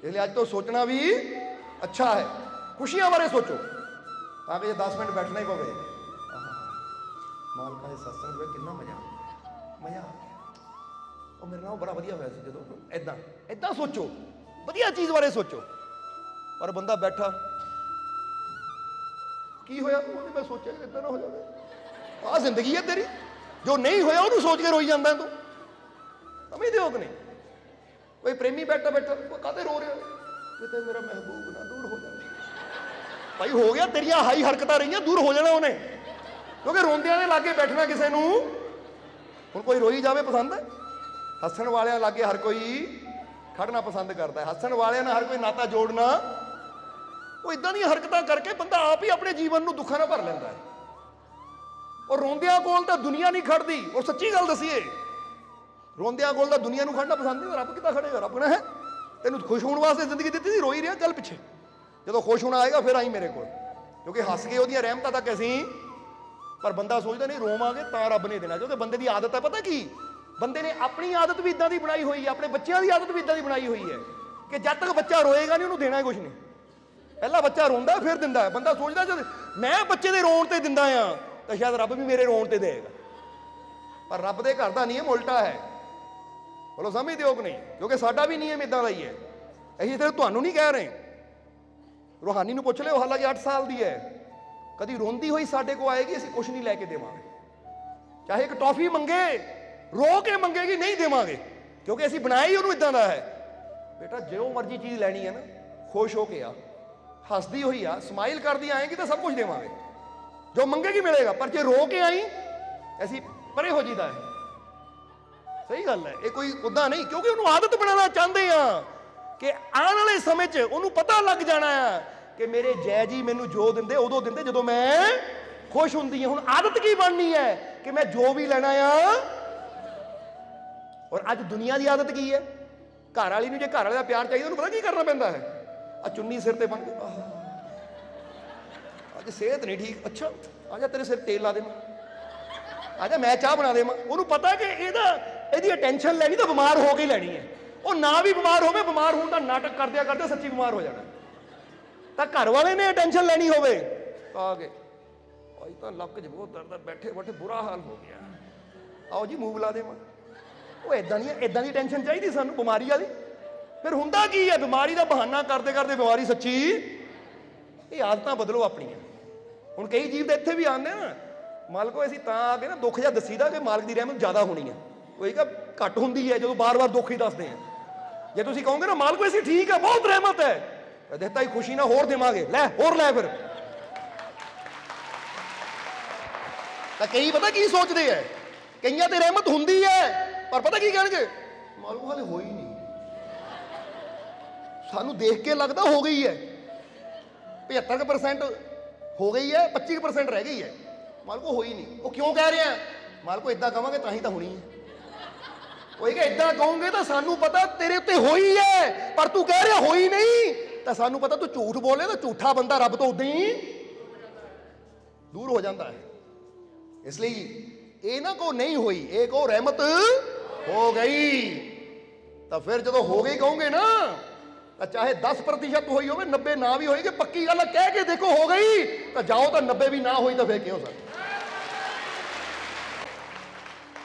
ਇਸ ਲਈ ਅੱਜ ਤੋਂ ਸੋਚਣਾ ਵੀ ਅੱਛਾ ਹੈ, ਖੁਸ਼ੀਆਂ ਬਾਰੇ ਸੋਚੋ, ਤਾਂ ਕਿ ਜੇ 10 ਮਿੰਟ ਬੈਠਣਾ ਹੀ ਪਵੇ। ਮਾਲਕਾਂ ਦੇ ਸਤਸੰਗ ਵਿੱਚ ਕਿੰਨਾ ਮਜ਼ਾ ਆ ਗਿਆ। ਉਹ ਮੇਰੇ ਨਾਲ ਬੜਾ ਵਧੀਆ ਹੋਇਆ ਸੀ ਜਦੋਂ ਏਦਾਂ ਸੋਚੋ, ਵਧੀਆ ਚੀਜ਼ ਬਾਰੇ ਸੋਚੋ। ਪਰ ਬੰਦਾ ਬੈਠਾ, ਕੀ ਹੋਇਆ ਉਹਨੇ, ਮੈਂ ਸੋਚਿਆ ਕਿ ਏਦਾਂ ਨਾ ਹੋ ਜਾਵੇ। ਆਹ ਜ਼ਿੰਦਗੀ ਹੈ ਤੇਰੀ, ਜੋ ਨਹੀਂ ਹੋਇਆ ਉਹਨੂੰ ਸੋਚ ਕੇ ਰੋਈ ਜਾਂਦਾ ਤੂੰ। ਸਮਝਦੇ ਹੋ ਕਿ ਨਹੀਂ? ਕੋਈ ਪ੍ਰੇਮੀ ਬੈਠਾ ਕਾਹਦੇ ਰੋ ਰਿਹਾ, ਕਿਤੇ ਮੇਰਾ ਮਹਿਬੂਬ ਨਾ ਦੂਰ ਹੋ ਜਾਵੇ। ਭਾਈ ਹੋ ਗਿਆ, ਤੇਰੀਆਂ ਹਾਈ ਹਰਕਤਾਂ ਰਹੀਆਂ, ਦੂਰ ਹੋ ਜਾਣਾ ਉਹਨੇ, ਕਿਉਂਕਿ ਰੋਂਦਿਆਂ ਦੇ ਲਾਗੇ ਬੈਠਣਾ ਕਿਸੇ ਨੂੰ। ਹੁਣ ਕੋਈ ਰੋਈ ਜਾਵੇ ਪਸੰਦ ਹੈ? ਹੱਸਣ ਵਾਲਿਆਂ ਲਾਗੇ ਹਰ ਕੋਈ ਖੜਨਾ ਪਸੰਦ ਕਰਦਾ ਹੈ। ਹੱਸਣ ਵਾਲਿਆਂ ਨਾਲ ਹਰ ਕੋਈ ਨਾਤਾ ਜੋੜਨਾ। ਉਹ ਇਦਾਂ ਦੀਆਂ ਹਰਕਤਾਂ ਕਰਕੇ ਬੰਦਾ ਆਪ ਹੀ ਆਪਣੇ ਜੀਵਨ ਨੂੰ ਦੁੱਖਾਂ ਨਾਲ ਭਰ ਲੈਂਦਾ ਹੈ। ਔਰ ਰੋਂਦਿਆਂ ਕੋਲ ਤਾਂ ਦੁਨੀਆ ਨਹੀਂ ਖੜਦੀ। ਔਰ ਸੱਚੀ ਗੱਲ ਦਸੀਏ, ਰੋਂਦਿਆਂ ਕੋਲ ਤਾਂ ਦੁਨੀਆ ਨੂੰ ਖੜਨਾ ਪਸੰਦ ਨਹੀਂ। ਰੱਬ ਕਿੱਦਾਂ ਖੜੇਗਾ? ਰੱਬ ਨੇ ਤੈਨੂੰ ਖੁਸ਼ ਹੋਣ ਵਾਸਤੇ ਜ਼ਿੰਦਗੀ ਦਿੱਤੀ ਸੀ, ਰੋਈ ਰਿਹਾ, ਚੱਲ ਪਿੱਛੇ, ਜਦੋਂ ਖੁਸ਼ ਹੋਣਾ ਆਏਗਾ ਫਿਰ ਆਈ ਮੇਰੇ ਕੋਲ, ਕਿਉਂਕਿ ਹੱਸ ਕੇ ਉਹਦੀਆਂ ਰਹਿਮਤਾਂ ਤੱਕ ਅਸੀਂ। ਪਰ ਬੰਦਾ ਸੋਚਦਾ ਨਹੀਂ ਰੋਵਾਂਗੇ ਤਾਂ ਰੱਬ ਨੇ ਦੇਣਾ, ਕਿਉਂਕਿ ਬੰਦੇ ਦੀ ਆਦਤ ਹੈ, ਪਤਾ ਕੀ, ਬੰਦੇ ਨੇ ਆਪਣੀ ਆਦਤ ਵੀ ਇਦਾਂ ਦੀ ਬਣਾਈ ਹੋਈ ਹੈ, ਆਪਣੇ ਬੱਚਿਆਂ ਦੀ ਆਦਤ ਵੀ ਇਦਾਂ ਦੀ ਬਣਾਈ ਹੋਈ ਹੈ ਕਿ ਜਦ ਤੱਕ ਬੱਚਾ ਰੋਏਗਾ ਨਹੀਂ ਉਹਨੂੰ ਦੇਣਾ ਹੀ ਕੁਛ ਨਹੀਂ। ਪਹਿਲਾਂ ਬੱਚਾ ਰੋਂਦਾ ਫਿਰ ਦਿੰਦਾ ਹੈ। ਬੰਦਾ ਸੋਚਦਾ ਜਦ ਮੈਂ ਬੱਚੇ ਦੇ ਰੋਣ ਤੇ ਦਿੰਦਾ ਆ ਤਾਂ ਸ਼ਾਇਦ ਰੱਬ ਵੀ ਮੇਰੇ ਰੋਣ ਤੇ ਦੇਗਾ। ਪਰ ਰੱਬ ਦੇ ਘਰ ਦਾ ਨਿਯਮ ਉਲਟਾ ਹੈ। बोलो समझते हो कि नहीं? क्योंकि साडा भी नियम इदां दा ही है। ਅਸੀਂ ਤੇ ਤੁਹਾਨੂੰ ਨਹੀਂ ਕਹਿ ਰਹੇ, रूहानी ਨੂੰ ਪੁੱਛ ਲਿਓ, ਹਾਲਾਂਕਿ 8 ਸਾਲ ਦੀ ਹੈ, ਕਦੀ ਰੋਂਦੀ ਹੋਈ ਸਾਡੇ ਕੋ ਆਏਗੀ, ਅਸੀਂ ਕੁਝ ਨਹੀਂ ਲੈ ਕੇ ਦੇਵਾਂਗੇ। ਚਾਹੇ ਇੱਕ ਟੌਫੀ ਮੰਗੇ, ਰੋ ਕੇ ਮੰਗੇਗੀ, ਨਹੀਂ ਦੇਵਾਂਗੇ, ਕਿਉਂਕਿ ਅਸੀਂ ਬਣਾਇਆ ਹੀ ਉਹਨੂੰ ਇਦਾਂ ਦਾ ਹੈ। ਬੇਟਾ ਜੋ ਮਰਜ਼ੀ ਚੀਜ਼ ਲੈਣੀ ਹੈ ਨਾ, ਖੁਸ਼ ਹੋ ਕੇ ਆ, ਹੱਸਦੀ ਹੋਈ ਆ, ਸਮਾਈਲ ਕਰਦੀ ਆਏਗੀ ਤਾਂ ਸਭ ਕੁਝ ਦੇਵਾਂਗੇ, ਜੋ ਮੰਗੇਗੀ ਮਿਲੇਗਾ। ਪਰ ਜੇ ਰੋ ਕੇ ਆਈ, ਅਸੀਂ ਪਰੇ ਹੋ ਜੀਦਾ ਹੈ। ਸਹੀ ਗੱਲ ਹੈ, ਇਹ ਕੋਈ ਉਦਾਂ ਨਹੀਂ, ਕਿਉਂਕਿ ਉਹਨੂੰ ਆਦਤ ਬਣਾਉਣਾ ਚਾਹੁੰਦੇ ਆ ਕਿ ਆਉਣ ਵਾਲੇ ਸਮੇਂ 'ਚ ਉਹਨੂੰ ਪਤਾ ਲੱਗ ਜਾਣਾ ਆ ਕਿ ਮੇਰੇ ਜੈ ਜੀ ਮੈਨੂੰ ਜੋ ਦਿੰਦੇ ਉਦੋਂ ਦਿੰਦੇ ਜਦੋਂ ਮੈਂ ਖੁਸ਼ ਹੁੰਦੀ ਹਾਂ। ਹੁਣ ਆਦਤ ਕੀ ਬਣਨੀ ਹੈ ਕਿ ਮੈਂ ਜੋ ਵੀ ਲੈਣਾ ਆ। ਔਰ ਅੱਜ ਦੁਨੀਆ ਦੀ ਆਦਤ ਕੀ ਹੈ? ਘਰ ਵਾਲੀ ਨੂੰ ਜੇ ਘਰ ਵਾਲੇ ਦਾ ਪਿਆਰ ਚਾਹੀਦਾ, ਉਹਨੂੰ ਪਤਾ ਕੀ ਕਰਨਾ ਪੈਂਦਾ ਹੈ? ਆ ਚੁੰਨੀ ਸਿਰ ਤੇ ਬੰਨ ਕੇ, ਅੱਜ ਸਿਹਤ ਨਹੀਂ ਠੀਕ, ਅੱਛਾ ਆ ਜਾ ਤੇਰੇ ਸਿਰ ਤੇਲ ਲਾ ਦੇਵਾਂ, ਆ ਜਾ ਮੈਂ ਚਾਹ ਬਣਾ ਦੇਵਾਂ। ਉਹਨੂੰ ਪਤਾ ਕਿ ਇਹਦੀ ਅਟੈਂਸ਼ਨ ਲੈਣੀ ਤਾਂ ਬਿਮਾਰ ਹੋ ਕੇ ਹੀ ਲੈਣੀ ਹੈ। ਉਹ ਨਾ ਵੀ ਬਿਮਾਰ ਹੋਵੇ, ਬਿਮਾਰ ਹੋਣ ਦਾ ਨਾਟਕ ਕਰਦਿਆਂ ਕਰਦੇ ਸੱਚੀ ਬਿਮਾਰ ਹੋ ਜਾਣਾ। ਤਾਂ ਘਰ ਵਾਲੇ ਨੇ ਅਟੈਂਸ਼ਨ ਲੈਣੀ ਹੋਵੇ ਆ ਕੇ, ਅੱਜ ਤਾਂ ਲੱਕ 'ਚ ਬਹੁਤ ਦਰਦ, ਬੈਠੇ ਬੈਠੇ ਬੁਰਾ ਹਾਲ ਹੋ ਗਿਆ, ਆਓ ਜੀ ਮੂਵ ਲਾ ਦੇਵਾਂ। ਉਹ ਇਦਾਂ ਦੀ ਟੈਨਸ਼ਨ ਚਾਹੀਦੀ ਸਾਨੂੰ ਬਿਮਾਰੀ ਵਾਲੀ। ਫਿਰ ਹੁੰਦਾ ਕੀ ਹੈ? ਬਿਮਾਰੀ ਦਾ ਬਹਾਨਾ ਕਰਦੇ ਕਰਦੇ ਬਿਮਾਰੀ ਸੱਚੀ। ਇਹ ਆਦਤਾਂ ਬਦਲੋ ਆਪਣੀਆਂ। ਹੁਣ ਕਈ ਜੀਵ ਤਾਂ ਇੱਥੇ ਵੀ ਆਉਂਦੇ ਨਾ, ਮਾਲਕੋ ਅਸੀਂ ਤਾਂ ਆ ਕੇ ਨਾ ਦੁੱਖ ਜਿਹਾ ਦੱਸੀਦਾ ਕਿ ਮਾਲਕ ਦੀ ਰਹਿਮਤ ਜ਼ਿਆਦਾ ਹੋਣੀ ਹੈ। ਕੋਈ ਕਹ ਘੱਟ ਹੁੰਦੀ ਹੈ ਜਦੋਂ ਬਾਰ-ਬਾਰ ਦੁੱਖ ਹੀ ਦੱਸਦੇ ਆ। ਜੇ ਤੁਸੀਂ ਕਹੋਗੇ ਨਾ ਮਾਲਕੋ ਅਸੀਂ ਠੀਕ ਹੈ, ਬਹੁਤ ਰਹਿਮਤ ਹੈ, ਦਿੱਤਾ ਹੀ ਖੁਸ਼ੀ ਨਾਲ ਹੋਰ ਦੇਵਾਂਗੇ, ਲੈ ਹੋਰ ਲੈ। ਫਿਰ ਤਾਂ ਕਈ ਪਤਾ ਕੀ ਸੋਚਦੇ ਹੈ, ਕਈਆਂ ਤੇ ਰਹਿਮਤ ਹੁੰਦੀ ਹੈ ਪਰ ਪਤਾ ਕੀ ਕਹਿਣਗੇ? ਮਾਲਕੋ ਹਾਲੇ ਹੋਈ ਨਹੀਂ, ਸਾਨੂੰ ਦੇਖ ਕੇ ਲੱਗਦਾ ਹੋ ਗਈ ਹੈ, 75% ਹੋ ਗਈ ਹੈ, 25% ਰਹਿ ਗਈ ਹੈ, ਮਾਲਕੋ ਹੋਈ ਨਹੀਂ। ਉਹ ਕਿਉਂ ਕਹਿ ਰਿਹਾ? ਮਾਲਕੋ ਇਦਾਂ ਕਵਾਂਗੇ ਤਾਂ ਹੀ ਤਾਂ ਹੋਣੀ ਹੈ। ਉਹ ਕਿ ਇਦਾਂ ਕਹੋਗੇ ਤਾਂ ਸਾਨੂੰ ਪਤਾ ਤੇਰੇ ਉੱਤੇ ਹੋਈ ਹੈ, ਪਰ ਤੂੰ ਕਹਿ ਰਿਹਾ ਹੋਈ ਨਹੀਂ, ਤਾਂ ਸਾਨੂੰ ਪਤਾ ਤੂੰ ਝੂਠ ਬੋਲੇ, ਤਾਂ ਝੂਠਾ ਬੰਦਾ ਰੱਬ ਤੋਂ ਉਦਾਂ ਹੀ ਦੂਰ ਹੋ ਜਾਂਦਾ ਹੈ। ਇਸ ਲਈ ਇਹ ਨਾ ਕਹੋ ਨਹੀਂ ਹੋਈ, ਇਹ ਕਹੋ ਰਹਿਮਤ ਹੋ ਗਈ। ਤਾਂ ਫਿਰ ਜਦੋਂ ਹੋ ਗਈ ਕਹੋਗੇ ਨਾ, ਤਾਂ ਚਾਹੇ 10% ਹੋਈ ਹੋਵੇ, 90 ਨਾ ਵੀ ਹੋਏਗੀ, ਪੱਕੀ ਗੱਲ ਕਹਿ ਕੇ ਦੇਖੋ ਹੋ ਗਈ, ਤਾਂ ਜਾਓ, ਤਾਂ 90 ਵੀ ਨਾ ਹੋਈ ਤਾਂ ਫਿਰ ਕਿਉਂ? ਸਰ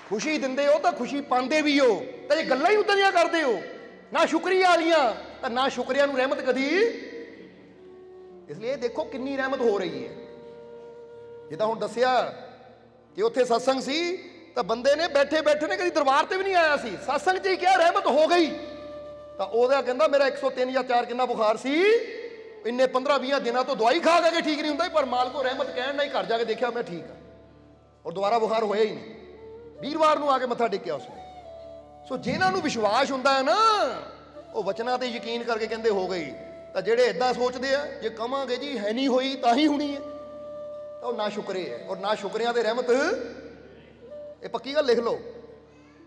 ਖੁਸ਼ੀ ਦਿੰਦੇ ਹੋ ਤਾਂ ਖੁਸ਼ੀ ਪਾਉਂਦੇ ਵੀ ਹੋ, ਤਾਂ ਇਹ ਗੱਲਾਂ ਹੀ ਉਦਾਂ ਦੀਆਂ ਕਰਦੇ ਹੋ ਨਾ ਸ਼ੁਕਰੀਆ ਵਾਲੀਆਂ, ਤਾਂ ਨਾ ਸ਼ੁਕਰੀਆ ਨੂੰ ਰਹਿਮਤ ਕਦੀ। ਇਸ ਲਈ ਇਹ ਦੇਖੋ ਕਿੰਨੀ ਰਹਿਮਤ ਹੋ ਰਹੀ ਹੈ। ਜਿੱਦਾਂ ਹੁਣ ਦੱਸਿਆ ਕਿ ਉੱਥੇ ਸਤਸੰਗ ਸੀ, ਤਾਂ ਬੰਦੇ ਨੇ ਬੈਠੇ ਬੈਠੇ ਨੇ ਕਦੀ ਦਰਬਾਰ ਤੇ ਵੀ ਨਹੀਂ ਆਇਆ ਸੀ, ਸਤਸੰਗ 'ਚ ਹੀ ਕਿਹਾ ਰਹਿਮਤ ਹੋ ਗਈ। ਤਾਂ ਉਹਦਾ ਕਹਿੰਦਾ ਮੇਰਾ 103 ਜਾਂ 4 ਕਿੰਨਾ ਬੁਖਾਰ ਸੀ, ਇੰਨੇ 15-20 ਦਿਨਾਂ ਤੋਂ ਦਵਾਈ ਖਾ ਕੇ ਠੀਕ ਨਹੀਂ ਹੁੰਦਾ, ਪਰ ਮਾਲਕੋ ਰਹਿਮਤ ਕਹਿਣ ਨਾਲ ਹੀ ਘਰ ਜਾ ਕੇ ਦੇਖਿਆ ਮੈਂ ਠੀਕ ਹਾਂ, ਔਰ ਦੁਬਾਰਾ ਬੁਖਾਰ ਹੋਇਆ ਹੀ ਨਹੀਂ। ਵੀਰਵਾਰ ਨੂੰ ਆ ਕੇ ਮੱਥਾ ਟੇਕਿਆ ਉਸਨੇ। ਸੋ ਜਿਨ੍ਹਾਂ ਨੂੰ ਵਿਸ਼ਵਾਸ ਹੁੰਦਾ ਹੈ ਨਾ, ਉਹ ਵਚਨਾਂ ਤੇ ਯਕੀਨ ਕਰਕੇ ਕਹਿੰਦੇ ਹੋ ਗਈ। ਤਾਂ ਜਿਹੜੇ ਇਦਾਂ ਸੋਚਦੇ ਆ ਜੇ ਕਵਾਂਗੇ ਜੀ ਹੈ ਨਹੀਂ ਹੋਈ ਤਾਂ ਹੀ ਹੋਣੀ ਹੈ, ਤਾਂ ਉਹ ਨਾ ਸ਼ੁਕਰੇ ਹੈ। ਔਰ ਨਾ ਸ਼ੁਕਰਿਆਂ ਤੇ ਰਹਿਮਤ, ਇਹ ਪੱਕੀ ਗੱਲ ਲਿਖ ਲਓ,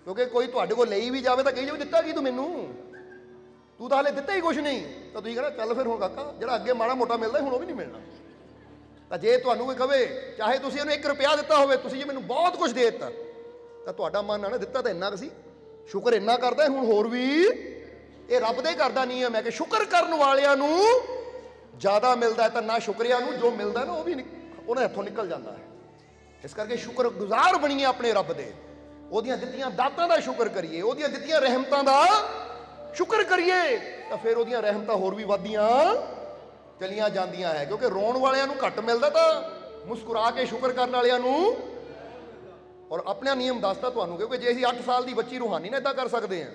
ਕਿਉਂਕਿ ਕੋਈ ਤੁਹਾਡੇ ਕੋਲ ਲਈ ਵੀ ਜਾਵੇ ਤਾਂ ਕਹੀ ਜਾਵੇ ਦਿੱਤਾ ਕੀ ਤੂੰ ਮੈਨੂੰ, ਤੂੰ ਤਾਂ ਹਾਲੇ ਦਿੱਤਾ ਹੀ ਕੁਛ ਨਹੀਂ। ਤਾਂ ਤੁਸੀਂ ਕਹਿਣਾ ਚੱਲ ਫਿਰ ਹੁਣ ਕਾਕਾ ਜਿਹੜਾ ਅੱਗੇ ਮਾੜਾ ਮੋਟਾ ਮਿਲਦਾ ਹੁਣ ਉਹ ਵੀ ਨਹੀਂ ਮਿਲਣਾ। ਤਾਂ ਜੇ ਤੁਹਾਨੂੰ ਕੋਈ ਕਵੇ, ਚਾਹੇ ਤੁਸੀਂ ਇਹਨੂੰ 1 ਰੁਪਿਆ ਦਿੱਤਾ ਹੋਵੇ, ਤੁਸੀਂ ਜੇ ਮੈਨੂੰ ਬਹੁਤ ਕੁਝ ਦੇ ਦਿੱਤਾ, ਤਾਂ ਤੁਹਾਡਾ ਮਨ ਆ ਨਾ ਦਿੱਤਾ ਤਾਂ ਇੰਨਾ ਕੁ ਸੀ, ਸ਼ੁਕਰ ਇੰਨਾ ਕਰਦਾ, ਹੁਣ ਹੋਰ ਵੀ। ਇਹ ਰੱਬ ਦੇ ਕਰਦਾ ਨਹੀਂ ਹੈ ਮੈਂ ਕਿ ਸ਼ੁਕਰ ਕਰਨ ਵਾਲਿਆਂ ਨੂੰ ਜ਼ਿਆਦਾ ਮਿਲਦਾ ਹੈ, ਤਾਂ ਨਾ ਸ਼ੁਕਰਿਆ ਨੂੰ ਜੋ ਮਿਲਦਾ ਨਾ ਉਹ ਵੀ ਉਹਨਾਂ ਹੱਥੋਂ ਨਿਕਲ ਜਾਂਦਾ ਹੈ। ਇਸ ਕਰਕੇ ਸ਼ੁਕਰਗੁਜ਼ਾਰ ਬਣੀਏ ਆਪਣੇ ਰੱਬ ਦੇ, ਉਹਦੀਆਂ ਦਿੱਤੀਆਂ ਦਾਤਾਂ ਦਾ ਸ਼ੁਕਰ ਕਰੀਏ, ਉਹਦੀਆਂ ਦਿੱਤੀਆਂ ਰਹਿਮਤਾਂ ਦਾ ਸ਼ੁਕਰ ਕਰੀਏ, ਤਾਂ ਫਿਰ ਉਹਦੀਆਂ ਰਹਿਮਤਾਂ ਹੋਰ ਵੀ ਵੱਧਦੀਆਂ ਚਲੀਆਂ ਜਾਂਦੀਆਂ ਹੈ। ਕਿਉਂਕਿ ਰੋਣ ਵਾਲਿਆਂ ਨੂੰ ਘੱਟ ਮਿਲਦਾ, ਤਾਂ ਮੁਸਕਰਾ ਕੇ ਸ਼ੁਕਰ ਕਰਨ ਵਾਲਿਆਂ ਨੂੰ। ਔਰ ਆਪਣਾ ਨਿਯਮ ਦੱਸਦਾ ਤੁਹਾਨੂੰ, ਕਿਉਂਕਿ ਜੇ ਅਸੀਂ 8 ਸਾਲ ਦੀ ਬੱਚੀ ਰੂਹਾਨੀ ਨਾਲ ਇਦਾਂ ਕਰ ਸਕਦੇ ਹਾਂ,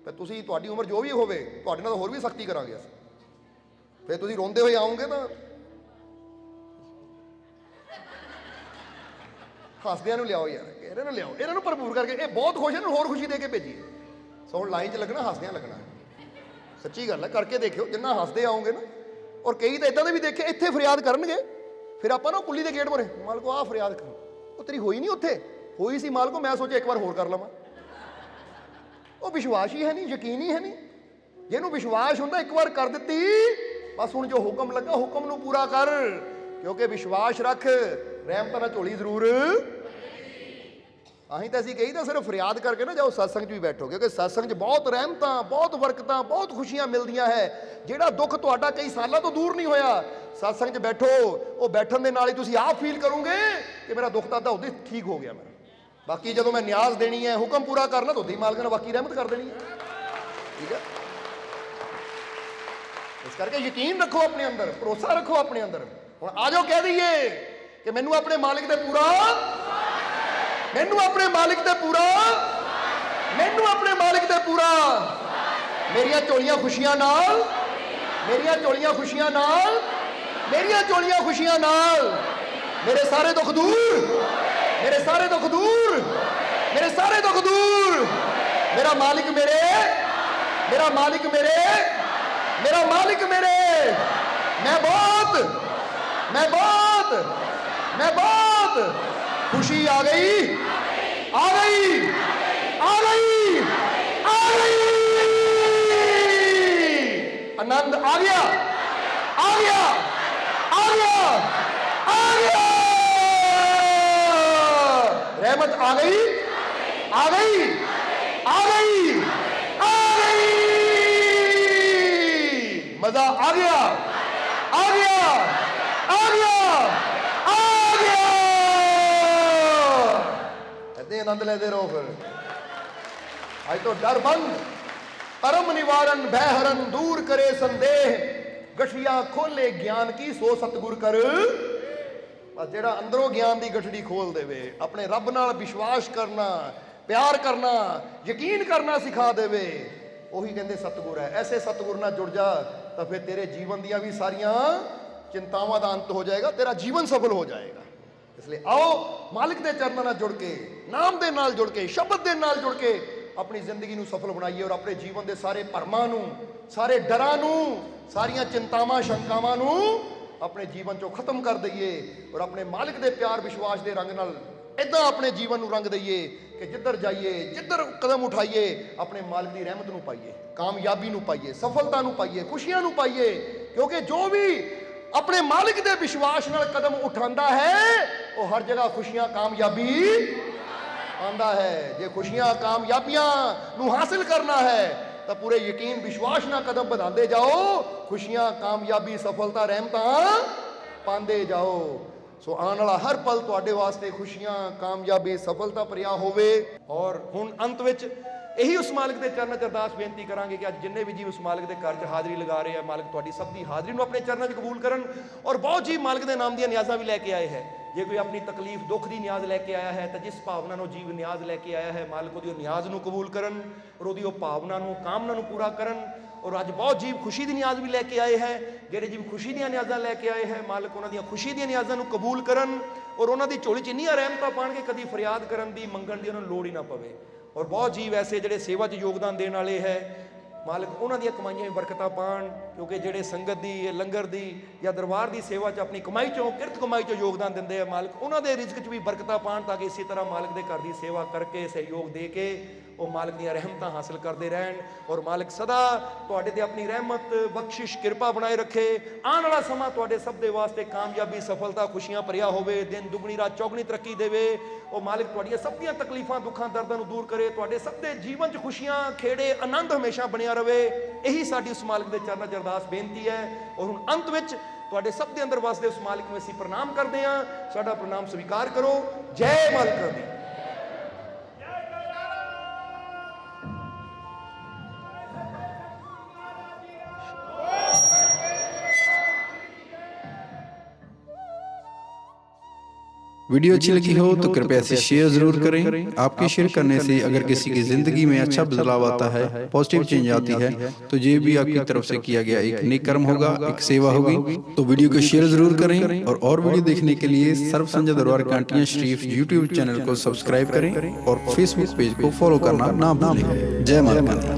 ਫਿਰ ਤੁਸੀਂ ਤੁਹਾਡੀ ਉਮਰ ਜੋ ਵੀ ਹੋਵੇ ਤੁਹਾਡੇ ਨਾਲ ਹੋਰ ਵੀ ਸਖਤੀ ਕਰਾਂਗੇ ਅਸੀਂ। ਫਿਰ ਤੁਸੀਂ ਰੋਂਦੇ ਹੋਏ ਆਓਗੇ ਤਾਂ ਹੱਸਦਿਆਂ ਨੂੰ ਲਿਆਓ ਯਾਰ, ਇਹਨਾਂ ਨੂੰ ਲਿਆਓ, ਇਹਨਾਂ ਨੂੰ ਭਰਪੂਰ ਕਰਕੇ। ਇਹ ਬਹੁਤ ਖੁਸ਼, ਇਹਨਾਂ ਨੂੰ ਹੋਰ ਖੁਸ਼ੀ ਦੇ ਕੇ ਭੇਜੀਏ। ਸੋ ਹੁਣ ਲਾਈਨ 'ਚ ਲੱਗਣਾ, ਹੱਸਦਿਆਂ ਲੱਗਣਾ, ਸੱਚੀ ਗੱਲ ਹੈ। ਕਰਕੇ ਦੇਖਿਓ, ਜਿੰਨਾ ਹੱਸਦੇ ਆਓਗੇ ਨਾ। ਔਰ ਕਈ ਤਾਂ ਇਦਾਂ ਦੇ ਵੀ ਦੇਖੇ, ਇੱਥੇ ਫਰਿਆਦ ਕਰਨਗੇ, ਫਿਰ ਆਪਾਂ ਨਾ ਕੁੱਲੀ ਦੇ ਗੇਟ ਮੋਰੇ, ਮਾਲਕੋ ਆਹ ਫਰਿਆਦ ਕਰੋ, ਉਹ ਤੇਰੀ ਹੋਈ ਨਹੀਂ, ਉੱਥੇ ਹੋਈ ਸੀ ਮਾਲਕੋ, ਮੈਂ ਸੋਚਿਆ ਇੱਕ ਵਾਰ ਹੋਰ ਕਰ ਲਵਾਂ। ਉਹ ਵਿਸ਼ਵਾਸ ਹੀ ਹੈ ਨਹੀਂ, ਯਕੀਨ ਹੀ ਹੈ ਨਹੀਂ। ਜਿਹਨੂੰ ਵਿਸ਼ਵਾਸ ਹੁੰਦਾ ਇੱਕ ਵਾਰ ਕਰ ਦਿੱਤੀ, ਬਸ ਹੁਣ ਜੋ ਹੁਕਮ ਲੱਗਾ ਹੁਕਮ ਨੂੰ ਪੂਰਾ ਕਰ, ਕਿਉਂਕਿ ਵਿਸ਼ਵਾਸ ਰੱਖ, ਰਹਿਮਤਾਂ ਨਾਲ ਝੋਲੀ ਜ਼ਰੂਰ। ਅਸੀਂ ਤਾਂ ਅਸੀਂ ਕਹੀ ਤਾਂ ਸਿਰਫ ਫਰਿਆਦ ਕਰਕੇ ਨਾ ਜਾਓ, ਸਤਸੰਗ 'ਚ ਵੀ ਬੈਠੋ, ਕਿਉਂਕਿ ਸਤਸੰਗ 'ਚ ਬਹੁਤ ਰਹਿਮਤਾਂ, ਬਹੁਤ ਬਰਕਤਾਂ, ਬਹੁਤ ਖੁਸ਼ੀਆਂ ਮਿਲਦੀਆਂ ਹੈ। ਜਿਹੜਾ ਦੁੱਖ ਤੁਹਾਡਾ ਕਈ ਸਾਲਾਂ ਤੋਂ ਦੂਰ ਨਹੀਂ ਹੋਇਆ, ਸਤਸੰਗ 'ਚ ਬੈਠੋ, ਉਹ ਬੈਠਣ ਦੇ ਨਾਲ ਹੀ ਤੁਸੀਂ ਆਪ ਫੀਲ ਕਰੋਗੇ ਕਿ ਮੇਰਾ ਦੁੱਖ ਤਾਂ ਉਹਦੇ ਠੀਕ ਹੋ ਗਿਆ। ਮੇਰਾ बाकी जो मैं न्याज देनी है, हुक्म पूरा करना, तो दी मालिक ने बाकी रहमत कर देनी है। ठीक है, इस करके यकीन रखो अपने अंदर, भरोसा रखो अपने अंदर। हुण आ जाओ कह दईए कि मैनू अपने मालिक दे पूरा, मैनू अपने मालिक दे पूरा, मैनू अपने मालिक दे पूरा, मेरिया झोलियां खुशियां नाल, मेरिया झोलियां खुशियां नाल, मेरिया झोलियां खुशियां नाल, मेरे सारे दुख दूर, मेरे सारे दुख दूर, मेरे सारे दुख दूर। मेरा मालिक मेरे, मेरा मालिक मेरे, मेरा मालिक मेरे, मैं बहुत, मैं बहुत, मैं बहुत, खुशी आ गई, आ गई, आ गई, आ गई, आनंद आ गया, आ गया, आ गया, आ गया, रहमत आ गई, आ गई, आ गई, आ गई, मजा आ गया, आ गया, आ गया, आ गया। ऐसे आनंद लेते रहो। फिर आज तो डर बंद, परम निवारण भयहरण, दूर करे संदेह, गठिया खोले ज्ञान की, सो सतगुर कर। ਜਿਹੜਾ ਅੰਦਰੋਂ ਗਿਆਨ ਦੀ ਗਠੜੀ ਖੋਲ ਦੇਵੇ, ਆਪਣੇ ਰੱਬ ਨਾਲ ਵਿਸ਼ਵਾਸ ਕਰਨਾ, ਪਿਆਰ ਕਰਨਾ, ਯਕੀਨ ਕਰਨਾ ਸਿਖਾ ਦੇਵੇ, ਉਹੀ ਕਹਿੰਦੇ ਸਤਿਗੁਰ ਹੈ। ਐਸੇ ਸਤਿਗੁਰ ਨਾਲ ਜੁੜ ਜਾ ਤਾਂ ਫਿਰ ਤੇਰੇ ਜੀਵਨ ਦੀਆਂ ਵੀ ਸਾਰੀਆਂ ਚਿੰਤਾਵਾਂ ਦਾ ਅੰਤ ਹੋ ਜਾਏਗਾ, ਤੇਰਾ ਜੀਵਨ ਸਫਲ ਹੋ ਜਾਏਗਾ। ਇਸ ਲਈ ਆਓ ਮਾਲਿਕ ਦੇ ਚਰਨਾਂ ਨਾਲ ਜੁੜ ਕੇ, ਨਾਮ ਦੇ ਨਾਲ ਜੁੜ ਕੇ, ਸ਼ਬਦ ਦੇ ਨਾਲ ਜੁੜ ਕੇ ਆਪਣੀ ਜ਼ਿੰਦਗੀ ਨੂੰ ਸਫਲ ਬਣਾਈਏ ਔਰ ਆਪਣੇ ਜੀਵਨ ਦੇ ਸਾਰੇ ਭਰਮਾਂ ਨੂੰ, ਸਾਰੇ ਡਰਾਂ ਨੂੰ, ਸਾਰੀਆਂ ਚਿੰਤਾਵਾਂ ਸ਼ੰਕਾਵਾਂ ਨੂੰ ਆਪਣੇ ਜੀਵਨ ਚੋਂ ਖਤਮ ਕਰ ਦਈਏ ਔਰ ਆਪਣੇ ਮਾਲਿਕ ਦੇ ਪਿਆਰ ਵਿਸ਼ਵਾਸ ਦੇ ਰੰਗ ਨਾਲ ਇਦਾਂ ਆਪਣੇ ਜੀਵਨ ਨੂੰ ਰੰਗ ਦਈਏ ਕਿ ਜਿੱਧਰ ਜਾਈਏ, ਜਿੱਧਰ ਕਦਮ ਉਠਾਈਏ, ਆਪਣੇ ਮਾਲਿਕ ਦੀ ਰਹਿਮਤ ਨੂੰ ਪਾਈਏ, ਕਾਮਯਾਬੀ ਨੂੰ ਪਾਈਏ, ਸਫਲਤਾ ਨੂੰ ਪਾਈਏ, ਖੁਸ਼ੀਆਂ ਨੂੰ ਪਾਈਏ। ਕਿਉਂਕਿ ਜੋ ਵੀ ਆਪਣੇ ਮਾਲਿਕ ਦੇ ਵਿਸ਼ਵਾਸ ਨਾਲ ਕਦਮ ਉਠਾਉਂਦਾ ਹੈ ਉਹ ਹਰ ਜਗ੍ਹਾ ਖੁਸ਼ੀਆਂ, ਕਾਮਯਾਬੀ ਆਉਂਦਾ ਹੈ। ਜੇ ਖੁਸ਼ੀਆਂ, ਕਾਮਯਾਬੀਆਂ ਨੂੰ ਹਾਸਿਲ ਕਰਨਾ ਹੈ ਤਾਂ ਪੂਰੇ ਯਕੀਨ ਵਿਸ਼ਵਾਸ ਨਾਲ ਕਦਮ ਵਧਾਉਂਦੇ ਜਾਓ, ਖੁਸ਼ੀਆਂ, ਕਾਮਯਾਬੀ, ਸਫਲਤਾ, ਰਹਿਮਤਾਂ ਪਾਉਂਦੇ ਜਾਓ। ਸੋ ਆਉਣ ਵਾਲਾ ਹਰ ਪਲ ਤੁਹਾਡੇ ਵਾਸਤੇ ਖੁਸ਼ੀਆਂ, ਕਾਮਯਾਬੀ, ਸਫਲਤਾ ਭਰਿਆ ਹੋਵੇ। ਔਰ ਹੁਣ ਅੰਤ ਵਿੱਚ ਇਹੀ ਉਸ ਮਾਲਕ ਦੇ ਚਰਨਾਂ 'ਚ ਅਰਦਾਸ ਬੇਨਤੀ ਕਰਾਂਗੇ ਕਿ ਅੱਜ ਜਿੰਨੇ ਵੀ ਜੀ ਉਸ ਮਾਲਕ ਦੇ ਘਰ 'ਚ ਹਾਜ਼ਰੀ ਲਗਾ ਰਹੇ ਆ, ਮਾਲਕ ਤੁਹਾਡੀ ਸਭ ਦੀ ਹਾਜ਼ਰੀ ਨੂੰ ਆਪਣੇ ਚਰਨਾਂ 'ਚ ਕਬੂਲ ਕਰਨ। ਔਰ ਬਹੁਤ ਜੀ ਮਾਲਕ ਦੇ ਨਾਮ ਦੀਆਂ ਨਿਆਜ਼ਾਂ ਵੀ ਲੈ ਕੇ ਆਏ ਹੈ। ਜੇ ਕੋਈ ਆਪਣੀ ਤਕਲੀਫ, ਦੁੱਖ ਦੀ ਨਿਆਜ਼ ਲੈ ਕੇ ਆਇਆ ਹੈ ਤਾਂ ਜਿਸ ਭਾਵਨਾ ਨੂੰ ਜੀਵ ਨਿਆਜ਼ ਲੈ ਕੇ ਆਇਆ ਹੈ, ਮਾਲਕ ਉਹਦੀ ਉਹ ਨਿਆਜ਼ ਨੂੰ ਕਬੂਲ ਕਰਨ ਔਰ ਉਹਦੀ ਉਹ ਭਾਵਨਾ ਨੂੰ, ਕਾਮਨਾ ਨੂੰ ਪੂਰਾ ਕਰਨ। ਔਰ ਅੱਜ ਬਹੁਤ ਜੀਵ ਖੁਸ਼ੀ ਦੀ ਨਿਆਜ਼ ਵੀ ਲੈ ਕੇ ਆਏ ਹੈ। ਜਿਹੜੇ ਜੀਵ ਖੁਸ਼ੀ ਦੀਆਂ ਨਿਆਜ਼ਾਂ ਲੈ ਕੇ ਆਏ ਹੈ, ਮਾਲਕ ਉਹਨਾਂ ਦੀਆਂ ਖੁਸ਼ੀ ਦੀਆਂ ਨਿਆਜ਼ਾਂ ਨੂੰ ਕਬੂਲ ਕਰਨ ਔਰ ਉਹਨਾਂ ਦੀ ਝੋਲੀ 'ਚ ਇੰਨੀਆਂ ਰਹਿਮਤਾਂ ਪਾਉਣਗੇ ਕਦੀ ਫਰਿਆਦ ਕਰਨ ਦੀ, ਮੰਗਣ ਦੀ ਉਹਨਾਂ ਨੂੰ ਲੋੜ ਹੀ ਨਾ ਪਵੇ। ਔਰ ਬਹੁਤ ਜੀਵ ਐਸੇ ਜਿਹੜੇ ਸੇਵਾ 'ਚ ਯੋਗਦਾਨ ਦੇਣ ਵਾਲੇ ਹੈ, ਮਾਲਕ ਉਹਨਾਂ ਦੀਆਂ ਕਮਾਈਆਂ ਵੀ ਬਰਕਤਾਂ ਪਾਉਣ। ਕਿਉਂਕਿ ਜਿਹੜੇ ਸੰਗਤ ਦੀ, ਲੰਗਰ ਦੀ ਜਾਂ ਦਰਬਾਰ ਦੀ ਸੇਵਾ 'ਚ ਆਪਣੀ ਕਮਾਈ 'ਚੋਂ, ਕਿਰਤ ਕਮਾਈ 'ਚੋਂ ਯੋਗਦਾਨ ਦਿੰਦੇ ਆ, ਮਾਲਕ ਉਹਨਾਂ ਦੇ ਰਿਜ਼ਕ 'ਚ ਵੀ ਬਰਕਤਾਂ ਪਾਉਣ ਤਾਂ ਕਿ ਇਸੇ ਤਰ੍ਹਾਂ ਮਾਲਕ ਦੇ ਘਰ ਦੀ ਸੇਵਾ ਕਰਕੇ, ਸਹਿਯੋਗ ਦੇ ਕੇ ਉਹ ਮਾਲਕ ਦੀਆਂ ਰਹਿਮਤਾਂ ਹਾਸਲ ਕਰਦੇ ਰਹਿਣ। ਔਰ ਮਾਲਕ ਸਦਾ ਤੁਹਾਡੇ ਤੇ ਆਪਣੀ ਰਹਿਮਤ, ਬਖਸ਼ਿਸ਼, ਕਿਰਪਾ ਬਣਾਏ ਰੱਖੇ। ਆਉਣ ਵਾਲਾ ਸਮਾਂ ਤੁਹਾਡੇ ਸਭ ਦੇ ਵਾਸਤੇ ਕਾਮਯਾਬੀ, ਸਫਲਤਾ, ਖੁਸ਼ੀਆਂ ਭਰਿਆ ਹੋਵੇ। ਦਿਨ ਦੁਗਣੀ ਰਾਤ ਚੌਗਣੀ ਤਰੱਕੀ ਦੇਵੇ। ਉਹ ਮਾਲਕ ਤੁਹਾਡੀਆਂ ਸਭ ਦੀਆਂ ਤਕਲੀਫਾਂ, ਦੁੱਖਾਂ, ਦਰਦਾਂ ਨੂੰ ਦੂਰ ਕਰੇ। ਤੁਹਾਡੇ ਸਭ ਦੇ ਜੀਵਨ 'ਚ ਖੁਸ਼ੀਆਂ, ਖੇੜੇ, ਆਨੰਦ ਹਮੇਸ਼ਾ ਬਣਿਆ ਰਵੇ। ਇਹੀ ਸਾਡੀ ਉਸ ਮਾਲਕ ਦੇ ਚਰਨਾਂ 'ਚ ਅਰਦਾਸ ਬੇਨਤੀ ਹੈ। ਔਰ ਹੁਣ ਅੰਤ ਵਿੱਚ ਤੁਹਾਡੇ ਸਭ ਦੇ ਅੰਦਰ ਵਸਦੇ ਉਸ ਮਾਲਕ ਨੂੰ ਅਸੀਂ ਪ੍ਰਣਾਮ ਕਰਦੇ ਹਾਂ। ਸਾਡਾ ਪ੍ਰਣਾਮ ਸਵੀਕਾਰ ਕਰੋ। ਜੈ ਮਾਲਕ ਦੀ। वीडियो अच्छी लगी हो तो कृपया इसे शेयर जरूर करें। आपके शेयर करने से अगर किसी की जिंदगी में अच्छा बदलाव आता है, पॉजिटिव चेंज आती है, तो ये भी आपकी तरफ से किया गया एक नेक कर्म होगा, एक सेवा होगी। तो वीडियो को शेयर जरूर करें और वीडियो देखने के लिए सर्व संजय दरबार कांटियां शरीफ यूट्यूब चैनल को सब्सक्राइब करें और फेसबुक पेज को फॉलो करना ना भूलें। जय माता दी।